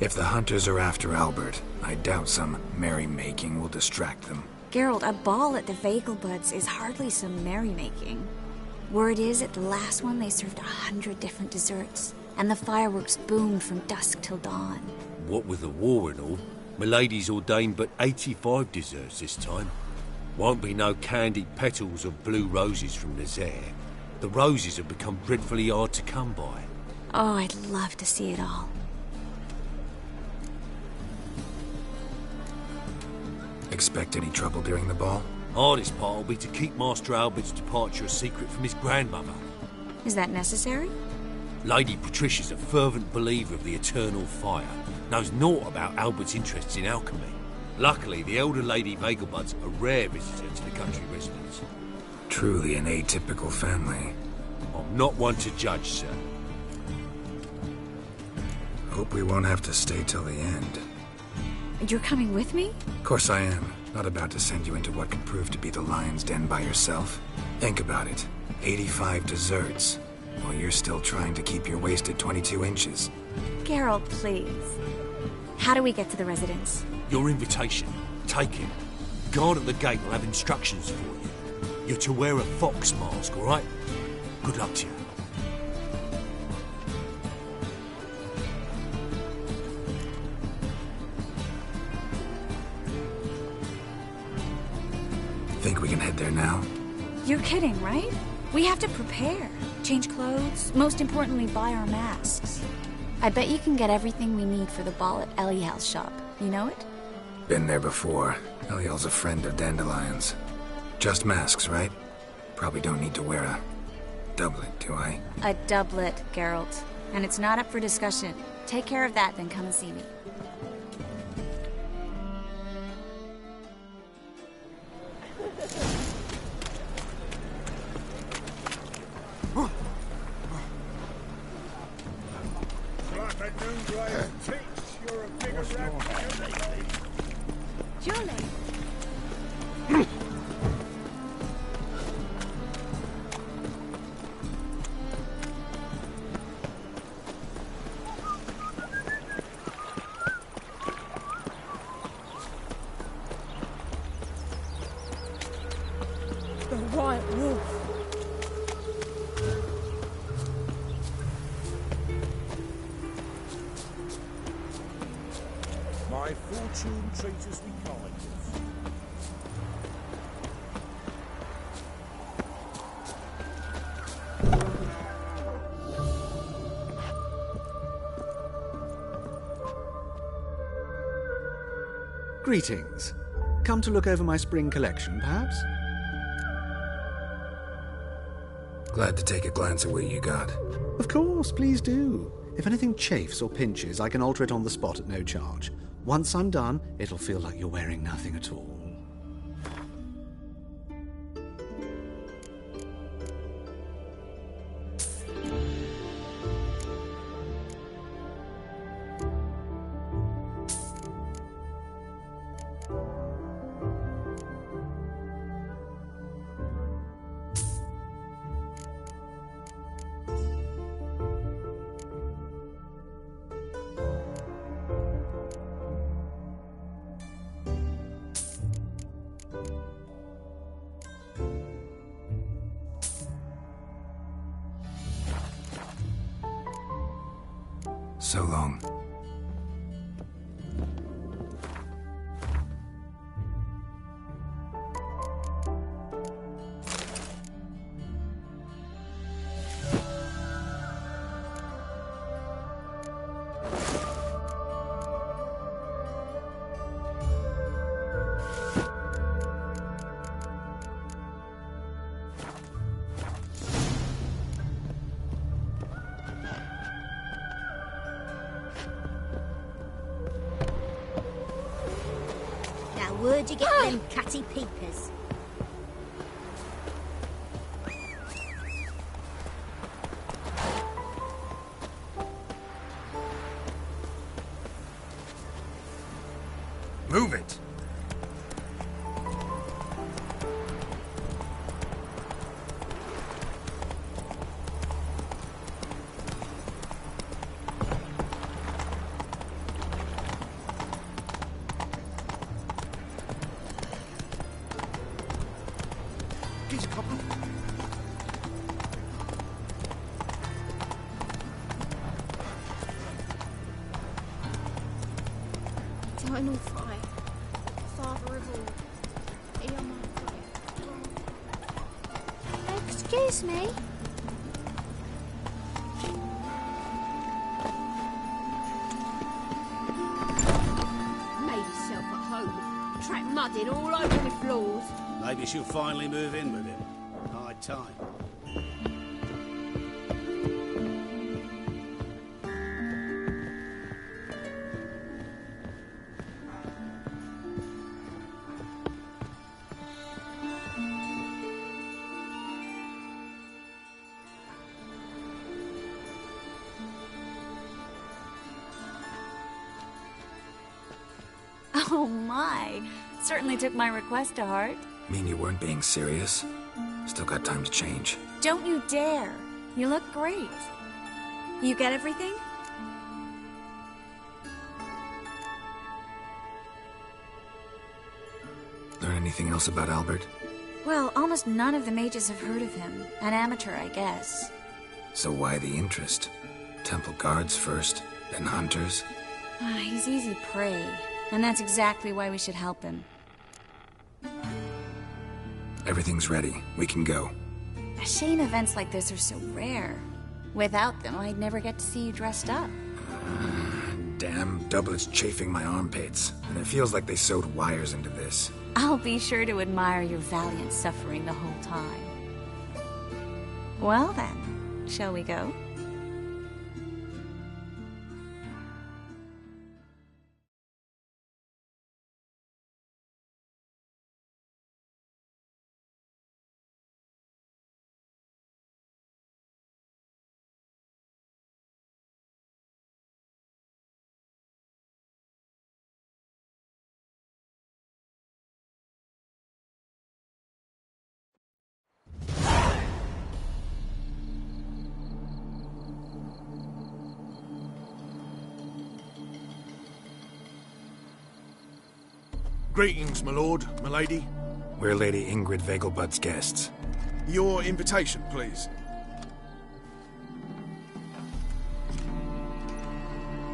If the hunters are after Albert, I doubt some merrymaking will distract them. Geralt, a ball at the Vegelbuds is hardly some merrymaking. Word is, at the last one they served 100 different desserts, and the fireworks boomed from dusk till dawn. What with the war and all, Milady's ordained but 85 desserts this time. Won't be no candied petals of blue roses from Nazaire. The roses have become dreadfully hard to come by. Oh, I'd love to see it all. Expect any trouble during the ball? Hardest part will be to keep Master Albert's departure a secret from his grandmother. Is that necessary? Lady Patricia's a fervent believer of the eternal fire, knows naught about Albert's interests in alchemy. Luckily, the elder Lady Vegelbud's a rare visitor to the country residence. Truly an atypical family. I'm not one to judge, sir. Hope we won't have to stay till the end. You're coming with me? Of course I am. Not about to send you into what could prove to be the lion's den by yourself. Think about it. 85 desserts, while you're still trying to keep your waist at 22 inches. Geralt, please. How do we get to the residence? Your invitation. Take it. Guard at the gate will have instructions for you. You're to wear a fox mask, all right? Good luck to you. Think we can head there now? You're kidding, right? We have to prepare. Change clothes. Most importantly, buy our masks. I bet you can get everything we need for the ball at Eliel's shop. You know it? Been there before. Eliel's a friend of Dandelion's. Just masks, right? Probably don't need to wear a doublet, do I? A doublet, Geralt. And it's not up for discussion. Take care of that, then come and see me. My fortune treats us with kindness. Greetings. Come to look over my spring collection, perhaps? Glad to take a glance at what you got. Of course, please do. If anything chafes or pinches, I can alter it on the spot at no charge. Once I'm done, it'll feel like you're wearing nothing at all. So long. Where'd you get them catty peepers? Move it! Excuse me? Made himself at home. Track mudded all over the floors. Maybe she'll finally move in with him. High time. Oh my. Certainly took my request to heart. Mean you weren't being serious? Still got time to change. Don't you dare. You look great. You get everything? Learn anything else about Albert? Well, almost none of the mages have heard of him. An amateur, I guess. So why the interest? Temple guards first, then hunters? He's easy prey. And that's exactly why we should help him. Everything's ready. We can go. A shame events like this are so rare. Without them, I'd never get to see you dressed up. Damn doublets chafing my armpits. And it feels like they sewed wires into this. I'll be sure to admire your valiant suffering the whole time. Well then, shall we go? Greetings, my lord, my lady. We're Lady Ingrid Vegelbud's guests. Your invitation, please.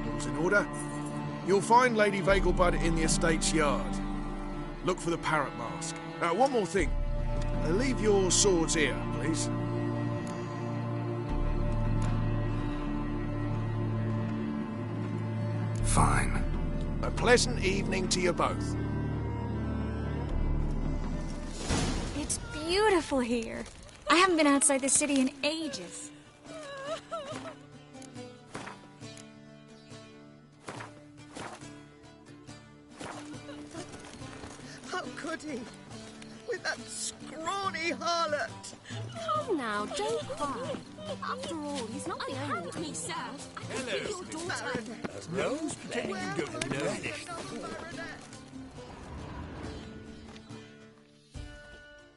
All's in order. You'll find Lady Vegelbud in the estate's yard. Look for the parrot mask. One more thing. Leave your swords here, please. Fine. A pleasant evening to you both. It's beautiful here. I haven't been outside the city in ages. How could he? With that scrawny harlot! Come now, don't cry. After all, he's not the only one. Me, sir. Hello, Your daughter. Rose, pretending you don't know this.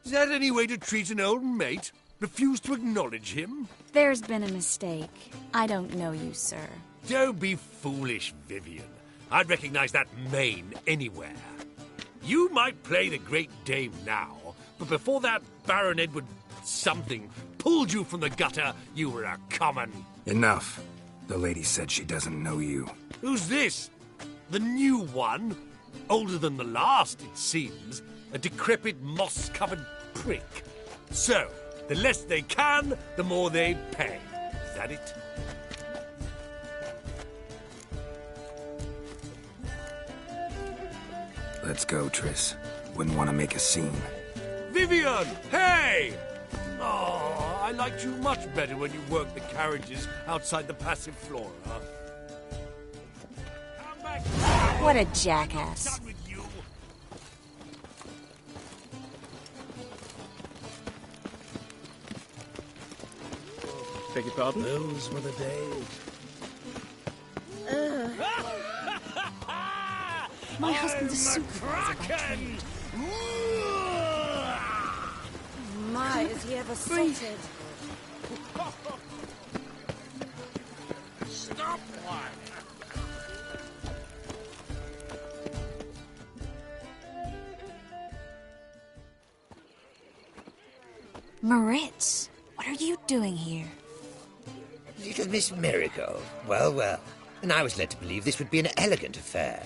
Is that any way to treat an old mate? Refuse to acknowledge him? There's been a mistake. I don't know you, sir. Don't be foolish, Vivian. I'd recognize that mane anywhere. You might play the Great Dame now, but before that Baron Edward something pulled you from the gutter, you were a common... Enough. The lady said she doesn't know you. Who's this? The new one? Older than the last, it seems. A decrepit, moss-covered prick. So, the less they can, the more they pay. Is that it? Let's go, Triss. Wouldn't want to make a scene. Vivian! Hey! Oh, I liked you much better when you worked the carriages outside the Passiflora. Come back. What a jackass. Done with you. Beg your pardon? Those were the days. My husband's a supervisor by Kraken! trade. My, is he ever salted? Stop one! Moritz, what are you doing here? Little Miss Miracle. Well, well. And I was led to believe this would be an elegant affair.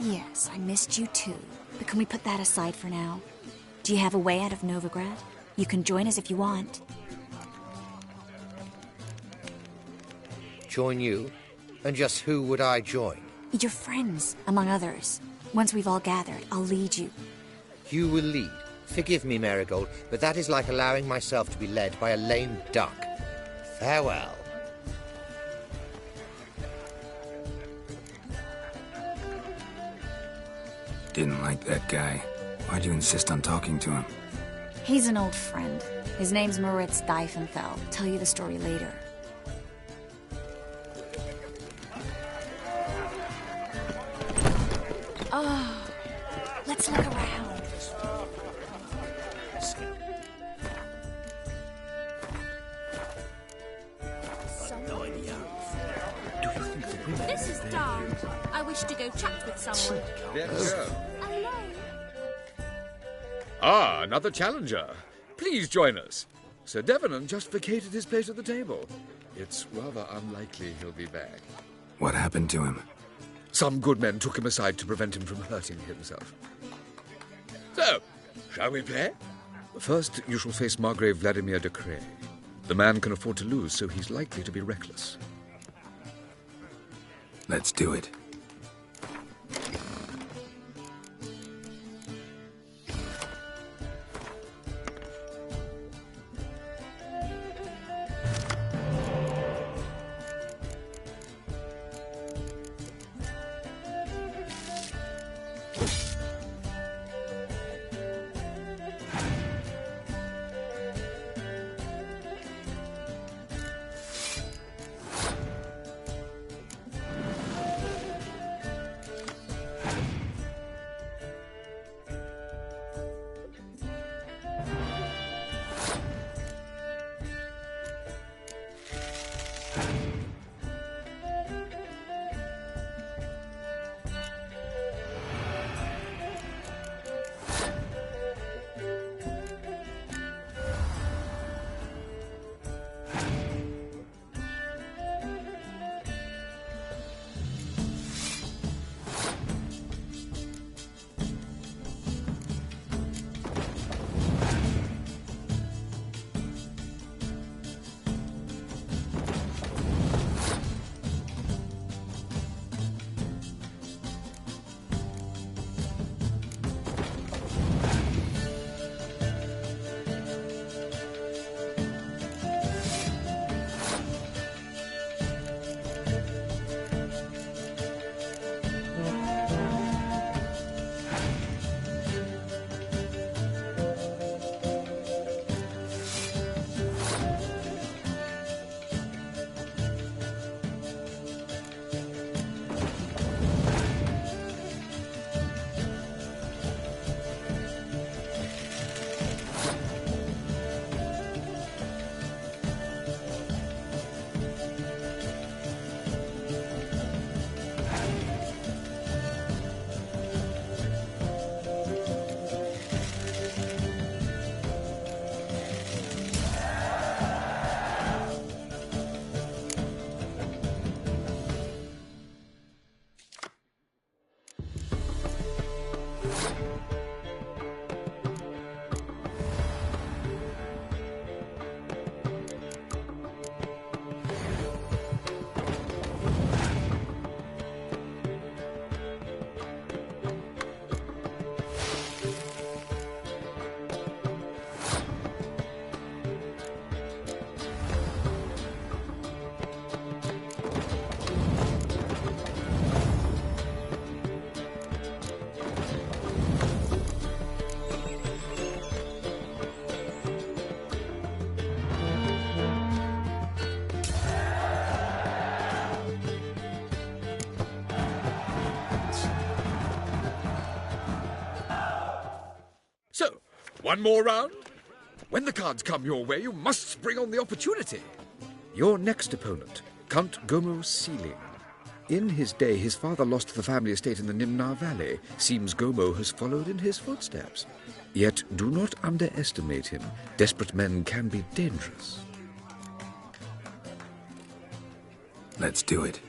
Yes, I missed you too. But can we put that aside for now? Do you have a way out of Novigrad? You can join us if you want. Join you? And just who would I join? Your friends, among others. Once we've all gathered, I'll lead you. You will lead. Forgive me, Marigold, but that is like allowing myself to be led by a lame duck. Farewell. Didn't like that guy. Why'd you insist on talking to him? He's an old friend. His name's Moritz Diefenfeld. Tell you the story later. Oh, let's look around. This is Dar. I wish to go chat with someone. Hello. Ah, another challenger. Please join us. Sir Devenant just vacated his place at the table. It's rather unlikely he'll be back. What happened to him? Some good men took him aside to prevent him from hurting himself. So, shall we play? First, you shall face Margrave Vladimir de Cray. The man can afford to lose, so he's likely to be reckless. Let's do it. One more round? When the cards come your way, you must spring on the opportunity. Your next opponent, Count Gomo Sealing. In his day, his father lost the family estate in the Nimnar Valley. Seems Gomo has followed in his footsteps. Yet do not underestimate him. Desperate men can be dangerous. Let's do it.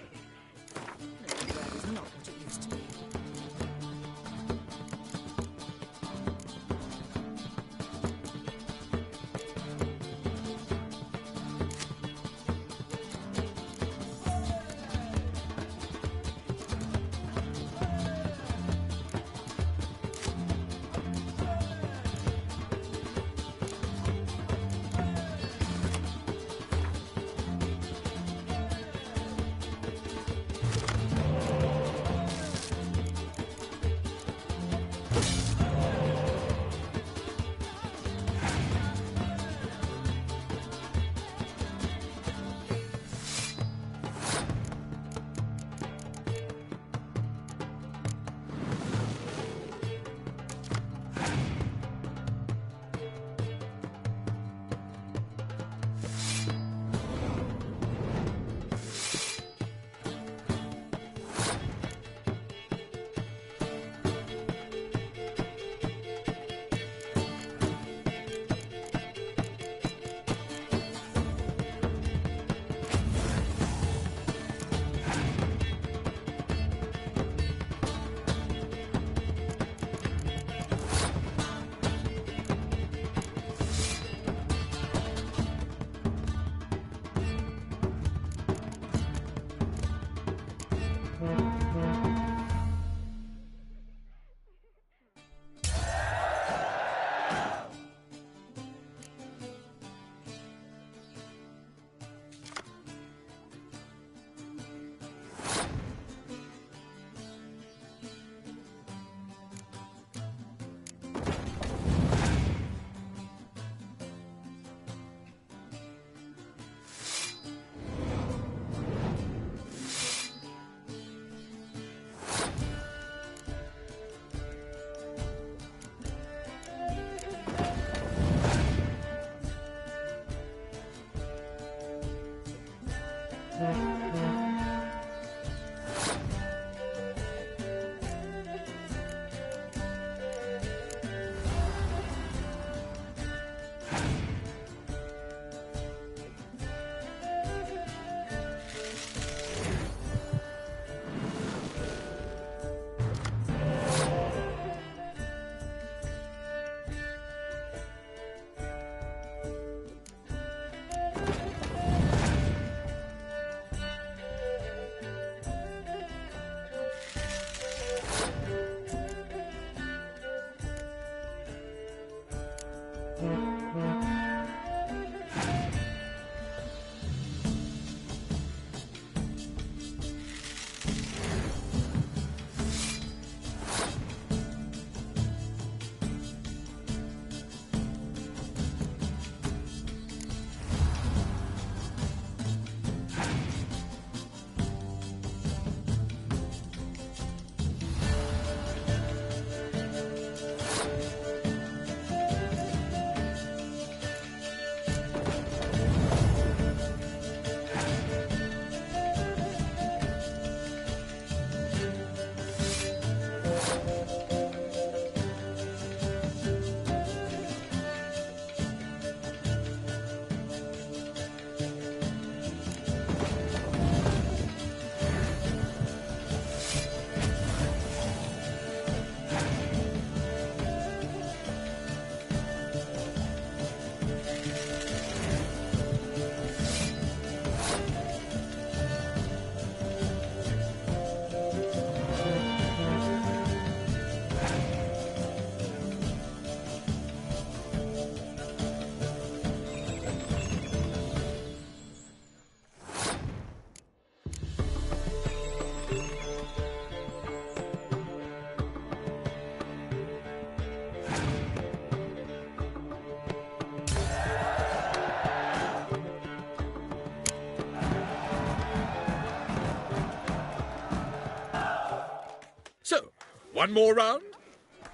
So, one more round?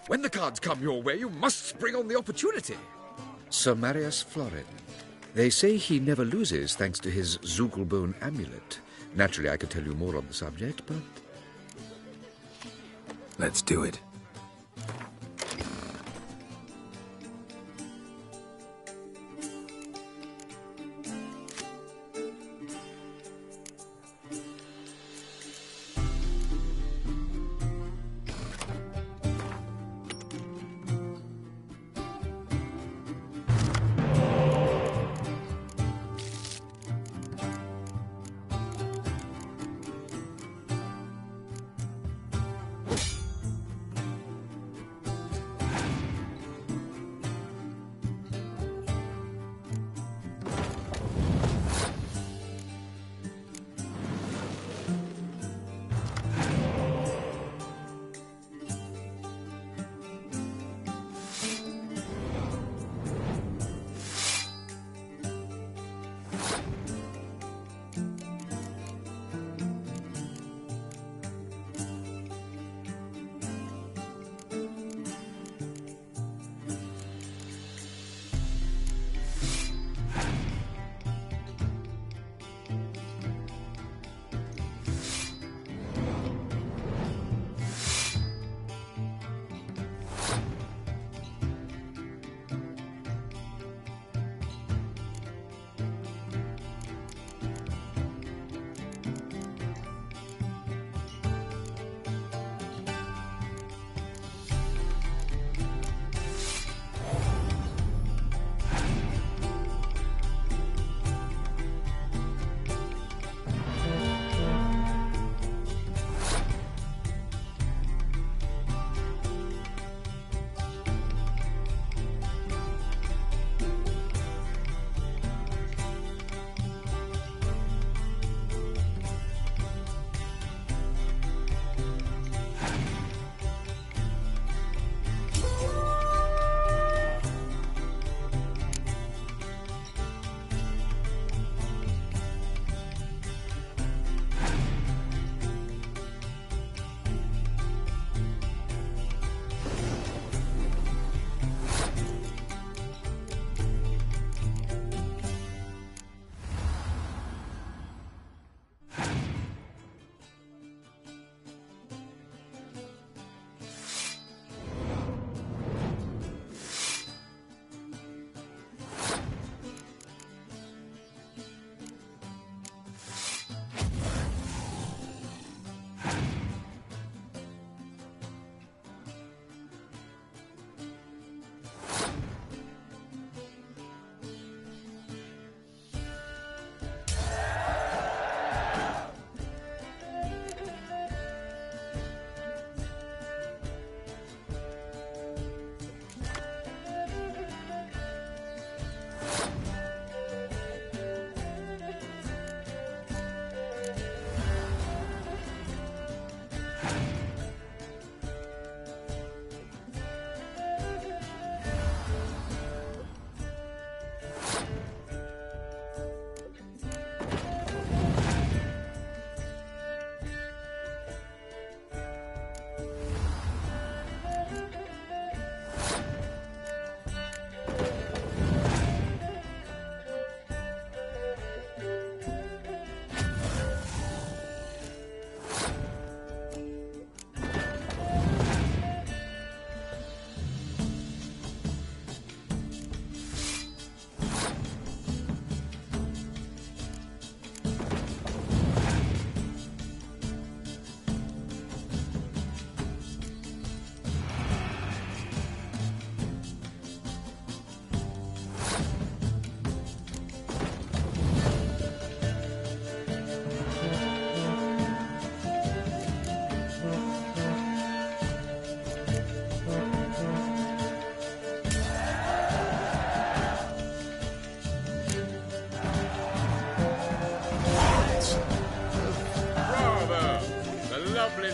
When the cards come your way, you must spring on the opportunity. Sir Marius Florin. They say he never loses thanks to his Zugelbone amulet. Naturally, I could tell you more on the subject, but... Let's do it.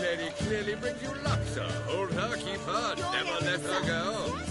lady clearly brings you luck, sir. Hold her, keep her, never let her go.